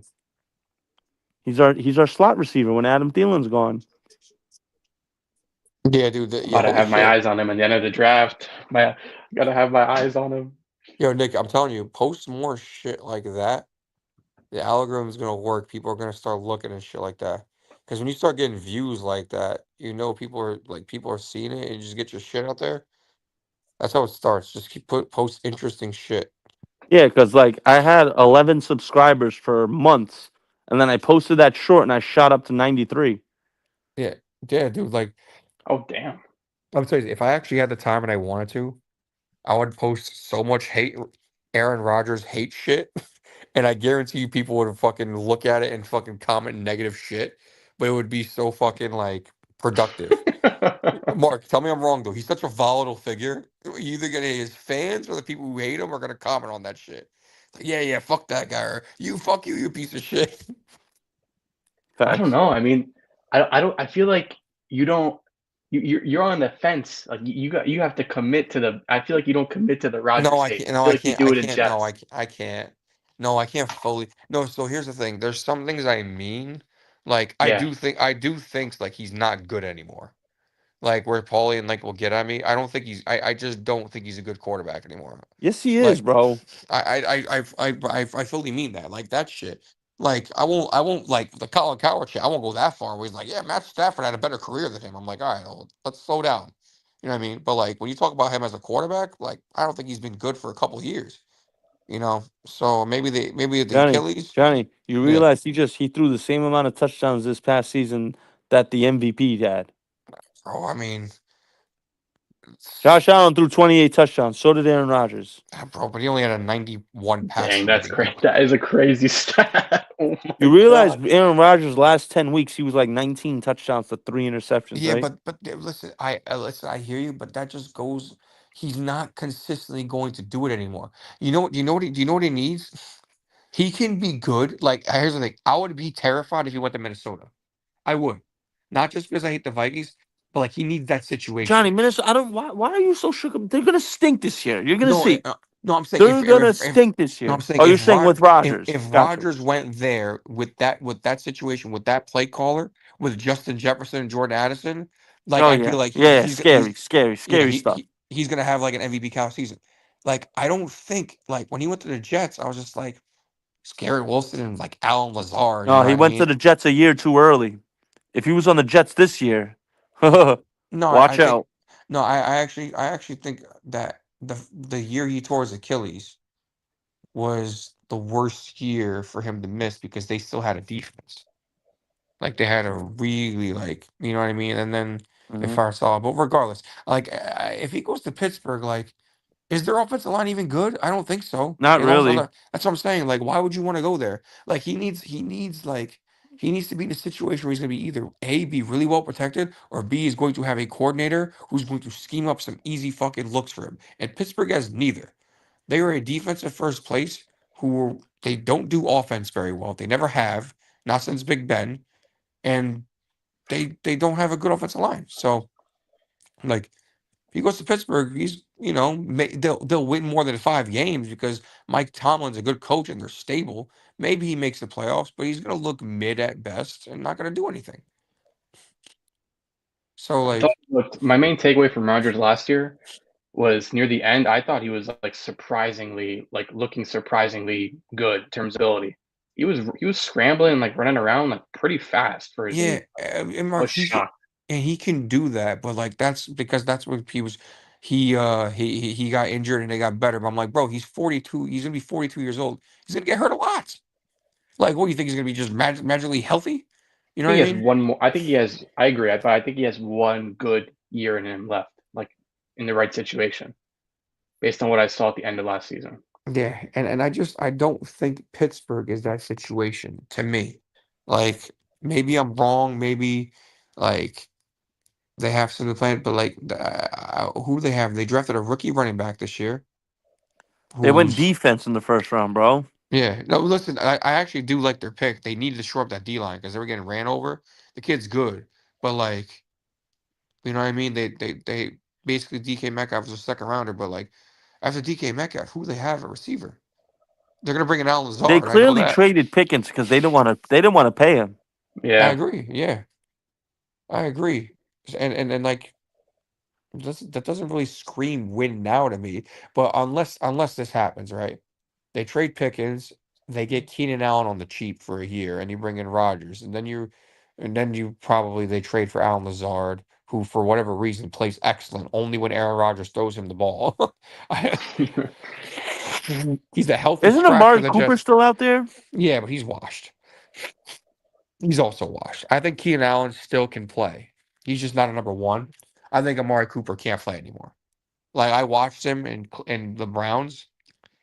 He's our slot receiver when Adam Thielen's gone. Yeah, dude. I'm Yeah, about to holy have my shit. eyes on him at the end of the draft. Gotta have my eyes on him. Yo, Nick, I'm telling you, post more shit like that. The algorithm's gonna work. People are gonna start looking and shit like that. Because when you start getting views like that, people are seeing it, and you just get your shit out there. That's how it starts. Just post interesting shit. Yeah, because like I had 11 subscribers for months, and then I posted that short and I shot up to 93. Yeah, yeah, dude. Like Oh damn. I'm telling you, if I actually had the time and I wanted to, I would post so much Aaron Rodgers hate shit, and I guarantee you people would fucking look at it and fucking comment negative shit, but it would be so fucking like productive. Mark, tell me I'm wrong though. He's such a volatile figure. You're either gonna his fans or the people who hate him are gonna comment on that shit. Like, yeah, yeah, fuck that guy, or you fuck you, you piece of shit. I don't Facts. know. I mean, I don't. I feel like you don't. You're on the fence. Like you have to commit to the. I feel like you don't commit to the No, Rogers I hate. can't. I No, feel I like you can't. do I it in can't. No, jest. I can't. No, I can't fully. No, so here's the thing. There's some things I mean. Like Yeah. I do think like he's not good anymore. Like where Paulie and like will get at me. I don't think I just don't think he's a good quarterback anymore. Yes, he is, Like bro. I fully mean that. Like that shit. Like I won't like the Colin Coward shit. I won't go that far where he's like, yeah, Matt Stafford had a better career than him. I'm like, all right, well, let's slow down. You know what I mean? But like when you talk about him as a quarterback, like I don't think he's been good for a couple years. You know, so maybe the Johnny, Achilles. Johnny, you Yeah, realize he threw the same amount of touchdowns this past season that the MVP had. bro. I mean, Josh Allen threw 28 touchdowns. So did Aaron Rodgers. bro, but he only had a 91 Dang, passer that's rating. great. That is a crazy stat. Oh You my realize god. Aaron Rodgers last 10 weeks he was like 19 touchdowns to 3 interceptions, Yeah, right? but listen, listen, I hear you, but that just goes. He's not consistently going to do it anymore. Do you know what he needs? He can be good. Like here's the thing, I would be terrified if he went to Minnesota. I would, not just because I hate the Vikings, but like he needs that Johnny, situation. Minnesota. I don't. Why are you so shook up? They're gonna stink this year. You're gonna No, see. no, I'm saying They're gonna stink this no, I'm year. saying Oh, you're saying with If Rodgers. Gotcha. Rodgers went there with that situation with that play caller with Justin Jefferson and Jordan Addison, like Oh I'd be yeah, like yeah. Scary, scary, yeah scary stuff. he's gonna have like an MVP cal season. Like I don't think like when he went to the Jets, I was just like Scary Wilson and like Alan Lazard. You No, know what he I went to mean? the Jets a year too early. If he was on the Jets this year, No, I watch think out. no, I actually think that the year he tore his Achilles was the worst year for him to miss because they still had a defense. Like they had a really like you know what I mean, and then they Hmm. fired Salah. But regardless, like if he goes to Pittsburgh, like is their offensive line even good? I don't think so. Not really. That's what I'm saying. Like why would you want to go there? Like he needs to be in a situation where he's going to be either A, be really well protected, or B, is going to have a coordinator who's going to scheme up some easy fucking looks for him. And Pittsburgh has neither. They are a defensive first place who they don't do offense very well. They never have, not since Big Ben, and they don't have a good offensive line. So like He goes to Pittsburgh. He's they'll win more than 5 games because Mike Tomlin's a good coach and they're stable. Maybe he makes the playoffs, but he's gonna look mid at best and not gonna do anything. So I thought like, my main takeaway from Rodgers last year was near the end. I thought he was like surprisingly, like looking surprisingly good in terms of ability. He was scrambling and like running around like pretty fast for his yeah, age. and I Mark, was shocked. he can do that, but like that's because that's what he was. He got injured and they got better. But I'm like, bro, he's 42. He's gonna be 42 years old. He's gonna get hurt a lot. Like, what do you think he's gonna be just magically healthy? You I know what think I he has mean? one more. I think he has. I agree. But I think he has one good year in him left, like in the right situation, based on what I saw at the end of last season. Yeah, and I don't think Pittsburgh is that situation to me. Like, maybe I'm wrong. Maybe like they have something planned, but like who they have? They drafted a rookie running back this year. They went Who's defense in the first round, bro. Yeah, no, listen, I actually do like their pick. They needed to shore up that D line because they were getting ran over. The kid's good, but like, you know what I mean? They basically DK Metcalf was a second rounder, but like after DK Metcalf, who they have at receiver? They're gonna bring in Alan They Lazard. I know clearly that. traded Pickens because they didn't want to. They didn't want to pay him. I Yeah, agree. Yeah, I agree. And like that doesn't really scream win now to me. But unless this happens, right? They trade Pickens, they get Keenan Allen on the cheap for a year, and you bring in Rodgers, and then you probably they trade for Alan Lazard, who for whatever reason plays excellent only when Aaron Rodgers throws him the ball. I- he's the healthy Isn't scratch for Amari the Cooper Jets. still out there? Yeah, but he's washed. He's also washed. I think Keenan Allen still can play. He's just not a number one. I think Amari Cooper can't play anymore. Like I watched him in the Browns.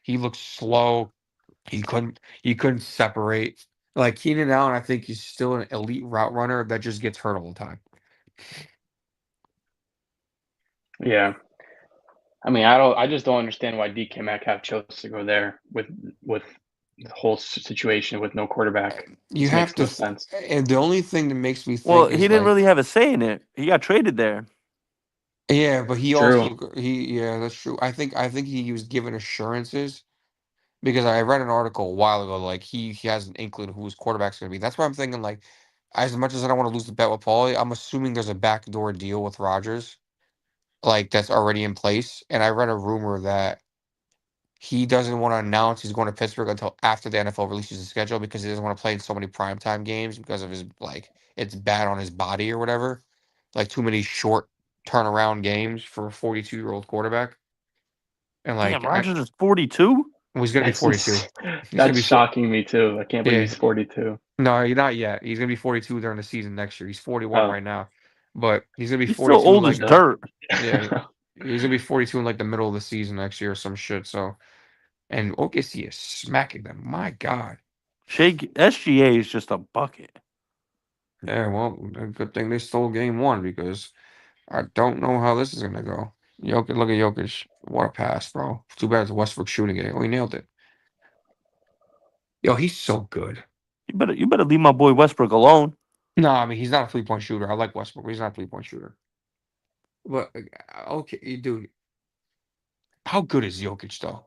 He looked slow. He couldn't separate. Like Keenan Allen, I think he's still an elite route runner that just gets hurt all the time. yeah. I mean, I just don't understand why DK Metcalf chose to go there with the whole situation with no quarterback. You Just have makes to, no sense. and the only thing that makes me Well, think he is didn't like, really have a say in it. He got traded there. yeah, but he True. also yeah, that's true. I think he was given assurances because I read an article a while ago, like he has an inkling of who his quarterback's gonna be. That's why I'm thinking like, as much as I don't want to lose the bet with Paulie, I'm assuming there's a backdoor deal with Rodgers, like that's already in place. And I read a rumor that he doesn't want to announce he's going to Pittsburgh until after the NFL releases the schedule because he doesn't want to play in so many primetime games because of his like it's bad on his body or whatever. Like too many short turnaround games for a 42-year-old quarterback. And Damn, like Rogers is 42. he's gonna be That's 42. He's gonna that's be four. shocking me too. I can't believe Yeah, he's 42. no, not yet. He's gonna be 42 during the season next year. He's 41 Oh, right now, but he's gonna be He's still 42 in old what as like the? dirt. yeah, he's gonna be 42 in like the middle of the season next year or some shit. So and OKC is smacking them. My God. Shake SGA is just a bucket. Yeah, well, a good thing they stole game one because I don't know how this is gonna go. Jokic, look at Jokic. What a pass, bro. Too bad it's Westbrook shooting it. Oh, he nailed it. Yo, he's so good. You better leave my boy Westbrook alone. No, I mean he's not a 3-point shooter. I like Westbrook, but he's not a 3-point shooter. But okay, dude, how good is Jokic though?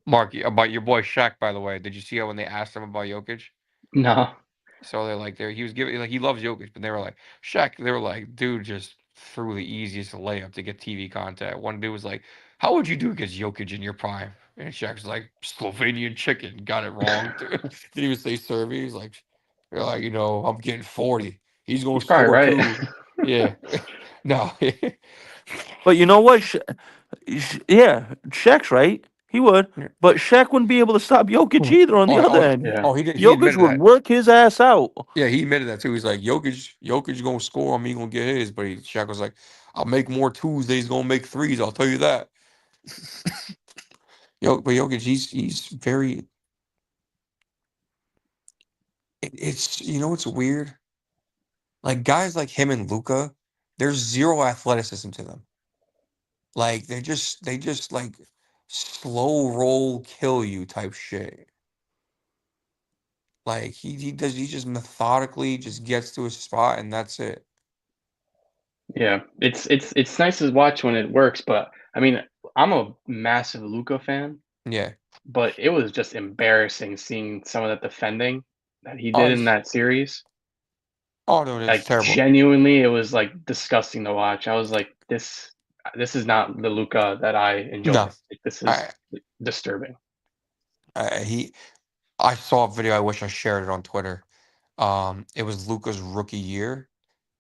Mark, about your boy Shaq, by the way. Did you see how when they asked him about Jokic? No. So they're like, he was giving like he loves Jokic, but they were like Shaq. They were like, dude, just threw the easiest layup to get TV content. One dude was like, "How would you do against Jokic in your prime?" And Shaq's like, "Slovenian chicken, got it wrong." Didn't even say Serbia. He's like, "They're like, I'm getting 40. He's gonna He's probably score right. too." Yeah, no, But you know what? Yeah, Shaq's right. He would. But Shaq wouldn't be able to stop Jokic oh, either on the oh, other oh, end. Yeah. oh, he did. He Jokic admitted would that. work his ass out. Yeah, he admitted that too. He's like, Jokic gonna score on me, gonna get his. But Shaq was like, I'll make more twos than he's gonna make threes. I'll tell you that. But Jokic, he's very. It's it's weird. Like guys like him and Luca, there's zero athleticism to them. Like they just like slow roll kill you type shit. Like he just methodically just gets to his spot and that's it. Yeah, it's nice to watch when it works, but I mean, I'm a massive Luca fan, Yeah. but it was just embarrassing seeing some of that defending that he Oh, did in that series. oh no, it's Like terrible. genuinely, it was like disgusting to watch. I was like, this is not the Luca that I enjoy. No, Like, this is I, disturbing. he. I saw a video. I wish I shared it on Twitter. It was Luca's rookie year,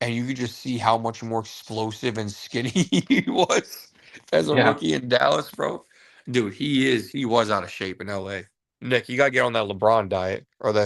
and you could just see how much more explosive and skinny he was as a Yeah, rookie in Dallas, bro. Dude, he was out of shape in LA. Nick, you gotta get on that LeBron diet or the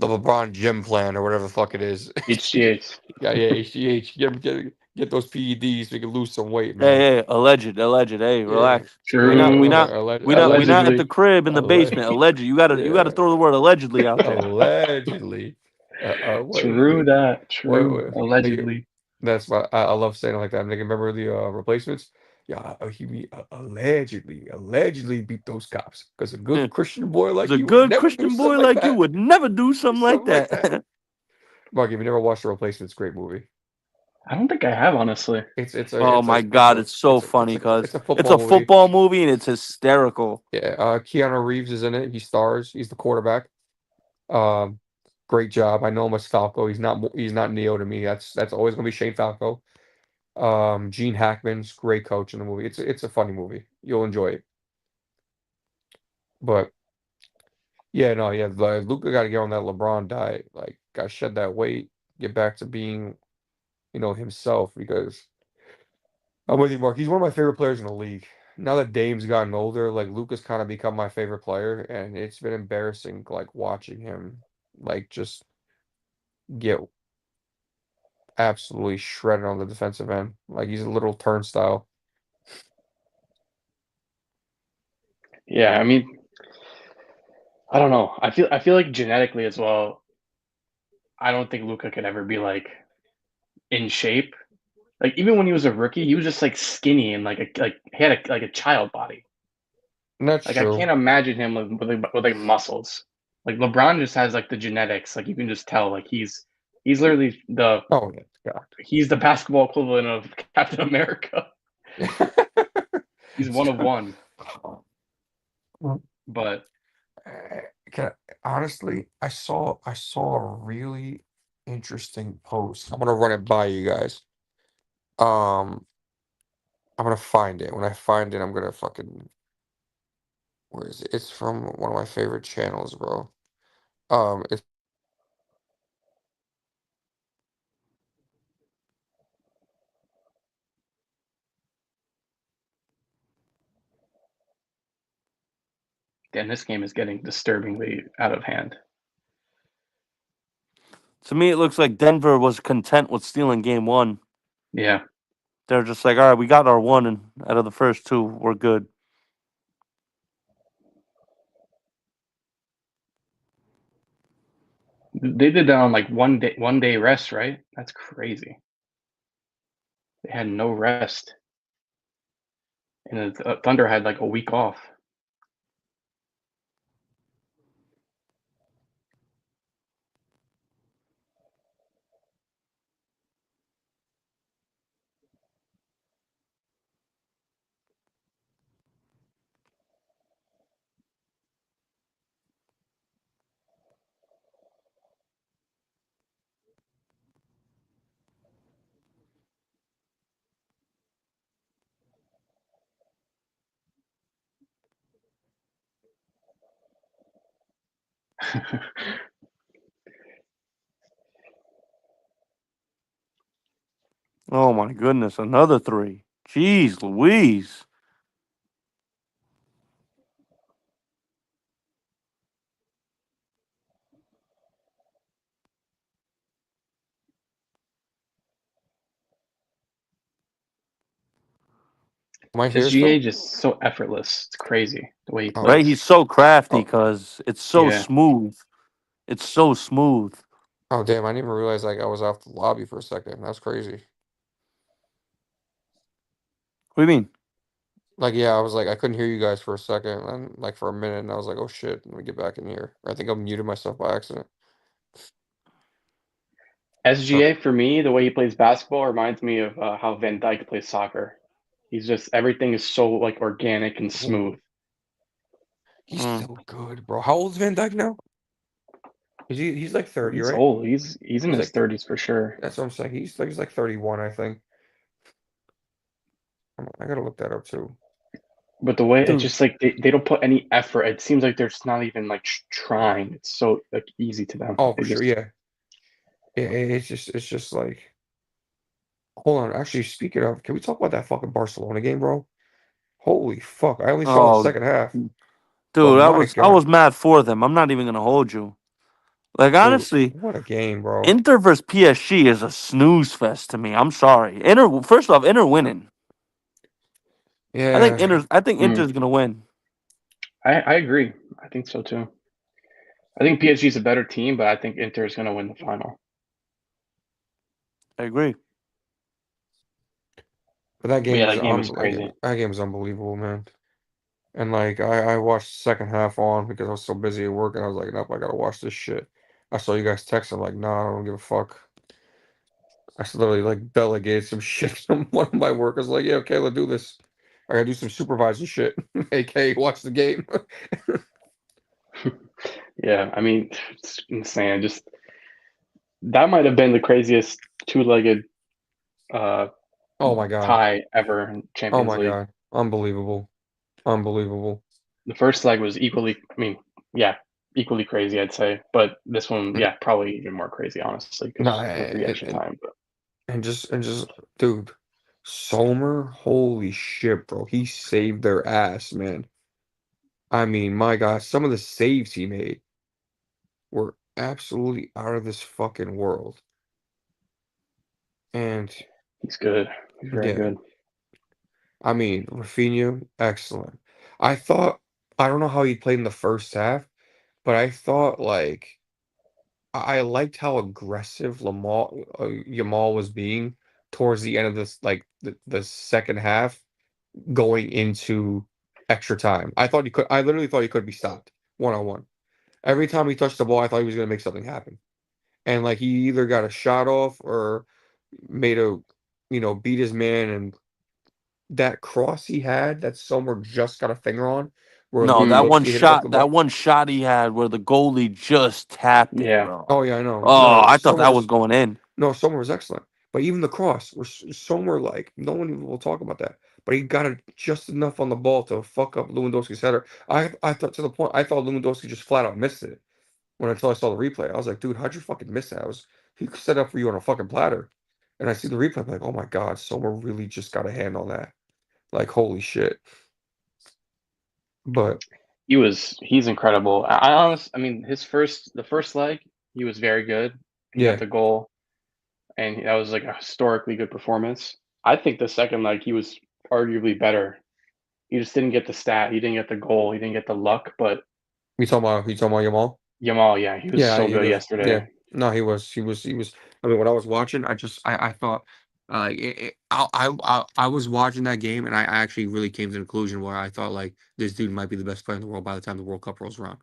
LeBron gym plan or whatever the fuck it is. HGH. Yeah, yeah, HGH. Get those PEDs so you can lose some weight, Hey, man. hey, alleged. Hey, Yeah, relax. We yeah. not, we True. not, we not at Allegedly. the crib in the Alleg- basement. Alleged. You gotta yeah, throw the word allegedly out there. allegedly. What? True that. What? True. Nigga, Allegedly. that's why I love saying it like that. Nigga, remember the replacements? Yeah, allegedly beat those cops because a good Yeah. Christian boy 'Cause like a you would good never do Christian boy something like like you that. would never do something like Something like that. that. Mark, if you never watched the replacements, great movie. I don't think I have, honestly. Oh my God, it's so funny It's because a it's football a movie. football movie and it's hysterical. Yeah, Keanu Reeves is in it. He stars. He's the quarterback. Um, Great job. I know him as Falco. He's not Neo to me. That's always gonna be Shane Falco. Gene Hackman's great coach in the movie. It's a funny movie. You'll enjoy it. But yeah, no, yeah, Luca got to get on that LeBron diet. Like, got to shed that weight, get back to being, himself. Because I'm with you, Mark. He's one of my favorite players in the league. Now that Dame's gotten older, like Luca's kind of become my favorite player, and it's been embarrassing, like watching him, like just get absolutely shredded on the defensive end. Like he's a little turnstile. Yeah, I mean, I don't know. I feel like genetically as well, I don't think Luca could ever be like in shape. Like even when he was a rookie, he was just like skinny and like he had a child body. And that's Like I true. can't imagine him with muscles. Like LeBron just has like the genetics. Like you can just tell. Like he's literally Oh yeah, he's the basketball equivalent of Captain America. God. He's one of one. Well, But honestly, I saw a really interesting post. I'm gonna run it by you guys. Um, I'm gonna find it. When I find it, I'm gonna fucking where is it? It's from one of my favorite channels, bro. It's then this game is getting disturbingly out of hand. To me, it looks like Denver was content with stealing game one. Yeah. They're just like, all right, we got our one, and out of the first two, we're good. They did that on like one day rest, right? That's crazy. They had no rest. And the Thunder had like a week off. Oh my goodness, another three. Jeez Louise. am I His here still? GA is so effortless. It's crazy the way he Oh, Right? plays. He's so crafty oh, because it's so Yeah. smooth. It's so smooth. oh, damn! I didn't even realize like I was off the lobby for a second. That's crazy. What do you mean? Like, yeah, I was like, I couldn't hear you guys for a second, and like for a minute, and I was like, oh shit, let me get back in here. I think I muted myself by accident. SGA for me, the way he plays basketball reminds me of how Van Dyke plays soccer. He's just everything is so like organic and smooth. He's Mm. so good, bro. How old is Van Dyke now? He's like 30, He's right? old. He's in He's his like 30s for sure. that's what I'm saying. He's like 31, I think. I gotta look that up too. But the way it's Dude. just like they don't put any effort. It seems like they're just not even like trying. It's so like easy to them. Oh, They for sure, just yeah. It's just like hold on. Actually, speaking of, can we talk about that fucking Barcelona game, bro? Holy fuck. I only saw the Oh, second half. But dude, my I God. was mad for them. I'm not even gonna hold you. Like Dude, honestly, what a game, bro. Inter versus PSG is a snooze fest to me. I'm sorry. Inter first off, Inter winning. Yeah. I think mm, Inter's gonna win. I agree. I think so too. I think PSG is a better team, but I think Inter is going to win the final. I agree. But that But game yeah, was that game was crazy. that game was unbelievable, man. And like I watched the second half on because I was so busy at work and I was like, nope, I gotta watch this shit. I saw you guys text. I'm like, nah, I don't give a fuck. I just literally like delegated some shit from one of my workers. Like, yeah, okay, let's do this. I gotta do some supervisor shit. AK, watch the game. Yeah, I mean, it's insane. Just that might have been the craziest two-legged uh, Oh my god. tie ever in Oh Champions my League. god. Unbelievable. Unbelievable. The first leg was equally, I mean, yeah, equally crazy, I'd say. But this one, Mm, yeah, probably even more crazy, honestly, Nah, because with the extra time. But and just dude, Sommer, holy shit, bro. He saved their ass, man. I mean, my God, some of the saves he made were absolutely out of this fucking world. And he's good. He's very yeah, good. I mean, Rafinha, excellent. I thought, I don't know how he played in the first half, but I thought like I liked how aggressive Yamal was being towards the end of this, like the second half going into extra time. I literally thought he could be stopped one on one. Every time he touched the ball, I thought he was gonna make something happen. And like he either got a shot off or made a, beat his man. And that cross he had that Sommer just got a finger on, where No, Mm, Lewandowski hit it off the that bar. one shot he had where the goalie just tapped it, yeah, bro. Oh yeah, I know. Oh, No, I thought that was going in. Sommer was excellent. But even the cross, where Sommer, like no one even will talk about that. But he got it just enough on the ball to fuck up Lewandowski's header. I thought, to the point I thought Lewandowski just flat out missed it. Until I saw the replay, I was like, dude, how'd you fucking miss that? He set up for you on a fucking platter. And I see the replay, I'm like, oh my god, Sommer really just got a hand on that. Like, holy shit. But he's incredible. I mean, the first leg, he was very good. He got yeah, the goal, and that was like a historically good performance. I think the second leg, he was arguably better. He just didn't get the stat. He didn't get the goal. He didn't get the luck. But you talking about Yamal? Yamal, yeah, he was Yeah, so he good was. Yeah, yesterday. no, he was. I mean, when I was watching, I thought, I was watching that game, and I actually really came to the conclusion where I thought like this dude might be the best player in the world by the time the World Cup rolls around,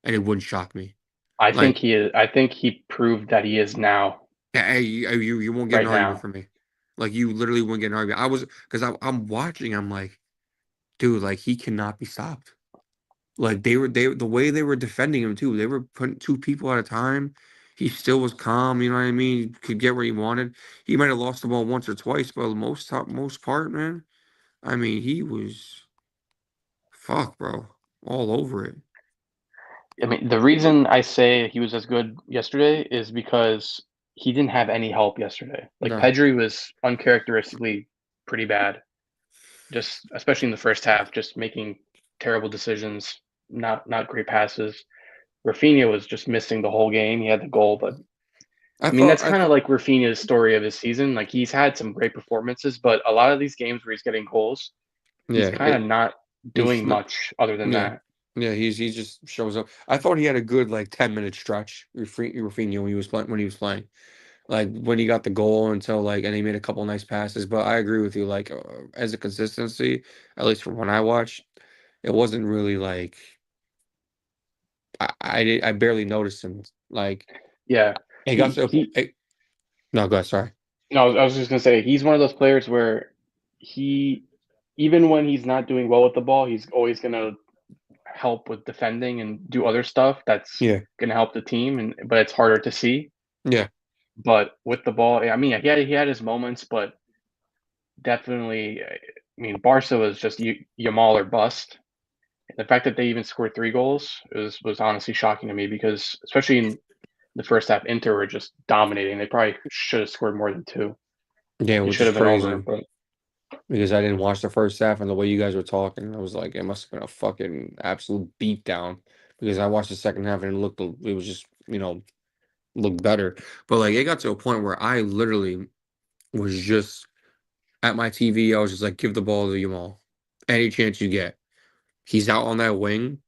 and it wouldn't shock me. I think Like, he is. I think he proved that he is now, yeah, hey, you won't get an right argument now. from me. Like, you literally won't get an argument. Because I'm watching. I'm like, dude, like he cannot be stopped. Like the way they were defending him too. They were putting two people at a time. He still was calm. You know what I mean? He could get where he wanted. He might have lost the ball once or twice, but most part, man. I mean, he was fuck, bro, all over it. I mean, the reason I say he was as good yesterday is because he didn't have any help yesterday. Like No, Pedri was uncharacteristically pretty bad, just especially in the first half, just making terrible decisions, not great passes. Rafinha was just missing the whole game. He had the goal, but I I mean thought that's I kind of thought like Rafinha's story of his season. Like he's had some great performances, but a lot of these games where he's getting goals, he's yeah, kind of not he's doing just not. much other than Yeah, that. yeah, he just shows up. I thought he had a good like 10-minute stretch. Rafinha when he was playing. Like when he got the goal until like, and he made a couple nice passes. But I agree with you. Like as a consistency, at least from when I watched, it wasn't really like I barely noticed him. Like Yeah, he got he to a he point. No, go ahead. Sorry. No, I was just gonna say he's one of those players where he, even when he's not doing well with the ball, he's always gonna help with defending and do other stuff that's Yeah. gonna help the team. And but it's harder to see. Yeah. But with the ball, I mean, he had his moments, but definitely, I mean, Barca was just Yamal or bust. The fact that they even scored 3 goals was honestly shocking to me because especially in the first half, Inter were just dominating. They probably should have scored more than two. Yeah, It which should is have been over, crazy but because I didn't watch the first half and the way you guys were talking, I was like, it must have been a fucking absolute beatdown because I watched the second half and it was just, looked better. But like, it got to a point where I literally was just at my TV. I was just like, give the ball to Yamal. Any chance you get. He's out on that wing.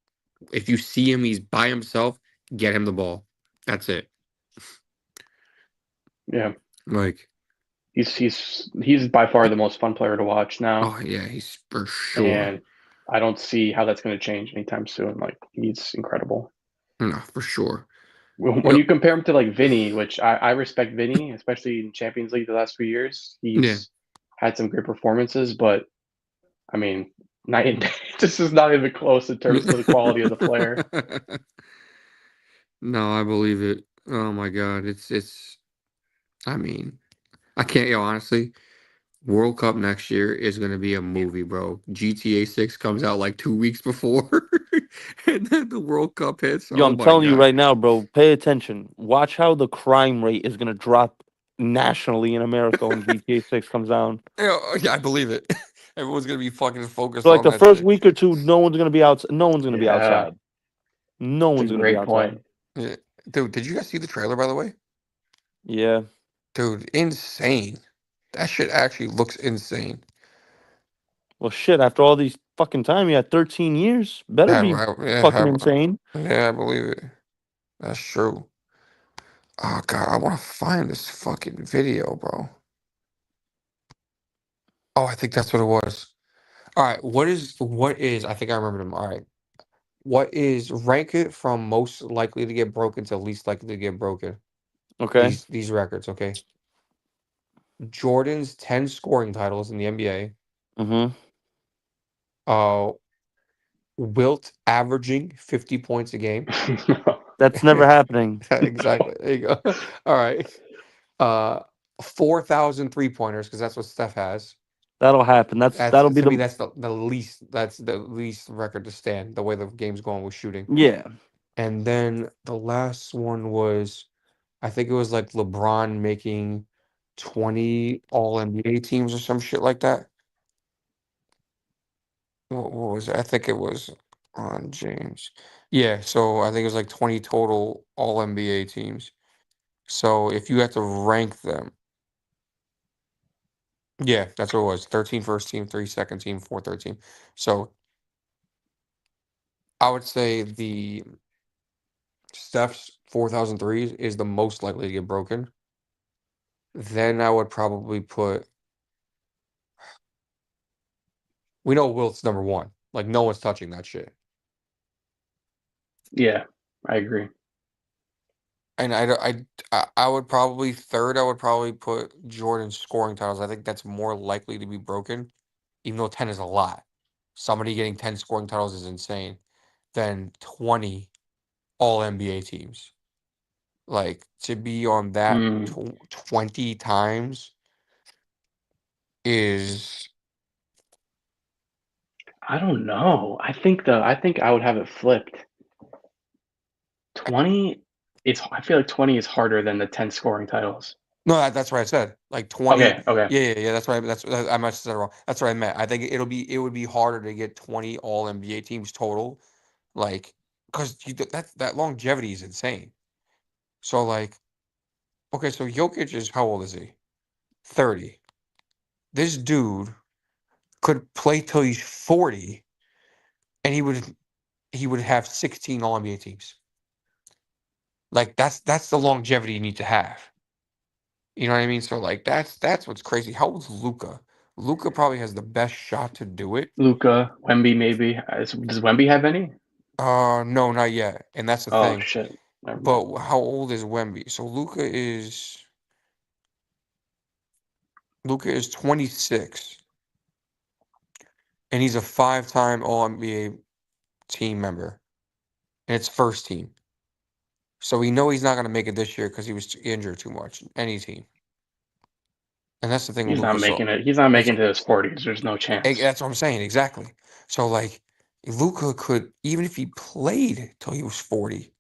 If you see him, he's by himself, get him the ball. That's it. yeah, Like, he's by far the most fun player to watch now, oh yeah, he's for sure. and I don't see how that's going to change anytime soon. Like he's incredible. No, for sure. When Yep. you compare him to like Vinny, which I respect Vinny, especially in Champions League the last few years, Yeah. he's had some great performances, but I mean, night and day, this is not even close in terms of the quality of the player. No, I believe it. Oh my God. It's I mean, I can't, honestly, World Cup next year is gonna be a movie, bro. GTA 6 comes out like 2 weeks before, and then the World Cup hits. Yo, Oh I'm my telling you God. right now, bro. Pay attention. Watch how the crime rate is gonna drop nationally in America when GTA 6 comes down. Yeah, yeah, I believe it. Everyone's gonna be fucking focused For like on the that first shit. week or two, no one's gonna be out. No one's gonna be Yeah, outside. No it's a one's gonna be great outside. point. Yeah. Dude, did you guys see the trailer, by the way? Yeah. Dude, insane. That shit actually looks insane. Well, shit. After all these fucking time, you had 13 years. Better Yeah, be right. fucking insane. Yeah, I believe it. That's true. Oh God, I want to find this fucking video, bro. Oh, I think that's what it was. All right, what is? I think I remember them. All right, what is rank it from most likely to get broken to least likely to get broken? Okay. These records, okay. Jordan's 10 scoring titles in the NBA. Mm-hmm. Uh, Wilt averaging 50 points a game. That's never happening. Exactly. There you go. All right. Uh, 4,000 3-pointers because that's what Steph has. That'll happen. That's That'll be to me. the That's the least. That's the least record to stand. The way the game's going with shooting. yeah. And then the last one was, I think it was like LeBron making 20 All NBA teams or some shit like that. What was it? I think it was on James. Yeah, so I think it was like 20 total All NBA teams. So if you had to rank them, yeah, that's what it was. 13 first team, 3 second team, 4 third team. So I would say the Steph's 4,003 is the most likely to get broken. Then I would probably put, we know Wilt's number one. Like no one's touching that shit. Yeah, I agree. And I would probably third. I would probably put Jordan's scoring titles. I think that's more likely to be broken, even though 10 is a lot. Somebody getting 10 scoring titles is insane. Than 20 All NBA teams. Like to be on that Mm, 20 times is I don't know. I think I would have it flipped. 20 I feel like 20 is harder than the 10 scoring titles. no. That's what I said. Like 20. Okay, okay. Yeah. That's right. I must have said it wrong. That's what I meant. I think it would be harder to get 20 All NBA teams total, like because that longevity is insane. So like, okay, so Jokic is how old is he? 30. This dude could play till he's 40, and he would have 16 All NBA teams. Like that's the longevity you need to have. You know what I mean? So like that's what's crazy. How old's Luca? Luca probably has the best shot to do it. Luca, Wemby, maybe. Does Wemby have any? No, not yet. And that's the Oh thing. shit. Never mind. But how old is Wemby? So Luca is Luka is 26, and he's a 5-time All NBA team member, and it's first team. So we know he's not going to make it this year because he was injured too much. Any team, and that's the thing with He's not Luka. making So it. He's not that's making it to his 40s. There's no chance. that's what I'm saying exactly. So like, Luka could, even if he played till he was 40,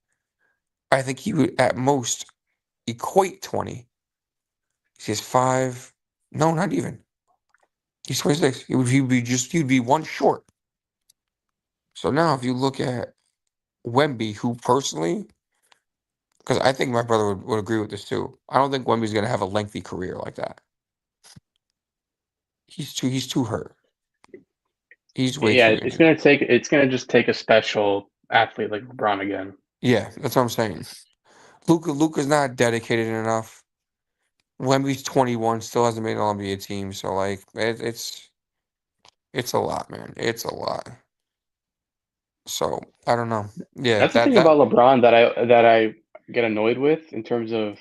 I think he would at most equate 20. He's 5. No, not even. He's 26. He'd be one short. So now if you look at Wemby, who personally, because I think my brother would agree with this too. I don't think Wemby's gonna have a lengthy career like that. He's too hurt. He's way Yeah, too it's injured. gonna take. It's gonna just take a special athlete like LeBron again. Yeah, that's what I'm saying. Luka's not dedicated enough. Wemby's 21, still hasn't made an All-NBA team, so like it's a lot, man. It's a lot. So I don't know. Yeah, That's the that thing that about LeBron that I get annoyed with in terms of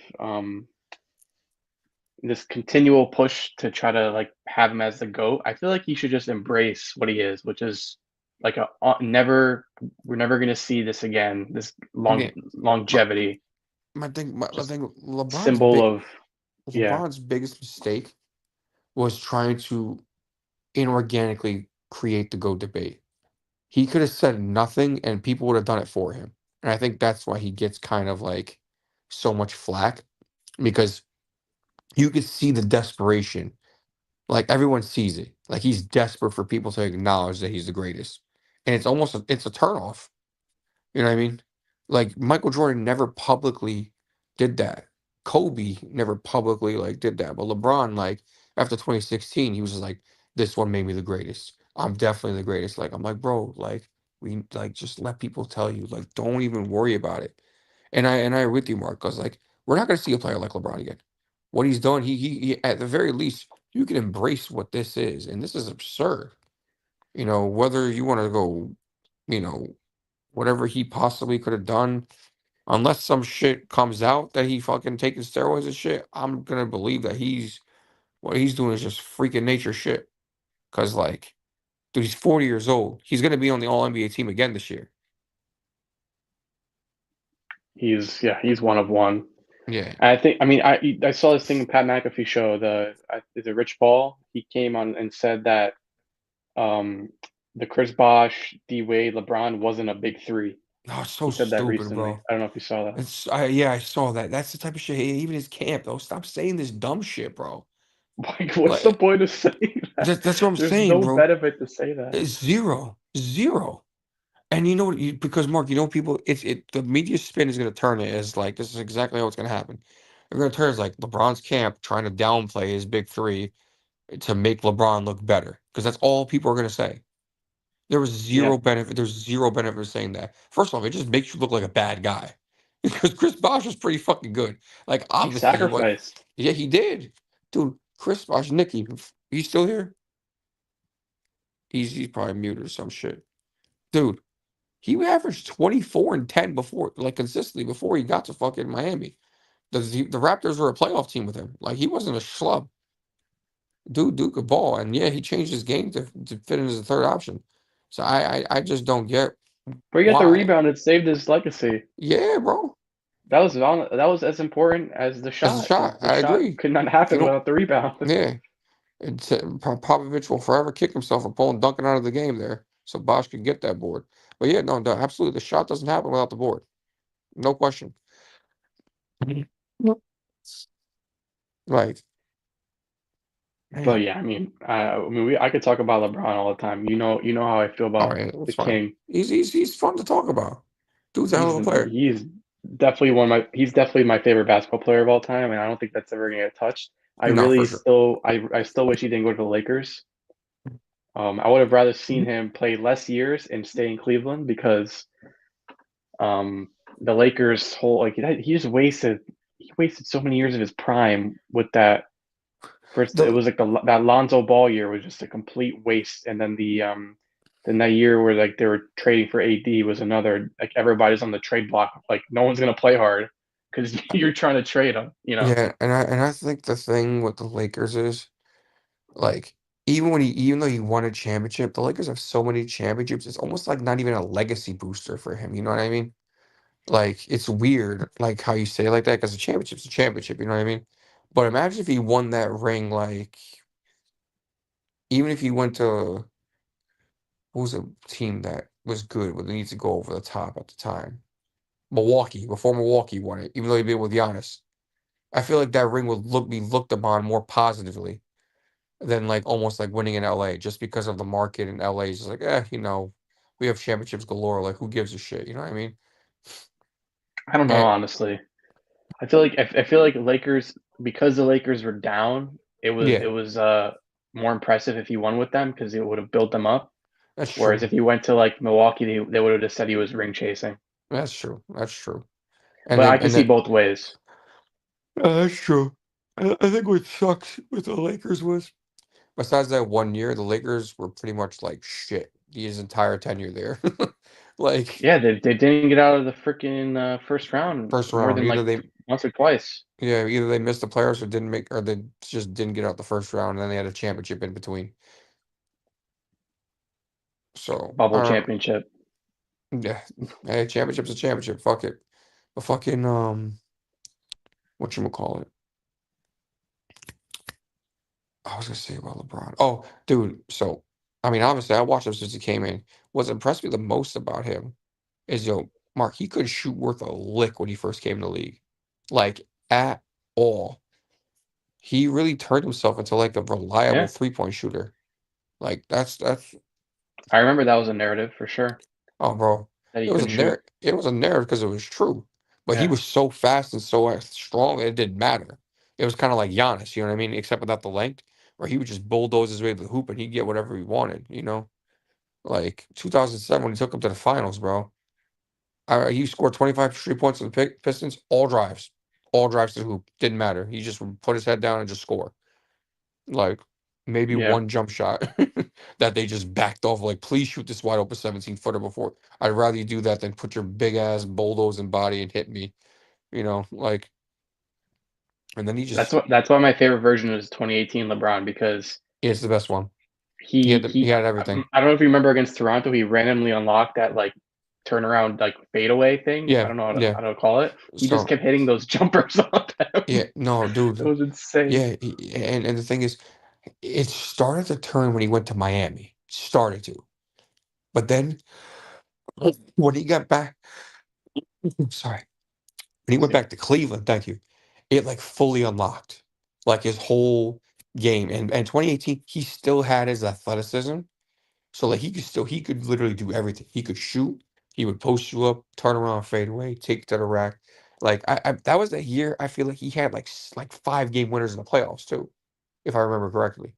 this continual push to try to like have him as the GOAT. I feel like he should just embrace what he is, which is like a never. We're never gonna see this again. This yeah, my longevity, my just thing symbol of yeah. LeBron's biggest mistake was trying to inorganically create the GOAT debate. He could have said nothing and people would have done it for him. And I think that's why he gets kind of like so much flack because you could see the desperation. Like everyone sees it. Like he's desperate for people to acknowledge that he's the greatest. And it's a turnoff. You know what I mean? Like Michael Jordan never publicly did that. Kobe never publicly like did that. But LeBron, like after 2016, he was just like, "This one made me the greatest. I'm definitely the greatest." Like I'm like, bro, like we like just let people tell you. Like don't even worry about it. And I agree with you, Mark, because like we're not gonna see a player like LeBron again. What he's done, he at the very least, you can embrace what this is, and this is absurd. Whether you want to go, you know, whatever he possibly could have done, unless some shit comes out that he fucking taking steroids and shit, I'm gonna believe that what he's doing is just freaking nature shit. Cause like, dude, he's 40 years old. He's gonna be on the All NBA team again this year. He's one of one. Yeah. I think. I mean, I saw this thing in Pat McAfee show. Is it Rich Paul? He came on and said that um, the Chris Bosh, D Wade, LeBron wasn't a big three. Oh, it's so He said that stupid, recently. bro. I don't know if you saw that. Yeah, I saw that. That's the type of shit. Even his camp, though. Stop saying this dumb shit, bro. Like, what's the Like point of saying that? that's what I'm There's saying, no bro. benefit to say that. It's zero, zero. And you know what? Because Mark, people, the media spin is gonna turn it as like this is exactly how it's gonna happen. They're gonna turn it as like LeBron's camp trying to downplay his big three to make LeBron look better. Because that's all people are gonna say. There was Yeah, zero benefit. There's zero benefit of saying that. First off, it just makes you look like a bad guy. Because Chris Bosh was pretty fucking good. Like he obviously he was. sacrificed. Yeah, he did. Dude, Chris Bosh, Nicky, he's still here? He's probably muted or some shit. Dude, he averaged 24 and 10 before, like consistently before he got to fucking Miami. The Raptors were a playoff team with him. Like he wasn't a schlub. Dude could ball. And yeah, he changed his game to fit in as a third option. So I just don't get But he got the why. rebound. It saved his legacy. Yeah, bro. That was as important as the As a shot because shot, the I shot agree. could not If you happen don't, without the rebound. yeah. Popovich will forever kick himself for pulling Duncan out of the game there, so Bosch could get that board. But yeah, no, absolutely, the shot doesn't happen without the board, no question. Nope. Like, But man, yeah, I could talk about LeBron all the time. You know how I feel all about right, the that's fine. King. He's fun to talk about. Dude's a hell of a player. He's definitely he's definitely my favorite basketball player of all time, and I don't think that's ever gonna get touched. No, for sure. I still wish he didn't go to the Lakers. I would have rather seen him play less years and stay in Cleveland because the Lakers whole like he just wasted so many years of his prime with that. First, it The was like that Lonzo Ball year was just a complete waste, and then that year where like they were trading for AD was another like everybody's on the trade block, like no one's gonna play hard because you're trying to trade them. yeah, and I think the thing with the Lakers is Like even though he won a championship, the Lakers have so many championships. It's almost like not even a legacy booster for him. You know what I mean? Like it's weird, like how you say it like that, because a championship's a championship. You know what I mean? But imagine if he won that ring, like even if he went to who was a team that was good, but they needs to go over the top at the time. Milwaukee, before Milwaukee won it, even though he been with Giannis. I feel like that ring would be looked upon more positively than like almost like winning in LA just because of the market in LA is just like, we have championships galore. Like who gives a shit? You know what I mean? I don't know, And honestly. I feel like Lakers, because the Lakers were down, it yeah, was more impressive if he won with them because it would have built them up. that's Whereas true. if he went to like Milwaukee, they would have just said he was ring chasing. That's true. That's true. But I can And see then both ways. that's true. I think what sucks with the Lakers was besides that 1 year, the Lakers were pretty much like shit his entire tenure there. Like Yeah, they didn't get out of the freaking first round first more round, than like once or twice. either they missed the playoffs or didn't make, or they just didn't get out the first round, and then they had a championship in between. So I Bubble don't. championship. Yeah, hey, championship's a championship. Fuck it. But fucking what you call it? I was gonna say about LeBron. Oh, dude. So I mean, obviously, I watched him since he came in. What's impressed me the most about him is Mark. He couldn't shoot worth a lick when he first came in the league, like at all. He really turned himself into like a reliable Yeah, 3-point shooter. Like that's I remember that was a narrative for sure oh, bro. that he couldn't shoot. It was a narrative because it was true. But he Yeah, was so fast and so strong, it didn't matter. It was kind of like Giannis, you know what I mean? Except without the length, where he would just bulldoze his way to the hoop and he'd get whatever he wanted, you know? Like 2007 when he took him to the finals, bro. He scored 25 straight points for the Pistons, all drives to the hoop. Didn't matter. He just would put his head down and just score. Like maybe yeah. one jump shot that they just backed off. Like, please shoot this wide open 17-footer before. I'd rather you do that than put your big ass bulldozing body and hit me. Like, and then he That's just what that's why my favorite version is 2018 LeBron because it's the best one. he He he had everything. I don't know if you remember against Toronto, he randomly unlocked that like turnaround like fadeaway thing. I Yeah, don't know yeah. how to call it. He just So kept hitting those jumpers on yeah, them. no, It dude. was insane. Yeah, and the thing is, it started to turn when he went to Miami. Started to, but then when he got back, sorry, when he went See. back to Cleveland, thank you, it like fully unlocked like his whole game. And 2018, he still had his athleticism. So like he could literally do everything. He could shoot, he would post you up, turn around, fade away, take it to the rack. Like I that was the year I feel like he had like like 5 game winners in the playoffs too, if I remember correctly.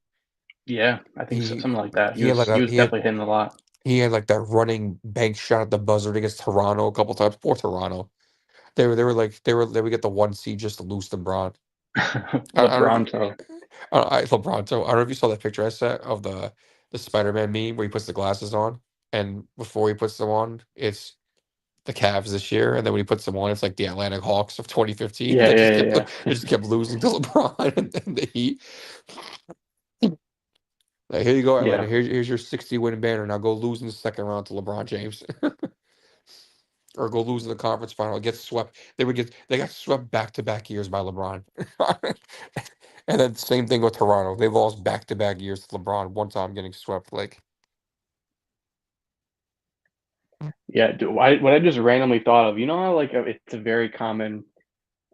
Yeah, I think so, He something like that. he had like He a was definitely hitting a lot. he had like that running bank shot at the buzzer against Toronto a couple times. Poor Toronto. They would get the 1 seed just to lose LeBron. I don't know if you, LeBron though. LeBron. So I don't know if you saw that picture I sent of the Spider-Man meme where he puts the glasses on, and before he puts them on, it's the Cavs this year, and then when he puts them on, it's like the Atlanta Hawks of 2015 Yeah, that yeah, just yeah, kept yeah. they just kept losing to LeBron and the Heat. Like here you go, Yeah. Atlanta. Here's your 60-win banner. Now go lose in the second round to LeBron James, or go lose in the conference final. Get swept. They got swept back-to-back years by LeBron. And then same thing with Toronto. They lost back-to-back years to LeBron. One time getting swept. Like, Yeah, what I just randomly thought of, you know how like it's a very common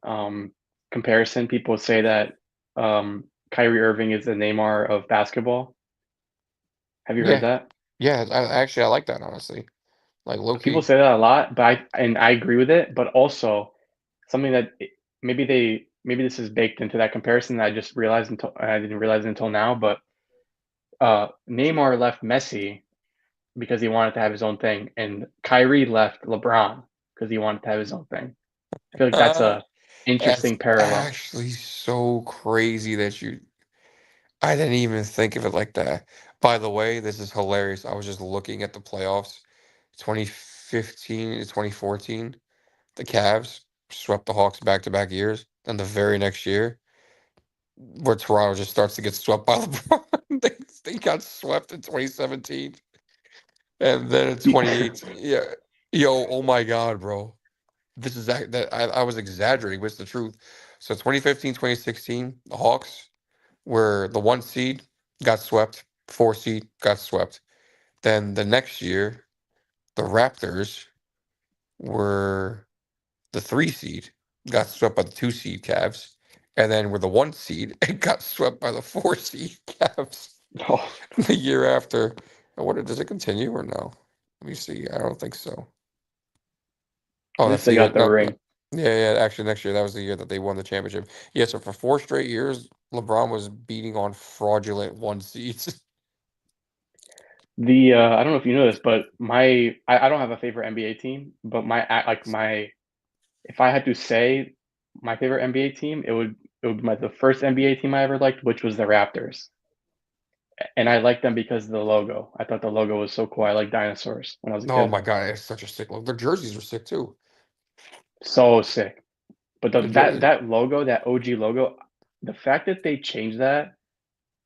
um, comparison. People say that Kyrie Irving is the Neymar of basketball. Have you heard yeah, that? yeah. I like that honestly. Like low People key. say that a lot, but I agree with it. But also something that maybe this is baked into that comparison that I just realized until I didn't realize it until now. But Neymar left Messi because he wanted to have his own thing, and Kyrie left LeBron because he wanted to have his own thing. I feel like that's a That's interesting parallel. actually so crazy that you. I didn't even think of it like that. By the way, this is hilarious. I was just looking at the playoffs, 2015 to 2014. The Cavs swept the Hawks back-to-back years. Then the very next year, where Toronto just starts to get swept by LeBron. They got swept in 2017, and then in 2018, yeah, yo, oh my God, bro, this is that I was exaggerating, but it's the truth. So 2015, 2016, the Hawks were the 1 seed, got swept, 4 seed, got swept. Then the next year, the Raptors were the 3 seed, got swept by the 2 seed Cavs, and then with the 1 seed, it got swept by the 4 seed Cavs Oh, the year after. I wonder, does it continue or no? Let me see. I don't think so. at Oh, least that's the they year. got the No, no. ring. Yeah, yeah. Actually, next year that was the year that they won the championship. Yeah, so for 4 straight years, LeBron was beating on fraudulent 1 seeds. The I don't know if you know this, but I don't have a favorite NBA team, but my if I had to say my favorite NBA team, it would be the first NBA team I ever liked, which was the Raptors. And I liked them because of the logo. I thought the logo was so cool. I liked dinosaurs when I was a Oh kid. my God, it's such a sick look. Their jerseys were sick too. So sick. But The jersey, that logo, that OG logo, the fact that they changed that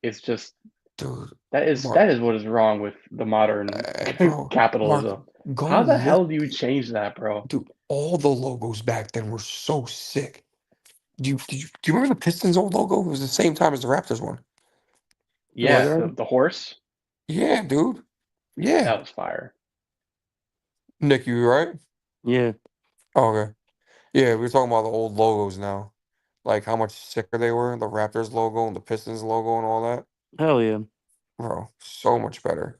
is just dude. that is what is wrong with the modern Bro, Mark, capitalism. go How the look. hell do you change that, bro? Dude, all the logos back then were so sick. Do you remember the Pistons' old logo? It was the same time as the Raptors one. You like Yeah, that? the horse, Yeah, dude. Yeah. that was fire. Nick, you right? Yeah, Oh, okay. Yeah, we were talking about the old logos now. Like how much sicker they were, the Raptors logo and the Pistons logo and all that. hell yeah. Bro, so much better.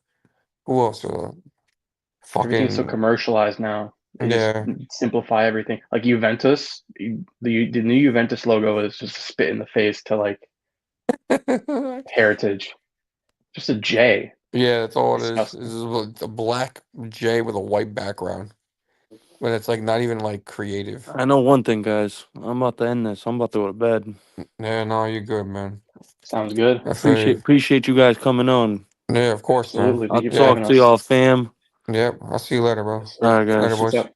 Who else? Everything's so Fucking commercialized now. They just yeah. simplify everything. Like Juventus, the new Juventus logo is just a spit in the face to like heritage. Just a J. Yeah, that's all it is. Disgusting. It's just a black J with a white background. But it's like not even like creative. I know one thing, guys. I'm about to end this. I'm about to go to bed. Yeah, no, you're good, man. Sounds good. I feel you. Appreciate you guys coming on. Yeah, of course, man. Absolutely. I'll Thank you for Yeah. talk having to us. y'all, fam. Yep. I'll see you later, bro. Yes, All sir. right, Later, guys. Peace boys. out.